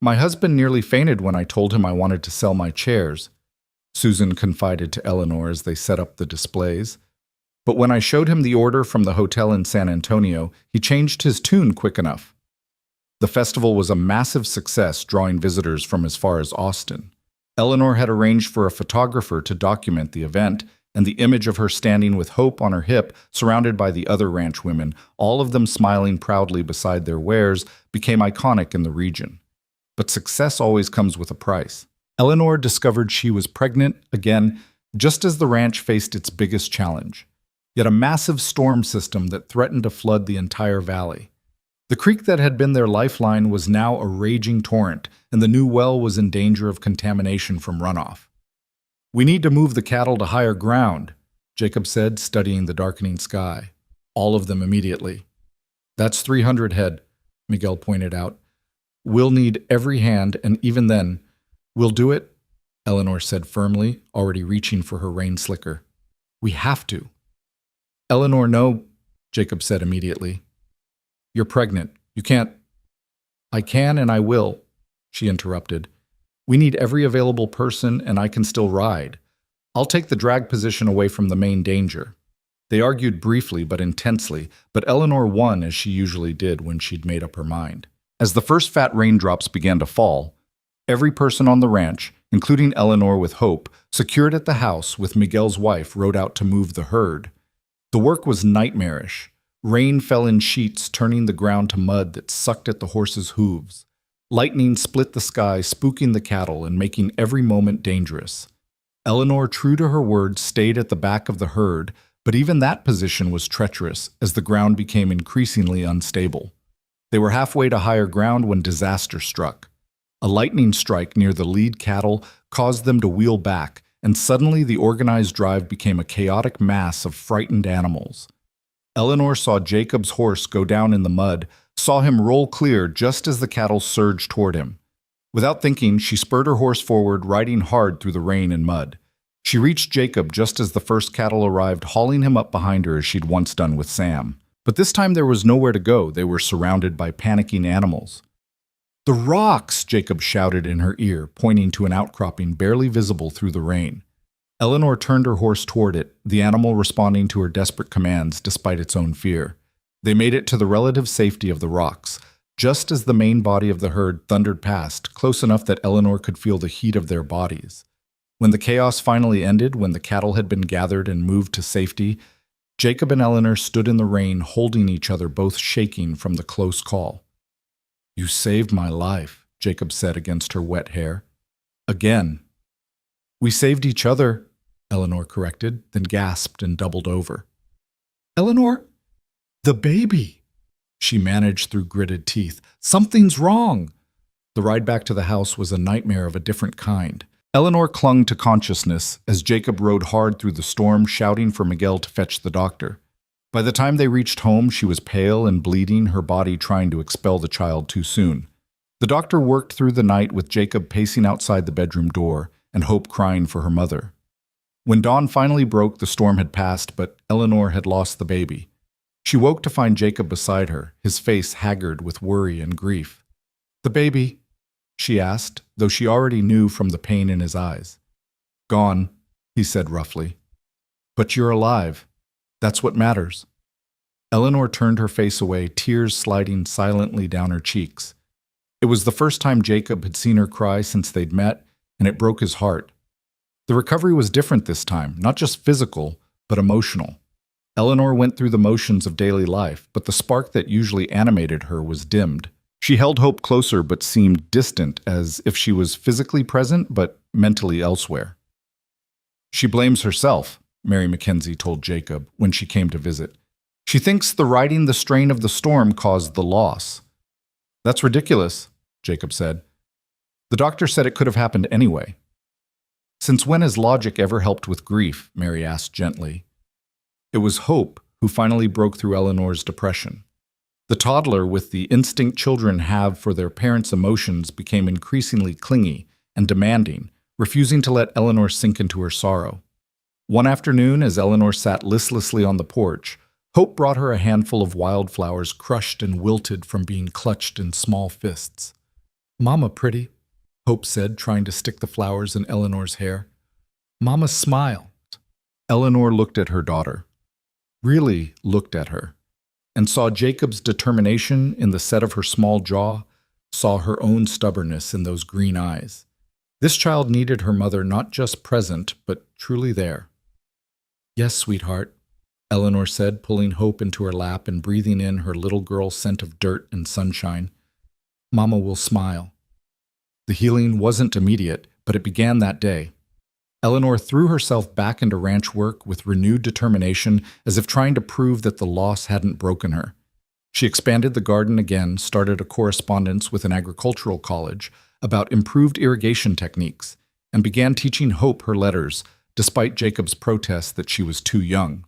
Speaker 1: "My husband nearly fainted when I told him I wanted to sell my chairs," Susan confided to Eleanor as they set up the displays. "But when I showed him the order from the hotel in San Antonio, he changed his tune quick enough." The festival was a massive success, drawing visitors from as far as Austin. Eleanor had arranged for a photographer to document the event, and the image of her standing with Hope on her hip, surrounded by the other ranch women, all of them smiling proudly beside their wares, became iconic in the region. But success always comes with a price. Eleanor discovered she was pregnant again, just as the ranch faced its biggest challenge. Yet a massive storm system that threatened to flood the entire valley. The creek that had been their lifeline was now a raging torrent, and the new well was in danger of contamination from runoff. We need to move the cattle to higher ground, Jacob said, studying the darkening sky. All of them immediately. That's 300 head, Miguel pointed out. We'll need every hand, and even then, we'll do it, Eleanor said firmly, already reaching for her rain slicker. We have to. Eleanor, no, Jacob said immediately. You're pregnant. You can't. I can and I will, she interrupted. We need every available person, and I can still ride. I'll take the drag position away from the main danger. They argued briefly but intensely, but Eleanor won as she usually did when she'd made up her mind. As the first fat raindrops began to fall, every person on the ranch, including Eleanor with Hope, secured at the house with Miguel's wife, rode out to move the herd. The work was nightmarish. Rain fell in sheets, turning the ground to mud that sucked at the horses' hooves. Lightning split the sky, spooking the cattle and making every moment dangerous. Eleanor, true to her word, stayed at the back of the herd, but even that position was treacherous as the ground became increasingly unstable. They were halfway to higher ground when disaster struck. A lightning strike near the lead cattle caused them to wheel back, and suddenly the organized drive became a chaotic mass of frightened animals. Eleanor saw Jacob's horse go down in the mud, saw him roll clear just as the cattle surged toward him. Without thinking, she spurred her horse forward, riding hard through the rain and mud. She reached Jacob just as the first cattle arrived, hauling him up behind her as she'd once done with Sam. But this time there was nowhere to go. They were surrounded by panicking animals. "The rocks!" Jacob shouted in her ear, pointing to an outcropping barely visible through the rain. Eleanor turned her horse toward it, the animal responding to her desperate commands despite its own fear. They made it to the relative safety of the rocks, just as the main body of the herd thundered past, close enough that Eleanor could feel the heat of their bodies. When the chaos finally ended, when the cattle had been gathered and moved to safety, Jacob and Eleanor stood in the rain, holding each other, both shaking from the close call. "You saved my life," Jacob said against her wet hair. "Again." "We saved each other," Eleanor corrected, then gasped and doubled over. "Eleanor? The baby!" she managed through gritted teeth. "Something's wrong!" The ride back to the house was a nightmare of a different kind. Eleanor clung to consciousness as Jacob rode hard through the storm, shouting for Miguel to fetch the doctor. By the time they reached home, she was pale and bleeding, her body trying to expel the child too soon. The doctor worked through the night with Jacob pacing outside the bedroom door and Hope crying for her mother. When dawn finally broke, the storm had passed, but Eleanor had lost the baby. She woke to find Jacob beside her, his face haggard with worry and grief. "The baby?" she asked, though she already knew from the pain in his eyes. "Gone," he said roughly. "But you're alive. That's what matters." Eleanor turned her face away, tears sliding silently down her cheeks. It was the first time Jacob had seen her cry since they'd met, and it broke his heart. The recovery was different this time, not just physical, but emotional. Eleanor went through the motions of daily life, but the spark that usually animated her was dimmed. She held Hope closer but seemed distant, as if she was physically present but mentally elsewhere. "She blames herself," Mary Mackenzie told Jacob when she came to visit. "She thinks the riding the strain of the storm caused the loss." "That's ridiculous," Jacob said. "The doctor said it could have happened anyway." "Since when has logic ever helped with grief?" Mary asked gently. It was Hope who finally broke through Eleanor's depression. The toddler, with the instinct children have for their parents' emotions, became increasingly clingy and demanding, refusing to let Eleanor sink into her sorrow. One afternoon, as Eleanor sat listlessly on the porch, Hope brought her a handful of wildflowers crushed and wilted from being clutched in small fists. "Mama, pretty," Hope said, trying to stick the flowers in Eleanor's hair. Mama smiled. Eleanor looked at her daughter, really looked at her, and saw Jacob's determination in the set of her small jaw, saw her own stubbornness in those green eyes. This child needed her mother not just present, but truly there. "Yes, sweetheart," Eleanor said, pulling Hope into her lap and breathing in her little girl scent of dirt and sunshine. "Mama will smile." The healing wasn't immediate, but it began that day. Eleanor threw herself back into ranch work with renewed determination, as if trying to prove that the loss hadn't broken her. She expanded the garden again, started a correspondence with an agricultural college about improved irrigation techniques, and began teaching Hope her letters, despite Jacob's protest that she was too young.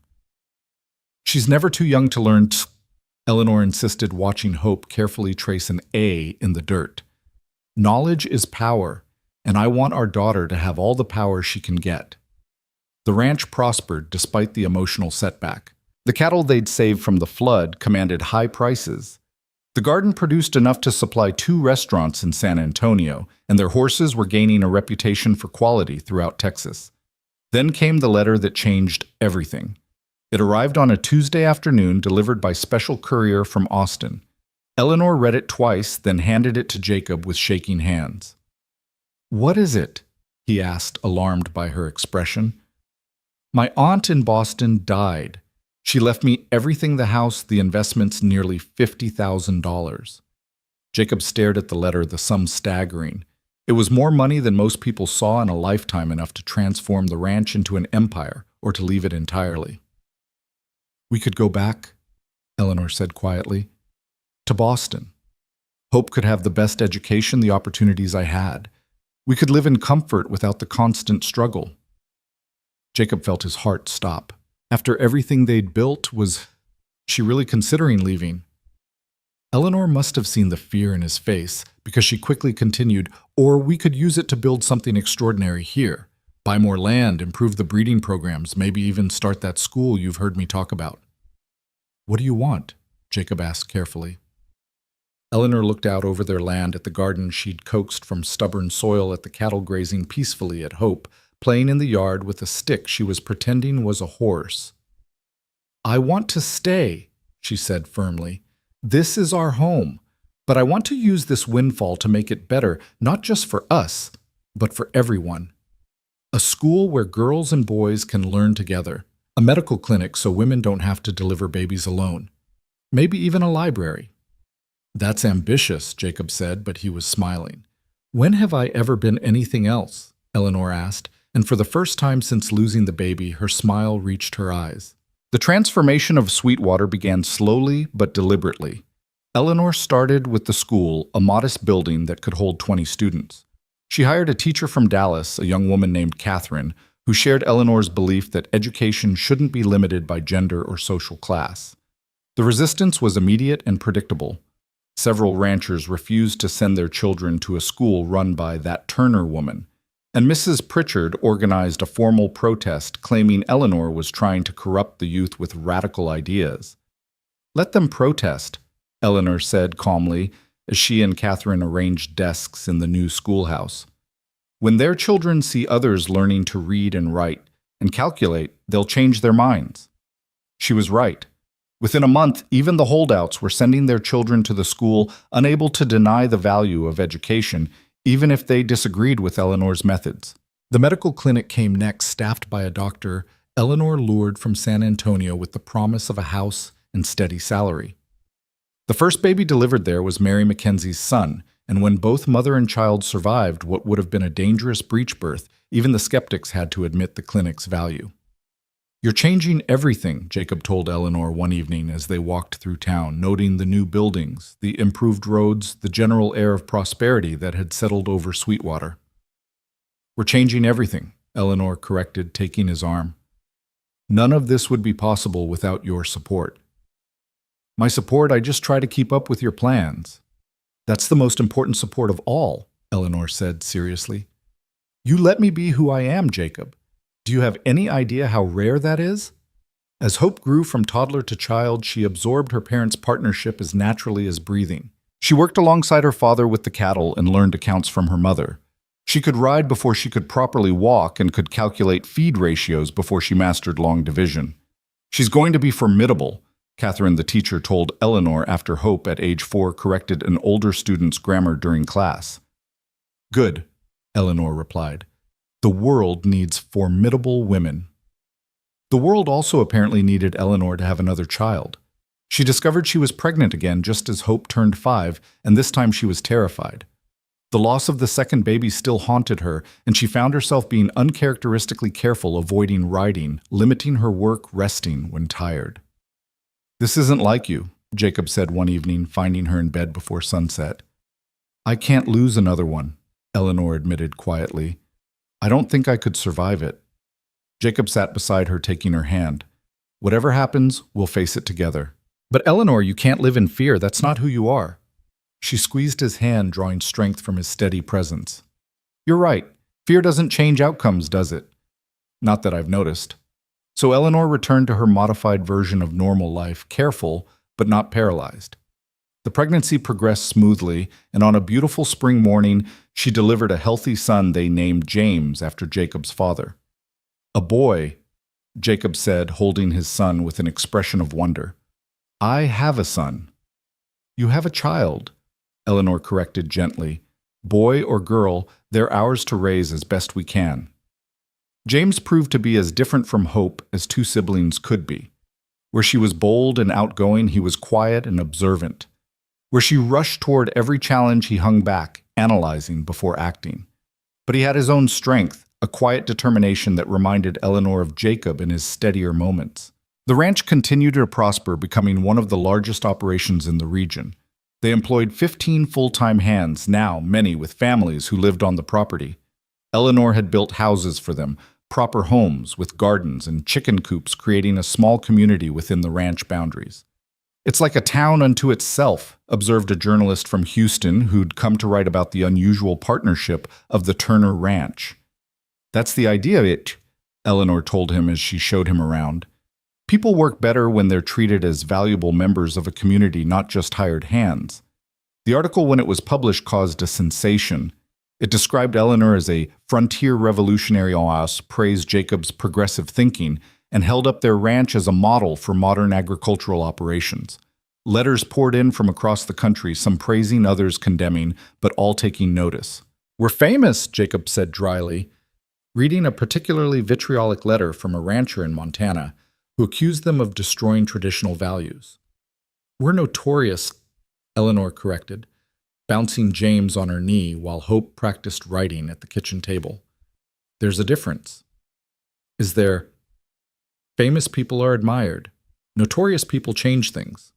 Speaker 1: "She's never too young to learn Eleanor insisted, watching Hope carefully trace an A in the dirt. "Knowledge is power, and I want our daughter to have all the power she can get." The ranch prospered despite the emotional setback. The cattle they'd saved from the flood commanded high prices. The garden produced enough to supply 2 restaurants in San Antonio, and their horses were gaining a reputation for quality throughout Texas. Then came the letter that changed everything. It arrived on a Tuesday afternoon, delivered by special courier from Austin. Eleanor read it twice, then handed it to Jacob with shaking hands. "What is it?" he asked, alarmed by her expression. "My aunt in Boston died. She left me everything, the house, the investments, nearly $50,000. Jacob stared at the letter, the sum staggering. It was more money than most people saw in a lifetime, enough to transform the ranch into an empire or to leave it entirely. "We could go back," Eleanor said quietly, "to Boston. Hope could have the best education, the opportunities I had. We could live in comfort without the constant struggle." Jacob felt his heart stop. After everything they'd built, was she really considering leaving? Eleanor must have seen the fear in his face, because she quickly continued, "Or we could use it to build something extraordinary here. Buy more land, improve the breeding programs, maybe even start that school you've heard me talk about." "What do you want?" Jacob asked carefully. Eleanor looked out over their land at the garden she'd coaxed from stubborn soil, at the cattle grazing peacefully, at Hope, playing in the yard with a stick she was pretending was a horse. "I want to stay," she said firmly. "This is our home, but I want to use this windfall to make it better, not just for us, but for everyone. A school where girls and boys can learn together, a medical clinic so women don't have to deliver babies alone, maybe even a library." "That's ambitious," Jacob said, but he was smiling. "When have I ever been anything else?" Eleanor asked, and for the first time since losing the baby, her smile reached her eyes. The transformation of Sweetwater began slowly but deliberately. Eleanor started with the school, a modest building that could hold 20 students. She hired a teacher from Dallas, a young woman named Catherine, who shared Eleanor's belief that education shouldn't be limited by gender or social class. The resistance was immediate and predictable. Several ranchers refused to send their children to a school run by that Turner woman, and Mrs. Pritchard organized a formal protest claiming Eleanor was trying to corrupt the youth with radical ideas. "Let them protest," Eleanor said calmly as she and Catherine arranged desks in the new schoolhouse. "When their children see others learning to read and write and calculate, they'll change their minds." She was right. Within a month, even the holdouts were sending their children to the school, unable to deny the value of education, even if they disagreed with Eleanor's methods. The medical clinic came next, staffed by a doctor Eleanor lured from San Antonio with the promise of a house and steady salary. The first baby delivered there was Mary Mackenzie's son, and when both mother and child survived what would have been a dangerous breech birth, even the skeptics had to admit the clinic's value. "You're changing everything," Jacob told Eleanor one evening as they walked through town, noting the new buildings, the improved roads, the general air of prosperity that had settled over Sweetwater. "We're changing everything," Eleanor corrected, taking his arm. "None of this would be possible without your support." "My support? I just try to keep up with your plans." "That's the most important support of all," Eleanor said seriously. "You let me be who I am, Jacob. Do you have any idea how rare that is?" As Hope grew from toddler to child, she absorbed her parents' partnership as naturally as breathing. She worked alongside her father with the cattle and learned accounts from her mother. She could ride before she could properly walk and could calculate feed ratios before she mastered long division. "She's going to be formidable," Catherine, the teacher, told Eleanor after Hope, at age 4, corrected an older student's grammar during class. "Good," Eleanor replied. "The world needs formidable women." The world also apparently needed Eleanor to have another child. She discovered she was pregnant again just as Hope turned 5, and this time she was terrified. The loss of the second baby still haunted her, and she found herself being uncharacteristically careful, avoiding riding, limiting her work, resting when tired. "This isn't like you," Jacob said one evening, finding her in bed before sunset. "I can't lose another one," Eleanor admitted quietly. I don't think I could survive it. Jacob sat beside her, taking her hand. Whatever happens, we'll face it together. But Eleanor, you can't live in fear. That's not who you are. She squeezed his hand, drawing strength from his steady presence. You're right. Fear doesn't change outcomes, does it? Not that I've noticed. So Eleanor returned to her modified version of normal life, careful, but not paralyzed. The pregnancy progressed smoothly, and on a beautiful spring morning, she delivered a healthy son they named James after Jacob's father. A boy, Jacob said, holding his son with an expression of wonder. I have a son. You have a child, Eleanor corrected gently. Boy or girl, they're ours to raise as best we can. James proved to be as different from Hope as two siblings could be. Where she was bold and outgoing, he was quiet and observant. Where she rushed toward every challenge, he hung back, analyzing before acting. But he had his own strength, a quiet determination that reminded Eleanor of Jacob in his steadier moments. The ranch continued to prosper, becoming one of the largest operations in the region. They employed 15 full-time hands, now many with families who lived on the property. Eleanor had built houses for them, proper homes with gardens and chicken coops, creating a small community within the ranch boundaries. It's like a town unto itself, observed a journalist from Houston who'd come to write about the unusual partnership of the Turner Ranch. That's the idea of it, Eleanor told him as she showed him around. People work better when they're treated as valuable members of a community, not just hired hands. The article, when it was published, caused a sensation. It described Eleanor as a frontier revolutionary oas, praised Jacob's progressive thinking, and held up their ranch as a model for modern agricultural operations. Letters poured in from across the country, some praising, others condemning, but all taking notice. We're famous, Jacob said dryly, reading a particularly vitriolic letter from a rancher in Montana who accused them of destroying traditional values. We're notorious, Eleanor corrected, bouncing James on her knee while Hope practiced writing at the kitchen table. There's a difference. Is there? Famous people are admired. Notorious people change things.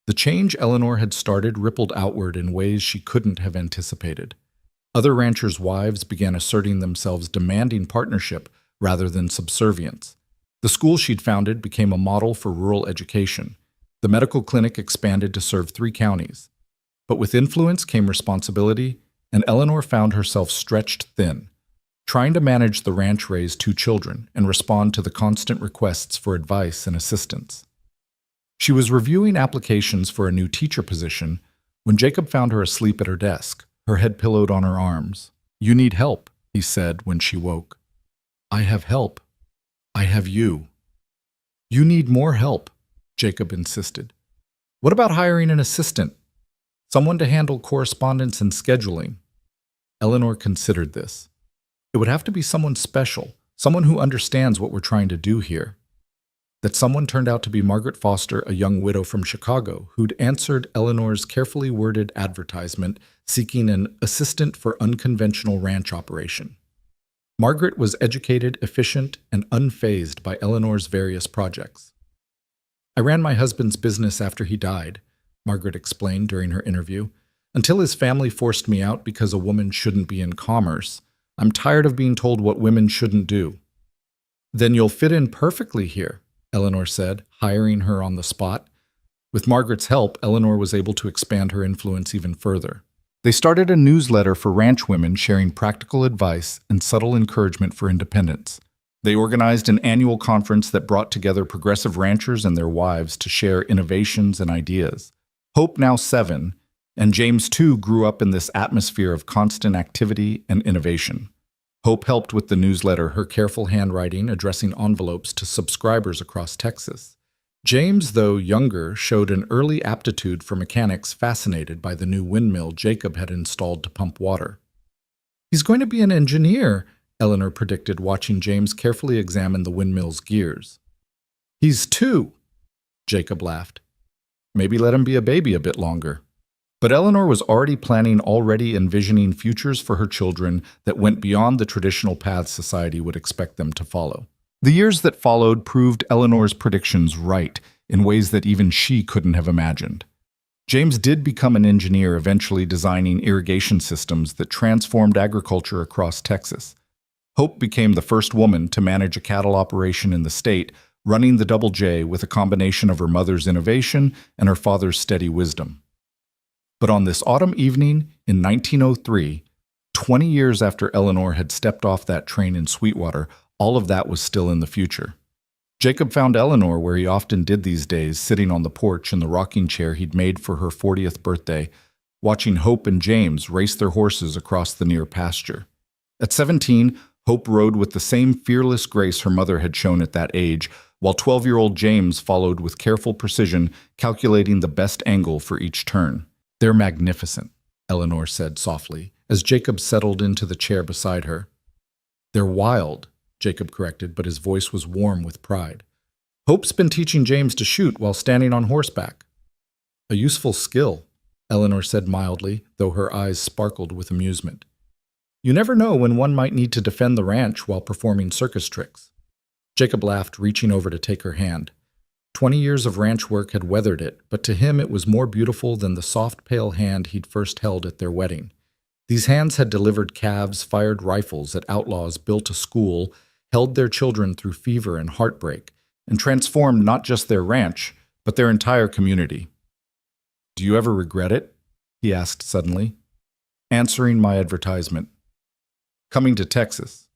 Speaker 1: The change Eleanor had started rippled outward in ways she couldn't have anticipated. Other ranchers' wives began asserting themselves, demanding partnership rather than subservience. The school she'd founded became a model for rural education. The medical clinic expanded to serve 3 counties. But with influence came responsibility, and Eleanor found herself stretched thin. Trying to manage the ranch raised 2 children and respond to the constant requests for advice and assistance. She was reviewing applications for a new teacher position when Jacob found her asleep at her desk, her head pillowed on her arms. You need help, he said when she woke. I have help. I have you. You need more help, Jacob insisted. What about hiring an assistant? Someone to handle correspondence and scheduling? Eleanor considered this. It would have to be someone special, someone who understands what we're trying to do here. That someone turned out to be Margaret Foster, a young widow from Chicago, who'd answered Eleanor's carefully worded advertisement seeking an assistant for unconventional ranch operation. Margaret was educated, efficient, and unfazed by Eleanor's various projects. I ran my husband's business after he died, Margaret explained during her interview, until his family forced me out because a woman shouldn't be in commerce. I'm tired of being told what women shouldn't do. Then you'll fit in perfectly here, Eleanor said, hiring her on the spot. With Margaret's help, Eleanor was able to expand her influence even further. They started a newsletter for ranch women sharing practical advice and subtle encouragement for independence. They organized an annual conference that brought together progressive ranchers and their wives to share innovations and ideas. Hope, now 7, and James too grew up in this atmosphere of constant activity and innovation. Hope helped with the newsletter, her careful handwriting addressing envelopes to subscribers across Texas. James, though younger, showed an early aptitude for mechanics, fascinated by the new windmill Jacob had installed to pump water. He's going to be an engineer, Eleanor predicted, watching James carefully examine the windmill's gears. He's 2, Jacob laughed. Maybe let him be a baby a bit longer. But Eleanor was already envisioning futures for her children that went beyond the traditional paths society would expect them to follow. The years that followed proved Eleanor's predictions right in ways that even she couldn't have imagined. James did become an engineer, eventually designing irrigation systems that transformed agriculture across Texas. Hope became the first woman to manage a cattle operation in the state, running the Double J with a combination of her mother's innovation and her father's steady wisdom. But on this autumn evening in 1903, 20 years after Eleanor had stepped off that train in Sweetwater, all of that was still in the future. Jacob found Eleanor where he often did these days, sitting on the porch in the rocking chair he'd made for her 40th birthday, watching Hope and James race their horses across the near pasture. At 17, Hope rode with the same fearless grace her mother had shown at that age, while 12-year-old James followed with careful precision, calculating the best angle for each turn. "They're magnificent," Eleanor said softly, as Jacob settled into the chair beside her. "They're wild," Jacob corrected, but his voice was warm with pride. "Hope's been teaching James to shoot while standing on horseback." "A useful skill," Eleanor said mildly, though her eyes sparkled with amusement. "You never know when one might need to defend the ranch while performing circus tricks." Jacob laughed, reaching over to take her hand. 20 years of ranch work had weathered it, but to him it was more beautiful than the soft, pale hand he'd first held at their wedding. These hands had delivered calves, fired rifles at outlaws, built a school, held their children through fever and heartbreak, and transformed not just their ranch, but their entire community. "Do you ever regret it?" he asked suddenly. "Answering my advertisement. Coming to Texas."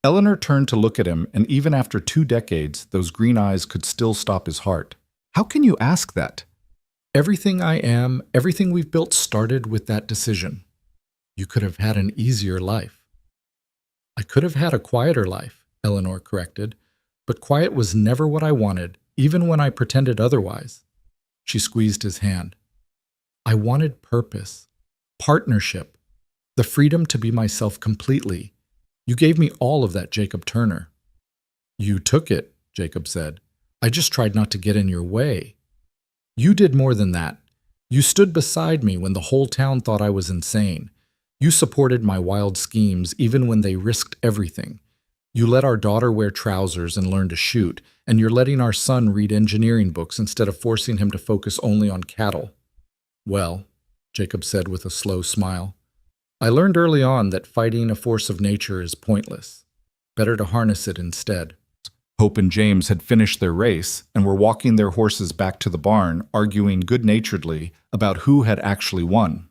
Speaker 1: Eleanor turned to look at him, and even after 2 decades, those green eyes could still stop his heart. "How can you ask that? Everything I am, everything we've built started with that decision. You could have had an easier life." "I could have had a quieter life," Eleanor corrected, "but quiet was never what I wanted, even when I pretended otherwise." She squeezed his hand. "I wanted purpose, partnership, the freedom to be myself completely. You gave me all of that, Jacob Turner." "You took it," Jacob said. "I just tried not to get in your way." "You did more than that. You stood beside me when the whole town thought I was insane. You supported my wild schemes even when they risked everything. You let our daughter wear trousers and learn to shoot, and you're letting our son read engineering books instead of forcing him to focus only on cattle." "Well," Jacob said with a slow smile, "I learned early on that fighting a force of nature is pointless. Better to harness it instead." Hope and James had finished their race and were walking their horses back to the barn, arguing good-naturedly about who had actually won.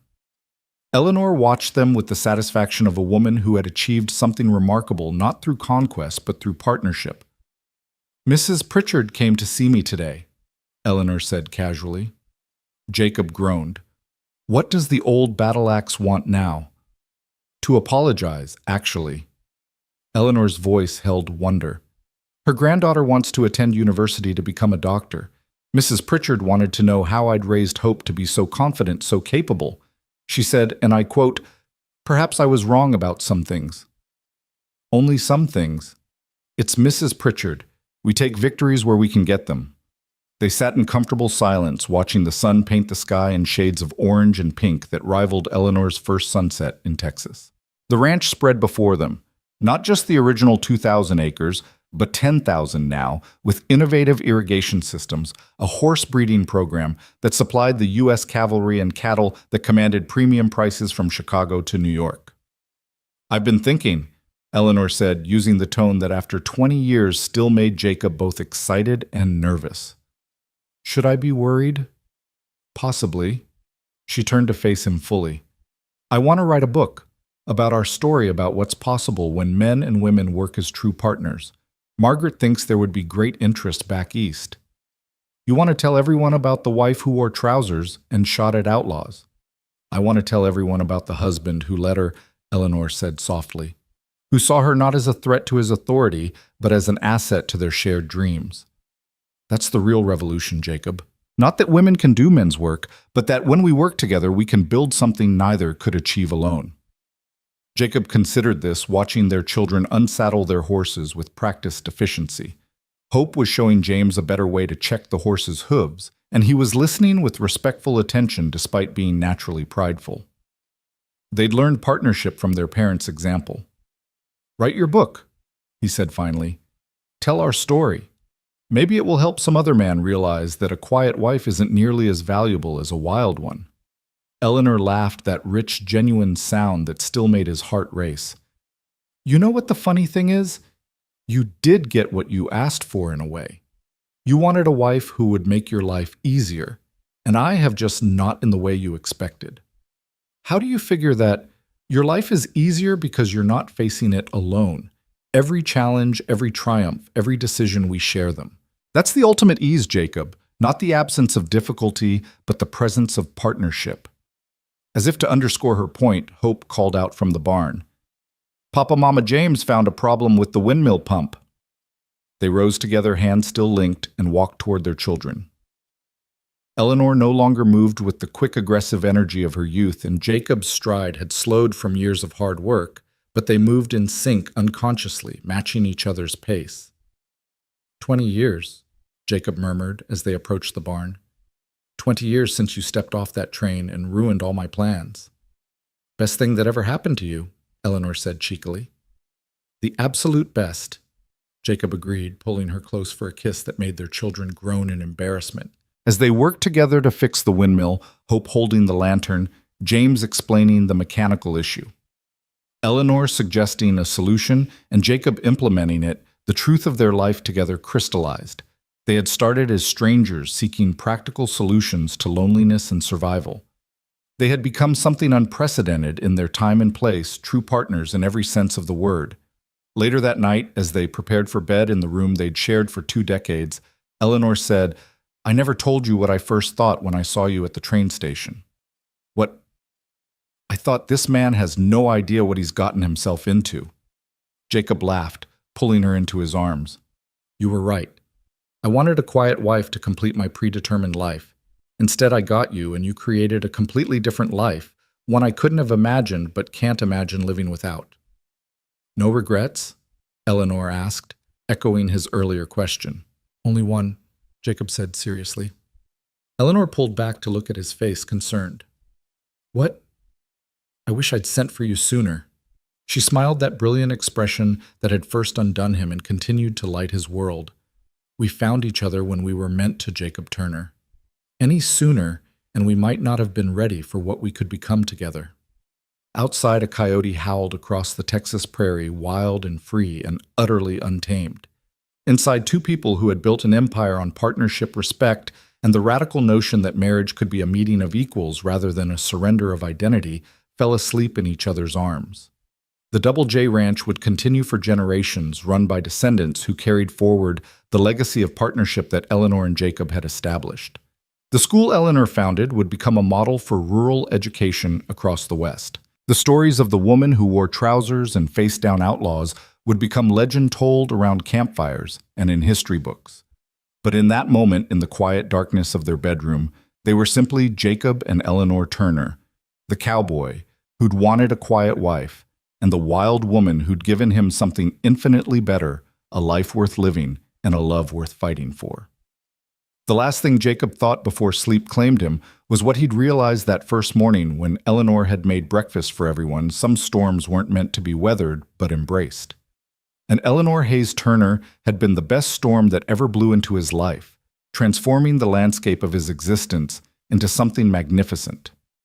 Speaker 1: Eleanor watched them with the satisfaction of a woman who had achieved something remarkable not through conquest but through partnership. "Mrs. Pritchard came to see me today," Eleanor said casually. Jacob groaned. "What does the old battle axe want now?" "To apologize, actually." Eleanor's voice held wonder. "Her granddaughter wants to attend university to become a doctor. Mrs. Pritchard wanted to know how I'd raised Hope to be so confident, so capable. She said, and I quote, 'Perhaps I was wrong about some things.'" "Only some things. It's Mrs. Pritchard. We take victories where we can get them." They sat in comfortable silence, watching the sun paint the sky in shades of orange and pink that rivaled Eleanor's first sunset in Texas. The ranch spread before them, not just the original 2,000 acres, but 10,000 now, with innovative irrigation systems, a horse breeding program that supplied the U.S. cavalry and cattle that commanded premium prices from Chicago to New York. "I've been thinking," Eleanor said, using the tone that after 20 years still made Jacob both excited and nervous. "Should I be worried?" "Possibly." She turned to face him fully. "I want to write a book about our story about what's possible when men and women work as true partners. Margaret thinks there would be great interest back east. You want to tell everyone about the wife who wore trousers and shot at outlaws. I want to tell everyone about the husband who let her," Eleanor said softly, "who saw her not as a threat to his authority, but as an asset to their shared dreams. That's the real revolution, Jacob. Not that women can do men's work, but that when we work together, we can build something neither could achieve alone." Jacob considered this, watching their children unsaddle their horses with practiced efficiency. Hope was showing James a better way to check the horse's hooves, and he was listening with respectful attention despite being naturally prideful. They'd learned partnership from their parents' example. "Write your book," he said finally. "Tell our story. Maybe it will help some other man realize that a quiet wife isn't nearly as valuable as a wild one. Eleanor laughed, that rich, genuine sound that still made his heart race. You know what the funny thing is? You did get what you asked for in a way. You wanted a wife who would make your life easier, and I have just not in the way you expected. How do you figure that your life is easier because you're not facing it alone? Every challenge, every triumph, every decision, we share them. That's the ultimate ease, Jacob, not the absence of difficulty, but the presence of partnership. As if to underscore her point, Hope called out from the barn. Papa Mama James found a problem with the windmill pump. They rose together, hands still linked, and walked toward their children. Eleanor no longer moved with the quick, aggressive energy of her youth, and Jacob's stride had slowed from years of hard work, but they moved in sync unconsciously, matching each other's pace. 20 years, Jacob murmured as they approached the barn. 20 years since you stepped off that train and ruined all my plans. Best thing that ever happened to you, Eleanor said cheekily. The absolute best, Jacob agreed, pulling her close for a kiss that made their children groan in embarrassment. As they worked together to fix the windmill, Hope holding the lantern, James explaining the mechanical issue. Eleanor suggesting a solution and Jacob implementing it, the truth of their life together crystallized. They had started as strangers seeking practical solutions to loneliness and survival. They had become something unprecedented in their time and place, true partners in every sense of the word. Later that night, as they prepared for bed in the room they'd shared for 2 decades, Eleanor said, I never told you what I first thought when I saw you at the train station. What? I thought, this man has no idea what he's gotten himself into. Jacob laughed, pulling her into his arms. You were right. I wanted a quiet wife to complete my predetermined life. Instead, I got you, and you created a completely different life, one I couldn't have imagined but can't imagine living without. No regrets? Eleanor asked, echoing his earlier question. Only one, Jacob said seriously. Eleanor pulled back to look at his face, concerned. What? I wish I'd sent for you sooner. She smiled, that brilliant expression that had first undone him and continued to light his world. We found each other when we were meant to, Jacob Turner. Any sooner, and we might not have been ready for what we could become together. Outside, a coyote howled across the Texas prairie, wild and free and utterly untamed. Inside, 2 people who had built an empire on partnership, respect, and the radical notion that marriage could be a meeting of equals rather than a surrender of identity fell asleep in each other's arms. The Double J Ranch would continue for generations, run by descendants who carried forward the legacy of partnership that Eleanor and Jacob had established. The school Eleanor founded would become a model for rural education across the West. The stories of the woman who wore trousers and faced down outlaws would become legend told around campfires and in history books. But in that moment, in the quiet darkness of their bedroom, they were simply Jacob and Eleanor Turner, the cowboy who'd wanted a quiet wife, and the wild woman who'd given him something infinitely better, a life worth living and a love worth fighting for. The last thing Jacob thought before sleep claimed him was what he'd realized that first morning when Eleanor had made breakfast for everyone. Some storms weren't meant to be weathered, but embraced. And Eleanor Hayes Turner had been the best storm that ever blew into his life, transforming the landscape of his existence into something magnificent.